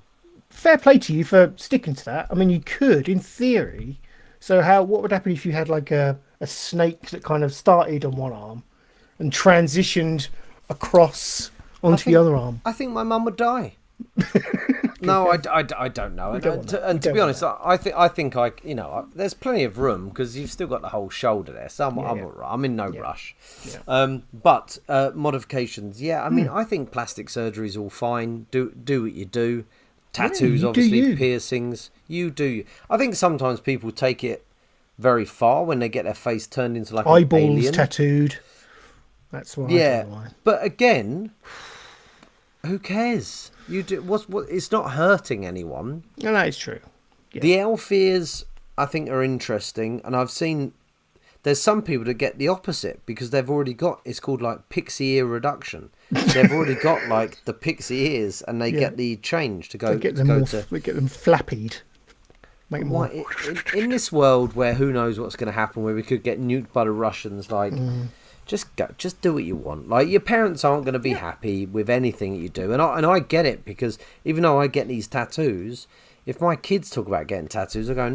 Fair play to you for sticking to that. I mean, you could, in theory. So what would happen if you had like a snake that kind of started on one arm and transitioned across onto the other arm? I think my mum would die. No, I don't know. And to be honest, I think there's plenty of room because you've still got the whole shoulder there. So I'm in no rush. Yeah. But modifications, I mean, I think plastic surgery is all fine. Do what you do. Tattoos, obviously, piercings. You do. I think sometimes people take it very far when they get their face turned into like eyeballs an alien. Tattooed. That's what. But again, who cares? You do what? It's not hurting anyone. No, that is true. Yeah. The elf ears, I think, are interesting, and I've seen there's some people that get the opposite because they've already got. It's called like pixie ear reduction. They've already got like the pixie ears, and they get the change to go. We get them flappied. Make them more. In this world where who knows what's going to happen, where we could get nuked by the Russians, like. Just do what you want. Like, your parents aren't going to be happy with anything that you do, and I get it, because even though I get these tattoos, if my kids talk about getting tattoos, I go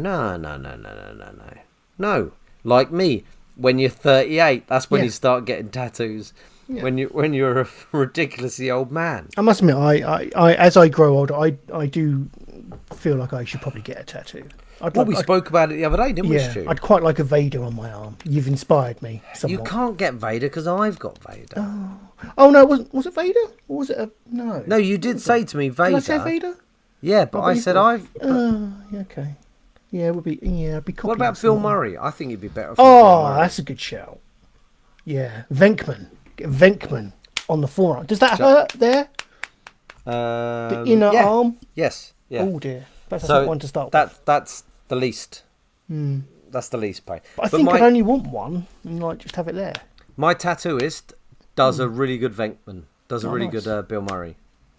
no. Like me, when you're 38, that's when you start getting tattoos. Yeah. When you're a ridiculously old man. I must admit, I as I grow older, I do feel like I should probably get a tattoo. We spoke about it the other day, didn't we, Stu? I'd quite like a Vader on my arm. You've inspired me somewhat. You can't get Vader because I've got Vader. Oh no, was it Vader? Or was it no? No, you did say to me Vader. Did I say Vader? Yeah, but I said I've... okay. Yeah, it would be... Yeah, I'd be copying. What about Bill Murray? I think he'd be better. That's a good shout. Yeah, Venkman. Get Venkman on the forearm. Does that hurt there? The inner arm? Yes. Yeah. Oh dear. That's not one to start with. That's the least. That's the least pain. But I think I'd only want one and like just have it there. My tattooist does a really good Venkman. Does a really good Bill Murray.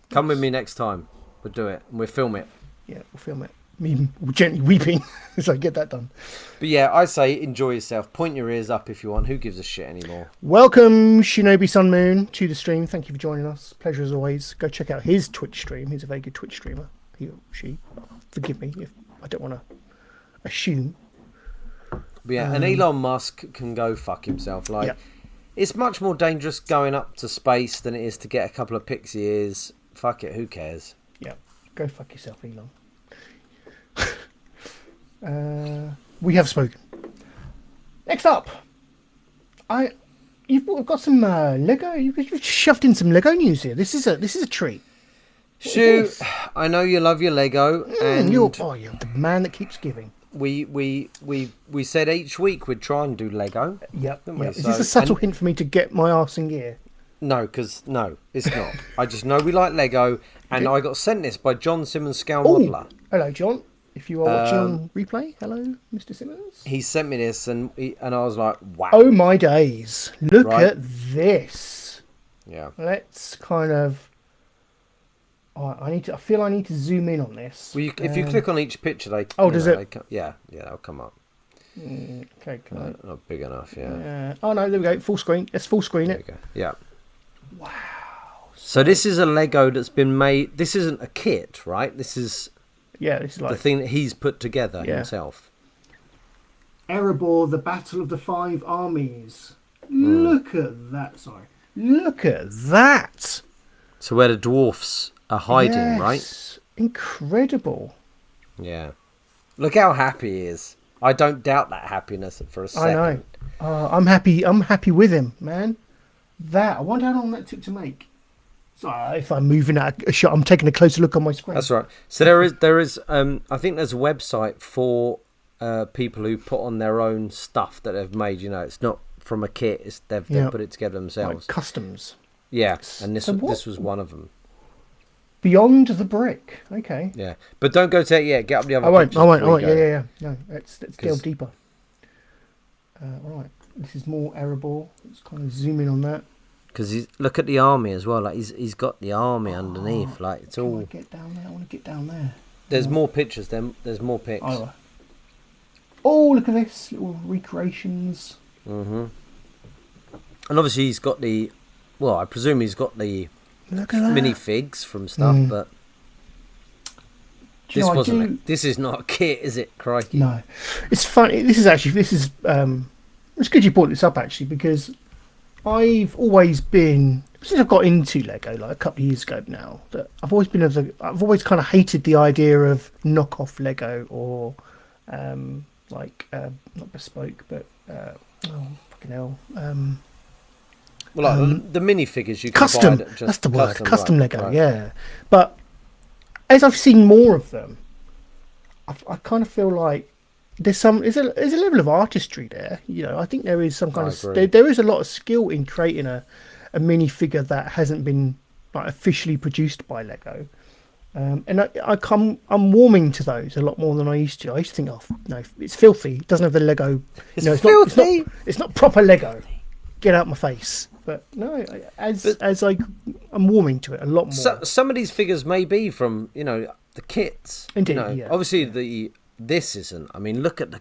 Come with me next time. We'll do it and we'll film it. Yeah, we'll film it. Me gently weeping as I get that done. But yeah, I say enjoy yourself. Point your ears up if you want. Who gives a shit anymore? Welcome, Shinobi Sun Moon, to the stream. Thank you for joining us. Pleasure as always. Go check out his Twitch stream. He's a very good Twitch streamer. He or she. Forgive me if I don't want to assume. But yeah, and Elon Musk can go fuck himself. Like, it's much more dangerous going up to space than it is to get a couple of pixie ears. Fuck it, who cares? Yeah, go fuck yourself, Elon. We have spoken. Next up, you've got some Lego. You've shoved in some Lego news here. This is a treat. Shu, I know you love your Lego, and you're the man that keeps giving. We said each week we'd try and do Lego. Yep. Is this a subtle hint for me to get my arse in gear? No, it's not. I just know we like Lego, and I got sent this by John Simmons, Scale Modeler. Hello, John. If you are watching on replay, hello, Mr. Simmons. He sent me this, and I was like, wow. Oh my days! Look at this. Yeah. Let's kind of. I feel I need to zoom in on this. Well, if you click on each picture, they. Does it? They'll come up. Okay. Not big enough. Yeah. Oh no! There we go. Full screen. Let's full screen it. There we go. Yeah. Wow. So this is a Lego that's been made. This isn't a kit, right? This is. Yeah, this is like the thing that he's put together himself. Erebor, the Battle of the Five Armies. Look at that! Sorry. Look at that! So where the dwarfs are hiding, right? Incredible. Yeah. Look how happy he is. I don't doubt that happiness for a second. I know. I'm happy. I'm happy with him, man. I wonder how long that took to make. So if I'm moving out a shot, I'm taking a closer look on my screen. That's right. So there is. I think there's a website for people who put on their own stuff that they've made. You know, it's not from a kit; they've put it together themselves. Like customs. Yeah, and this was one of them. Beyond the Brick. Okay. Yeah, but don't go to it yet. Get up the other. I won't. pictures Yeah. No, let's delve deeper. All right. This is more arable. Let's kind of zoom in on that. Because look at the army as well. Like he's got the army underneath. Like it's all. Get down there. I want to get down there. There's more pictures. There's more pics. Oh, look at this little recreations. Mhm. And obviously he's got the. Well, I presume he's got the minifigs from stuff, but this wasn't. This is not a kit, is it? Crikey. No, it's funny. This is. It's good you brought this up actually, because I've always been, since I got into Lego like a couple of years ago now, that I've always kind of hated the idea of knockoff Lego or not bespoke, but fucking hell. Well, like the minifigures you can custom. buy. That's the word. Custom Lego. Right. Yeah, but as I've seen more of them, I kind of feel like there's a level of artistry there. You know, I think there is some kind of there is a lot of skill in creating a minifigure that hasn't been like officially produced by Lego. And I'm warming to those a lot more than I used to. I used to think, oh no, it's filthy. It doesn't have the Lego. It's filthy. It's not proper Lego. Get out my face. But no, I'm warming to it a lot more. Some of these figures may be from the kits. Indeed, yeah. Obviously this isn't. I mean, look at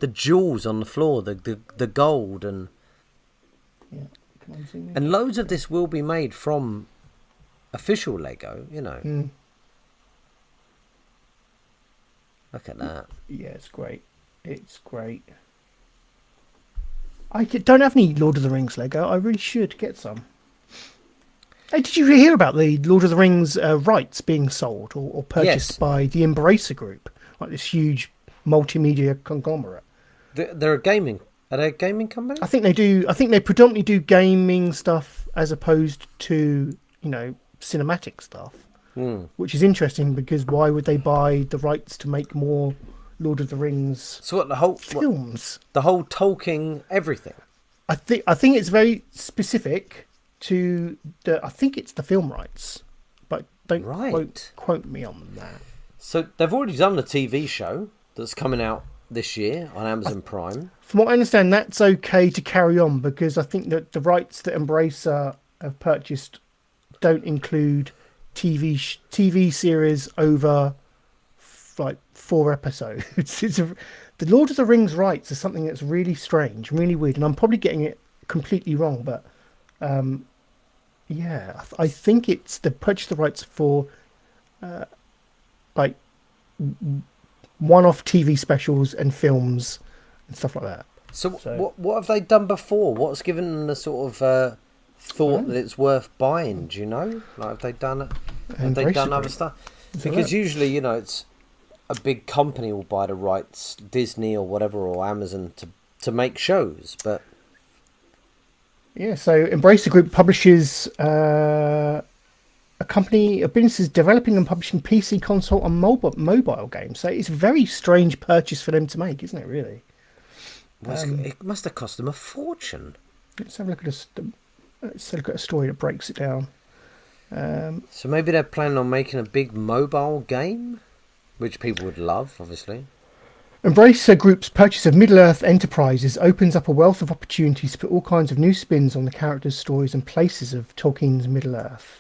the jewels on the floor, the gold and loads of this will be made from official Lego. You know. Mm. Look at that. Yeah, it's great. It's great. I don't have any Lord of the Rings Lego. I really should get some. Hey, did you hear about the Lord of the Rings rights being sold or purchased by the Embracer Group, like this huge multimedia conglomerate? They're a gaming. Are they a gaming company? I think they do. I think they predominantly do gaming stuff as opposed to cinematic stuff, which is interesting because why would they buy the rights to make more Lord of the Rings? So what, the whole films, the whole Tolkien, everything. I think it's very specific to I think it's the film rights, but don't quote me on that. So they've already done the TV show that's coming out this year on Amazon Prime. From what I understand, that's okay to carry on because I think that the rights that Embracer have purchased don't include TV series over like 4 episodes. The Lord of the Rings rights are something that's really strange, really weird, and I'm probably getting it completely wrong, but I think it's the purchase the rights for like one-off TV specials and films and stuff like that. So what have they done before? What's given them the sort of thought that it's worth buying? Do you know? Like, have they done other stuff? Because usually, it's a big company will buy the rights, Disney or whatever, or Amazon to make shows, but yeah. So Embracer Group publishes a business is developing and publishing PC, console, and mobile games. So it's a very strange purchase for them to make, isn't it? Really. It must have cost them a fortune. Let's have a look at a story that breaks it down. So maybe they're planning on making a big mobile game, which people would love, obviously. Embracer Group's purchase of Middle-earth Enterprises opens up a wealth of opportunities to put all kinds of new spins on the characters, stories, and places of Tolkien's Middle-earth.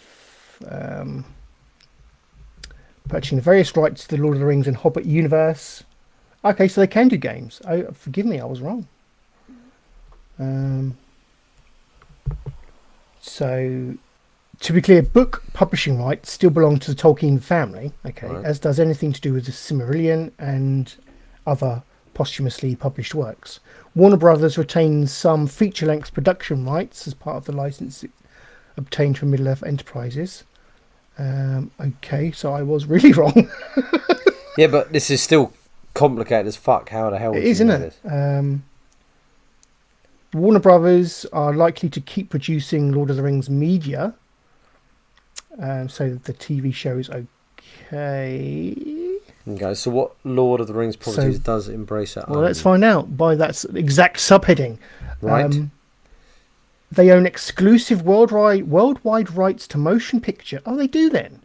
Purchasing the various rights to the Lord of the Rings and Hobbit universe. Okay, so they can do games. Forgive me, I was wrong. So, to be clear, book publishing rights still belong to the Tolkien family, okay, right, as does anything to do with the Silmarillion and other posthumously published works. Warner Brothers retains some feature-length production rights as part of the license obtained from Middle-earth Enterprises. Okay, so I was really wrong. Yeah, but this is still complicated as fuck. How the hell would you know this? Warner Brothers are likely to keep producing Lord of the Rings media. So the TV show is okay. Okay, so what Lord of the Rings properties does Embracer own? Well, let's find out by that exact subheading. Right. They own exclusive worldwide rights to motion picture. Oh, they do then.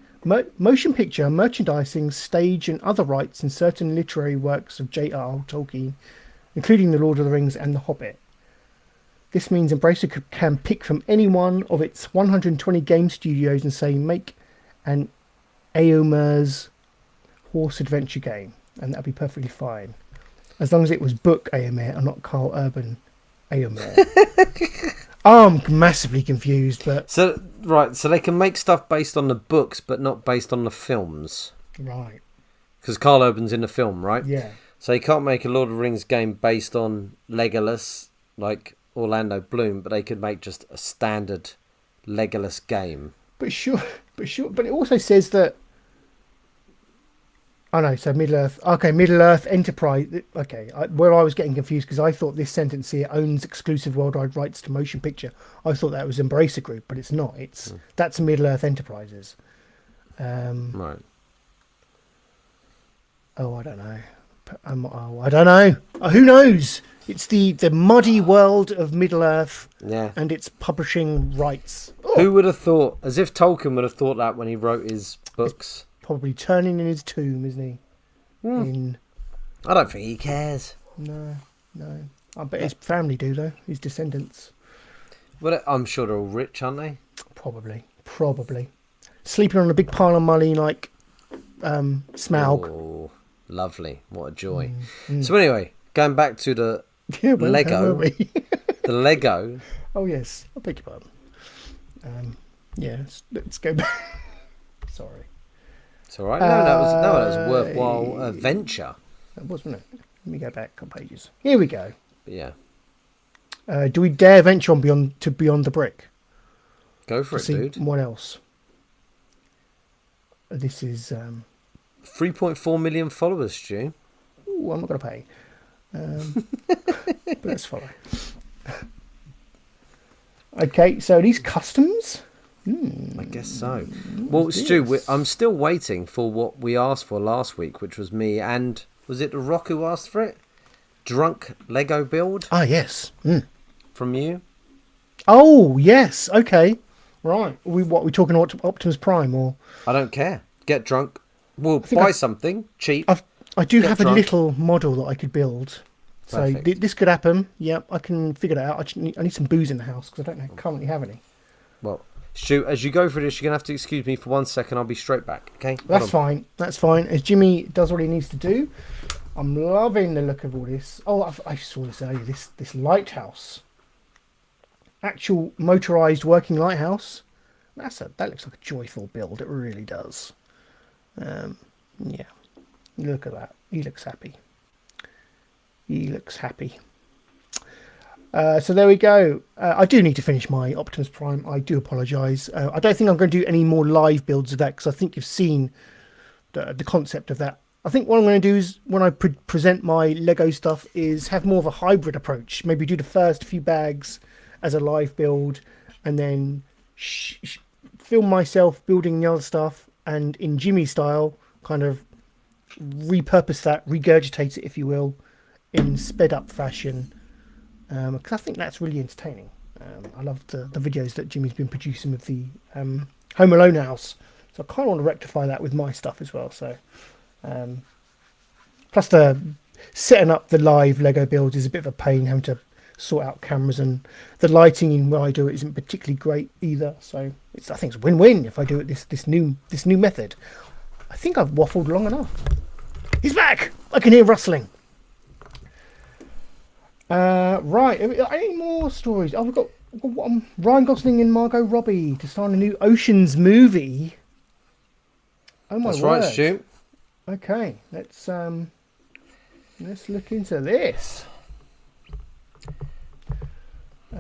Motion picture, merchandising, stage, and other rights in certain literary works of J.R.R. Tolkien, including The Lord of the Rings and The Hobbit. This means Embracer can pick from any one of its 120 game studios and say, make an Éomer's horse adventure game, and that'd be perfectly fine, as long as it was book Éomer and not Carl Urban Éomer. I'm massively confused, but so they can make stuff based on the books, but not based on the films, right? Because Carl Urban's in the film, right? Yeah. So you can't make a Lord of the Rings game based on Legolas, like Orlando Bloom, but they could make just a standard Legolas game. But it also says that. Oh no, so Middle-earth. Okay, Middle-earth Enterprise. Okay, where I was getting confused because I thought this sentence here owns exclusive worldwide rights to motion picture. I thought that was Embracer Group, but it's not. That's Middle-earth Enterprises. Right. Oh, I don't know. I don't know. Who knows? It's the muddy world of Middle-earth. Yeah. And its publishing rights. Who would have thought? As if Tolkien would have thought that when he wrote his books. Probably turning in his tomb, isn't he? I don't think he cares. No. I bet his family do, though. His descendants. But I'm sure they're all rich, aren't they? Probably. Sleeping on a big pile of money like Smaug. Oh, lovely. What a joy. So anyway, going back to the Lego. The Lego. Oh, yes. I beg your pardon. Let's go back. Sorry. It's all right. No, that was a worthwhile venture. That was, wasn't it? Let me go back a couple pages. Here we go. But yeah. Do we dare venture on beyond the brick? Go for it, dude. What else? This is 3.4 million followers, Stu. Ooh, I'm not going to pay. But let's follow. Okay, so these customs. I guess so. Well, Stu, I'm still waiting for what we asked for last week, which was me and was it The Rock who asked for it? Drunk Lego build. Ah, yes. From you. Oh, yes. Okay. Right. We talking Optimus Prime or? I don't care. Get drunk. We'll buy something cheap. I do have a little model that I could build. So this could happen. Yep, I can figure that out. I need some booze in the house because I don't currently have any. Well, Stu, as you go through this, you're going to have to excuse me for 1 second. I'll be straight back, okay? That's fine. That's fine. As Jimmy does what he needs to do. I'm loving the look of all this. Oh, I saw this earlier. This lighthouse. Actual motorised working lighthouse. That looks like a joyful build. It really does. Yeah. Look at that. He looks happy. So there we go. I do need to finish my Optimus Prime. I do apologise. I don't think I'm going to do any more live builds of that because I think you've seen the concept of that. I think what I'm going to do is when I present my Lego stuff is have more of a hybrid approach. Maybe do the first few bags as a live build and then film myself building the other stuff and in Jimmy style kind of repurpose that, regurgitate it if you will, in sped up fashion. Because I think that's really entertaining. I love the videos that Jimmy's been producing with the Home Alone house. So I kind of want to rectify that with my stuff as well. So, plus the setting up the live Lego builds is a bit of a pain, having to sort out cameras, and the lighting in where I do it isn't particularly great either. So I think it's a win-win if I do it this new method. I think I've waffled long enough. He's back. I can hear rustling. Right, any more stories? Oh, we've got Ryan Gosling and Margot Robbie to star in a new Oceans movie. Oh my word! That's right, Stu. Okay, let's look into this.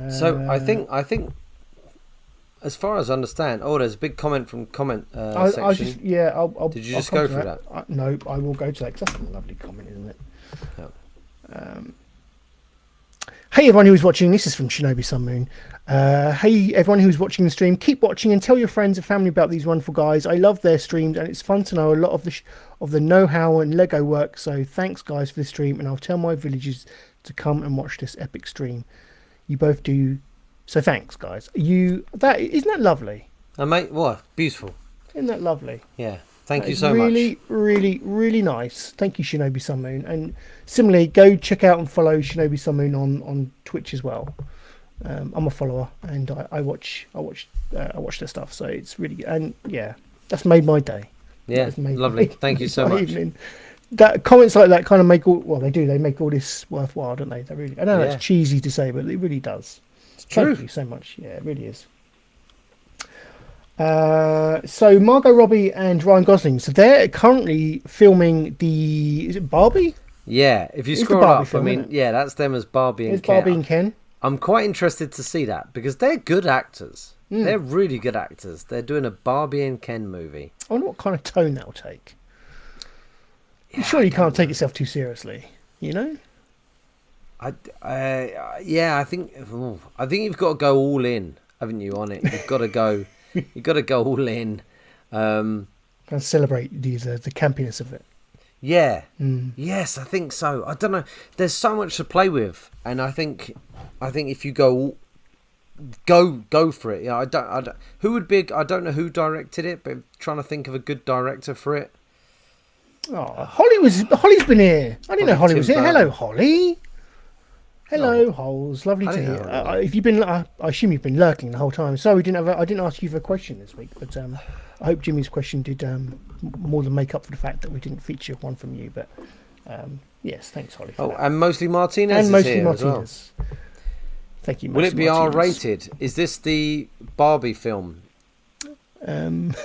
So I think, as far as I understand, there's a big comment from section. Did you just go through that? No, I will go to that because that's a lovely comment, isn't it? Yeah. Hey everyone who's watching, this is from Shinobi Sun Moon. Hey everyone who's watching the stream, keep watching and tell your friends and family about these wonderful guys. I love their streams and it's fun to know a lot of the know-how and Lego work. So thanks guys for the stream, and I'll tell my villagers to come and watch this epic stream. You both do, so thanks guys. Isn't that lovely? Mate, what beautiful. Isn't that lovely? Yeah. Thank you so much. Really nice. Thank you, Shinobi Sun Moon. And similarly, go check out and follow Shinobi Sun Moon on Twitch as well. I'm a follower and I watch their stuff, so it's really good. And yeah, that's made my day. Yeah, lovely. Thank you so much. Evening. That comments like that kind of make they make all this worthwhile, don't they? They really. I know it's cheesy to say, but it really does. It's true. Thank you so much. Yeah, it really is. So Margot Robbie and Ryan Gosling. So they're currently filming is it Barbie? Yeah, if you scroll up, film, that's them as Barbie and Ken. Barbie and Ken. I'm quite interested to see that because they're good actors. They're really good actors. They're doing a Barbie and Ken movie. I wonder what kind of tone that'll take. Yeah, surely you can't take yourself too seriously, you know? I think you've got to go all in, haven't you, on it? You've got to go. You've got to go all in. And celebrate the campiness of it. Yeah. Yes, I think so. I don't know. There's so much to play with, and I think if you go for it. Yeah, I don't. Who would be? I don't know who directed it, but I'm trying to think of a good director for it. Oh, Holly's been here. I didn't know Holly was here. Hello, Holly. Hello, Holes. Lovely to hear. If you've been, I assume you've been lurking the whole time. Sorry, I didn't ask you for a question this week, but I hope Jimmy's question did more than make up for the fact that we didn't feature one from you. But yes, thanks, Holly. For that. And mostly Martinez. And mostly Martinez. Well. Thank you. Will it be R-rated? Is this the Barbie film? Because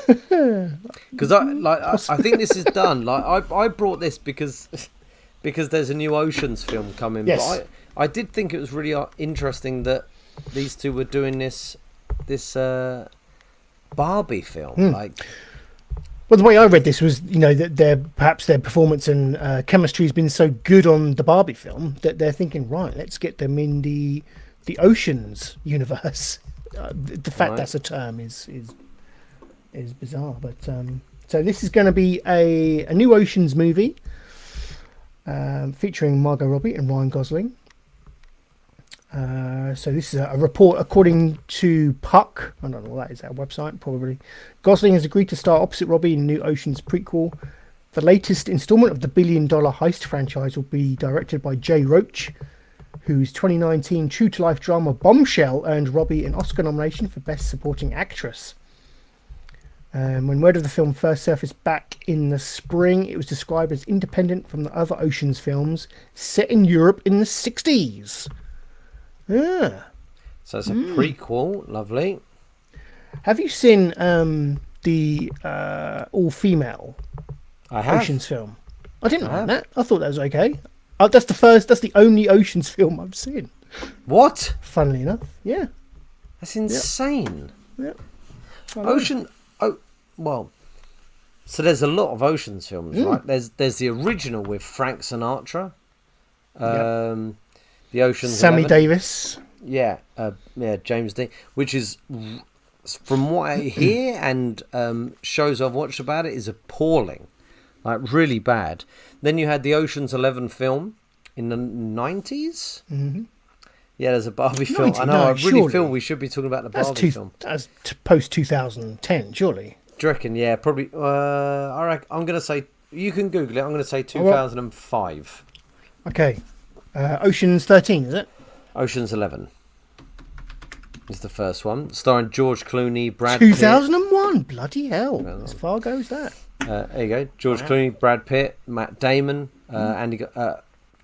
I think this is done. Like I brought this because there's a new Oceans film coming. Yes. But I did think it was really interesting that these two were doing this Barbie film. Well, the way I read this was, that perhaps their performance and chemistry has been so good on the Barbie film that they're thinking, right, let's get them in the Oceans universe. The fact that's a term is bizarre, but so this is going to be a new Oceans movie featuring Margot Robbie and Ryan Gosling. So this is a report according to Puck. I don't know what that is, that website, probably. Gosling has agreed to star opposite Robbie in New Oceans prequel. The latest installment of the billion-dollar heist franchise will be directed by Jay Roach, whose 2019 true-to-life drama Bombshell earned Robbie an Oscar nomination for Best Supporting Actress. When word of the film first surfaced back in the spring, it was described as independent from the other Oceans films, set in Europe in the 60s. Yeah. So it's a prequel. Lovely. Have you seen the all-female Oceans film? I didn't mind that. I thought that was okay. That's the only Oceans film I've seen. What? Funnily enough, yeah. That's insane. Yep. Well, so there's a lot of Oceans films, right? There's the original with Frank Sinatra. The Oceans. Sammy 11. Davis. Yeah, James Dean, which is, from what I hear and shows I've watched about it, is appalling, like really bad. Then you had the Oceans 11 film in the 90s. Mm-hmm. Yeah, there's a Barbie film. I know. I really feel we should be talking about the Barbie film. That's post 2010, surely. Do you reckon? Yeah, probably. I'm going to say, you can Google it. I'm going to say 2005. Okay. Oceans 13, is it? Oceans 11 is the first one, starring George Clooney, Brad Pitt. 2001, bloody hell! As far goes that. There you go. George Clooney, Brad Pitt, Matt Damon, Andy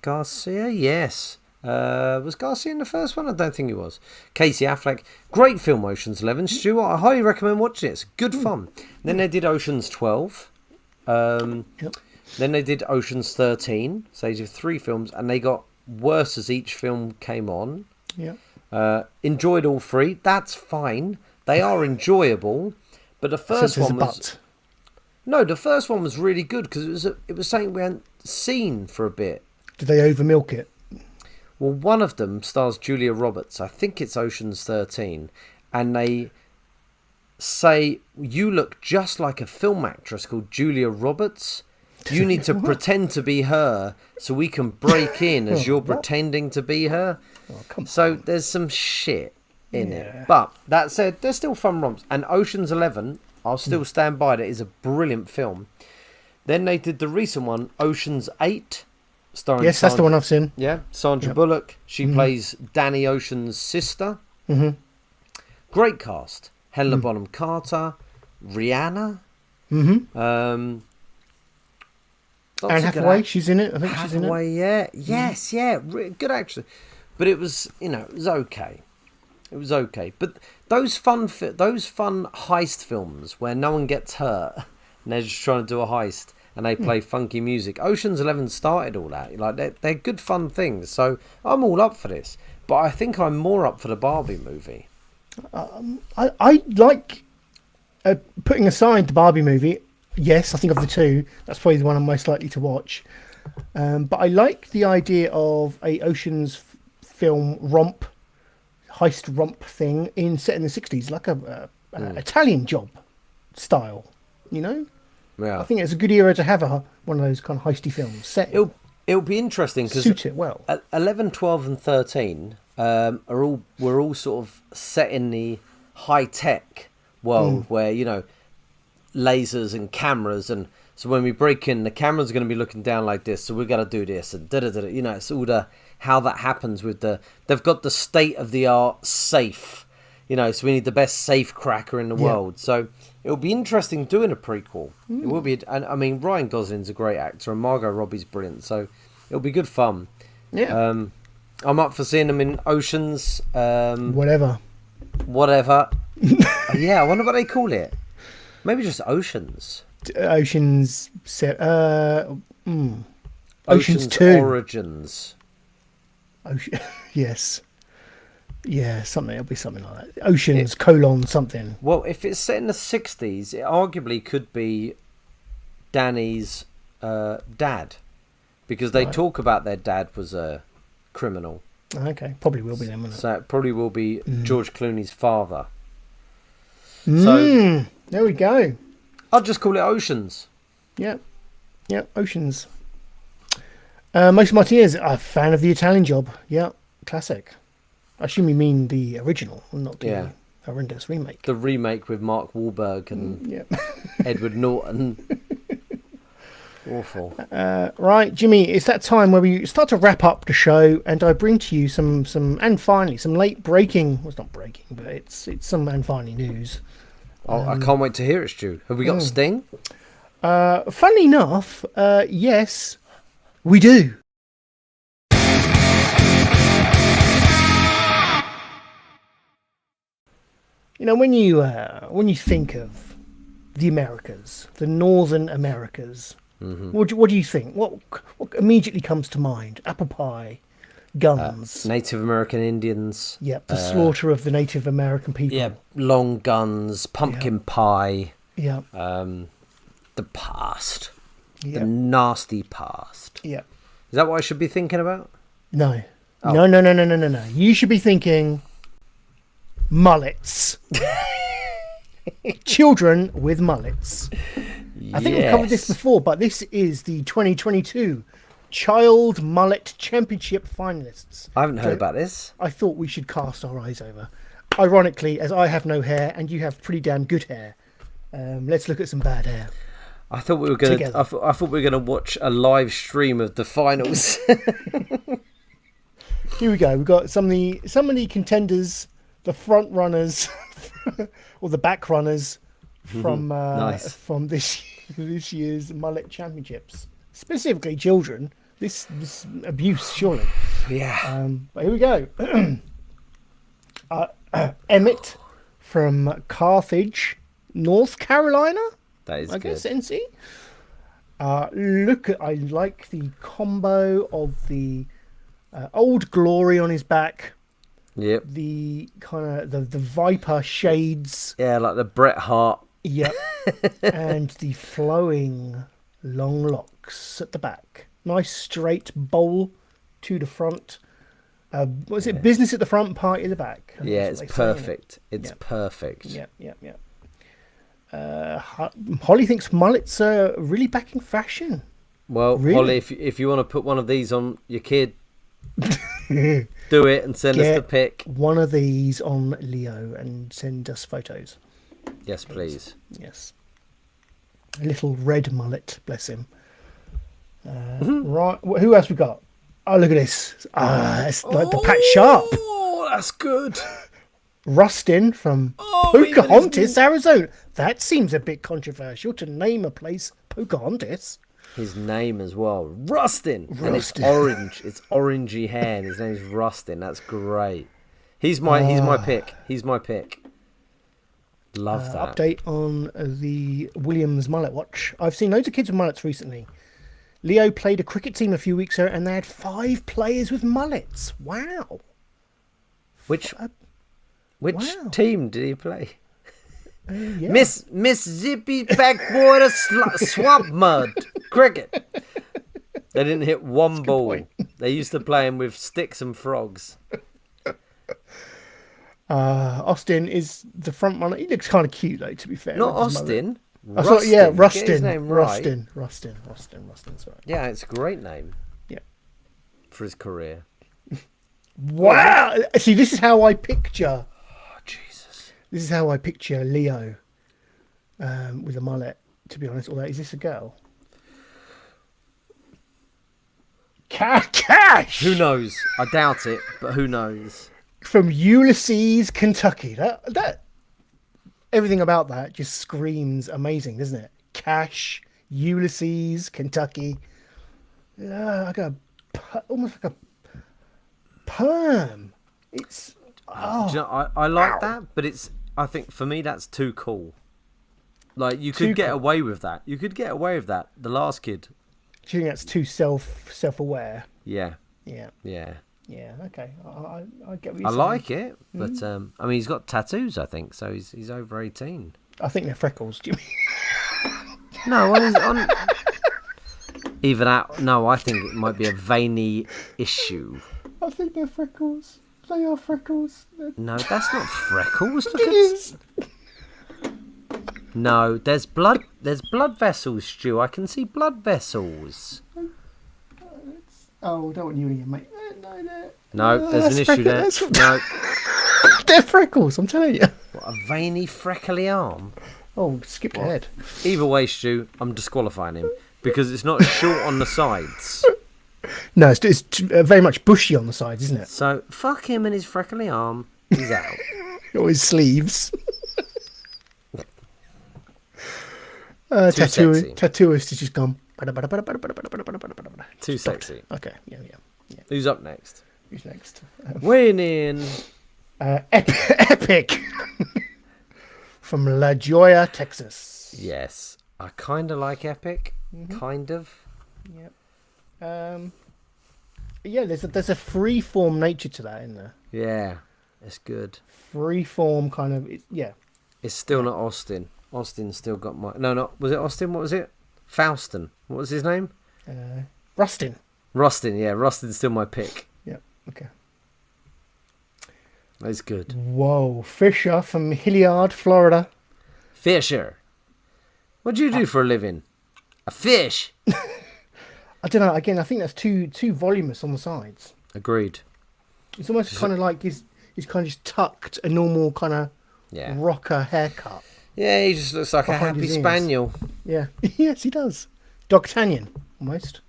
Garcia. Yes, was Garcia in the first one? I don't think he was. Casey Affleck. Great film, Oceans 11. Stuart, I highly recommend watching it. It's good fun. Then they did Oceans 12. Then they did Oceans 13. So they did 3 films, and they got worse as each film came on. Yeah. Enjoyed all 3. That's fine. They are enjoyable, but the first one was. No, the first one was really good because it was something we hadn't seen for a bit. Did they over milk it? Well, one of them stars Julia Roberts. I think it's Ocean's 13. And they say, you look just like a film actress called Julia Roberts. You need to pretend to be her so we can break in as you're pretending to be her. So there's some shit in it. But that said, there's still fun romps. And Ocean's 11, I'll still stand by that, is a brilliant film. Then they did the recent one, Ocean's 8. Starring Yes, that's the one I've seen. Yeah, Sandra Bullock. She plays Danny Ocean's sister. Great cast. Helena Bonham Carter, Rihanna. Anne Hathaway, she's in it. I think she's in it. Hathaway, yeah. Yes, yeah. Good actress. But it was, it was okay. It was okay. But those fun heist films where no one gets hurt and they're just trying to do a heist and they play funky music. Ocean's 11 started all that. Like they're good fun things. So I'm all up for this. But I think I'm more up for the Barbie movie. I like putting aside the Barbie movie. Yes, I think of the two, that's probably the one I'm most likely to watch. But I like the idea of a Ocean's film heist romp thing set in the 60s, like a Italian Job style, Yeah. I think it's a good era to have one of those kind of heisty films set. It'll be interesting because suit it well. 11, 12, and 13 we're all sort of set in the high tech world where lasers and cameras, and so when we break in, the camera's going to be looking down like this, so we're going to do this and it's all how that happens with they've got the state of the art safe, so we need the best safe cracker in the world. So it'll be interesting doing a prequel. It will be, and I mean Ryan Gosling's a great actor and Margot Robbie's brilliant, so it'll be good fun. I'm up for seeing them in Oceans. Whatever. Yeah, I wonder what they call it. Maybe just Oceans. Oceans 2. Origins. Yes. Yeah, something. It'll be something like that. Oceans : something. Well, if it's set in the 60s, it arguably could be Danny's dad, because they talk about their dad was a criminal. Okay, probably will be them, won't it? So it probably will be George Clooney's father. So there we go. I'll just call it Oceans. Yep, Oceans. Most Martinez, a fan of the Italian Job. Yeah, classic. I assume you mean the original, not the horrendous remake. The remake with Mark Wahlberg and Edward Norton. Awful. Right, Jimmy, it's that time where we start to wrap up the show, and I bring to you some finally some late breaking. Well, it's not breaking, but it's some and finally news. I can't wait to hear it, Stu. Have we got Sting? Funnily enough, yes, we do. When you think of the Americas, the Northern Americas, what do you think? What immediately comes to mind? Apple pie, guns, Native American Indians. Yep, the slaughter of the Native American people. Yeah, long guns, pumpkin pie. Yeah. The past. The nasty past. Yeah. Is that what I should be thinking about? No. Oh. No. You should be thinking mullets. Children with mullets. I think we've covered this before, but this is the 2022 Child Mullet Championship finalists. I haven't heard about this. I thought we should cast our eyes over. Ironically, as I have no hair and you have pretty damn good hair, let's look at some bad hair. I thought we were going to. I thought we were going to watch a live stream of the finals. Here we go. We've got some of the contenders, the front runners, or the back runners from this year's Mullet Championships. Specifically, children. This abuse, surely. Yeah. But here we go. Emmett from Carthage, North Carolina. That is I good. guess NC. I like the combo of the Old Glory on his back. Yep. The kind of the Viper shades. Yeah, like the Bret Hart. Yep. And the flowing long locks at the back. Nice straight bowl to the front. Was it business at the front, party at the back? Yeah, it's perfect. It's perfect. Yeah. Holly thinks mullets are really back in fashion. Well, Really? Holly, if you want to put one of these on your kid, do it and send us the pic. One of these on Leo and send us photos. Yes, please. Yes. A little red mullet, bless him. Right, who else we got? Oh, look at this. It's like the Pat Sharp. Oh, that's good. Rustin from Pocahontas, Arizona. That seems a bit controversial to name a place Pocahontas. His name as well, Rustin. And it's orange. It's orangey hair. And his name's Rustin. That's great. He's my pick. He's my pick. Love that. Update on the Williams mullet watch. I've seen loads of kids with mullets recently. Leo played a cricket team a few weeks ago, and they had 5 players with mullets. Wow. Which team did he play? Yeah. Mississippi Backwater Swamp Mud Cricket. They didn't hit one ball. They used to play him with sticks and frogs. Austin is the front runner. He looks kind of cute, though, to be fair. Not Austin. Rustin. Yeah, Rustin. Get his name right. Rustin. Sorry. Yeah, it's a great name. Yeah. For his career. Wow. See, this is how I picture. Oh, Jesus. This is how I picture Leo with a mullet, to be honest. Although, is this a girl? Cash! Who knows? I doubt it, but who knows? From Ulysses, Kentucky. That everything about that just screams amazing, doesn't it? Cash, Ulysses, Kentucky. Almost like a perm. It's do you know, I like that, but I think for me that's too cool. Like you could get away with that. You could get away with that. The last kid. Do you think that's too self-aware? Yeah. Yeah. Okay. I get what you're saying. I like it, but I mean he's got tattoos. I think so. He's over 18. I think they're freckles. Do you mean? No, on either that. No, I think it might be a veiny issue. I think they're freckles. They are freckles. No, that's not freckles. Look at No, there's blood. There's blood vessels, Stu. I can see blood vessels. Oh, don't want you in here, mate. No, there's an issue there. No, they're freckles. I'm telling you. What, a veiny, freckly arm. Oh, skipped ahead. Either way, Stu, I'm disqualifying him because it's not short on the sides. No, it's very much bushy on the sides, isn't it? So fuck him and his freckly arm. He's out. Or his sleeves. Tattooist has just gone. Too sexy. Okay, yeah. Who's up next? Who's next? Winning. Epic. From La Jolla, Texas. Yes. I kind of like Epic. Kind of. Yep. Yeah, there's a free-form nature to that, isn't there? Yeah, it's good. Free-form kind of, yeah. It's still not Austin. Austin's still got my... No, was it Austin? What was it? Faustin. What was his name? Rustin. Rustin, yeah. Rustin's still my pick. Yeah, okay. That's good. Whoa, Fisher from Hilliard, Florida. Fisher. What do you do for a living? A fish. I don't know. Again, I think that's too voluminous on the sides. Agreed. It's almost kind of like he's kind of just tucked a normal kind of rocker haircut. Yeah, he just looks like a happy spaniel. Yeah. Yes, he does. D'Artagnan, almost.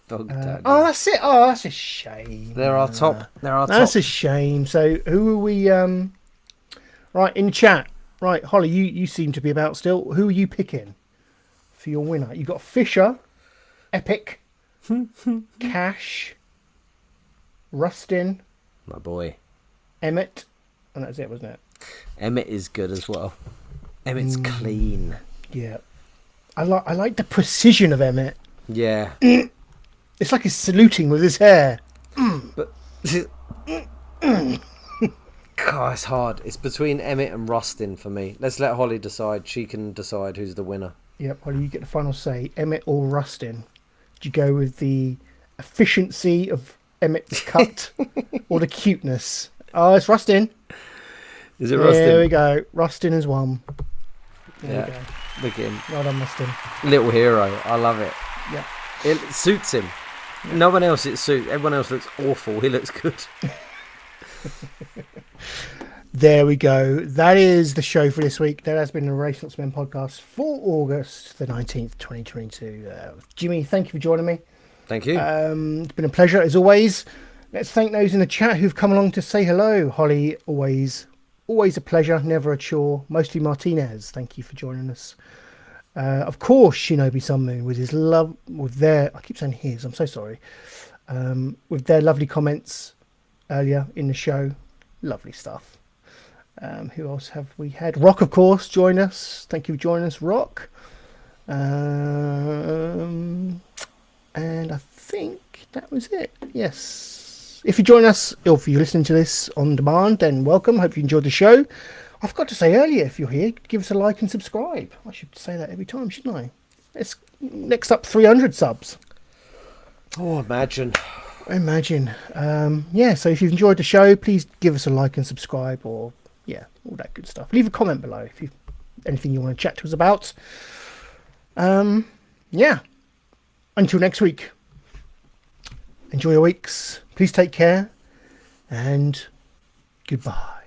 D'Artagnan. Oh, that's it. Oh, that's a shame. They're our top. That's a shame. So, who are we? Right, in chat. Right, Holly, you seem to be about still. Who are you picking for your winner? You got Fisher, Epic, Cash, Rustin, my boy, Emmett, and that's it, wasn't it? Emmett is good as well. Emmett's clean. Yeah, I like the precision of Emmett. Yeah, it's like he's saluting with his hair. But God, it's hard. It's between Emmett and Rustin for me. Let's let Holly decide. She can decide who's the winner. Yep, Holly, you get the final say. Emmett or Rustin? Did you go with the efficiency of Emmett's cut or the cuteness. Oh, it's Rustin. Is it Rustin? There we go. Rustin has won. There we go. Look at him. Well done, Rustin. Little hero. I love it. Yeah. It suits him. Yeah. No one else it suits. Everyone else looks awful. He looks good. There we go. That is the show for this week. That has been the Race Not Men podcast for August the 19th, 2022. Jimmy, thank you for joining me. Thank you. It's been a pleasure as always. Let's thank those in the chat who've come along to say hello. Holly, always a pleasure, never a chore. Mostly Martinez, thank you for joining us. Of course, Shinobi Sunmoon with his love, with their, I keep saying his, I'm so sorry, with their lovely comments earlier in the show. Lovely stuff. Who else have we had? Rock, of course, join us. Thank you for joining us, Rock. And I think that was it. Yes. If you join us, or if you're listening to this on demand, then welcome. Hope you enjoyed the show. I forgot to say earlier, if you're here, give us a like and subscribe. I should say that every time, shouldn't I? It's next up 300 subs. Oh, imagine. Yeah, so if you've enjoyed the show, please give us a like and subscribe, or yeah, all that good stuff. Leave a comment below if you anything you want to chat to us about. Yeah. Until next week. Enjoy your weeks. Please take care. And goodbye.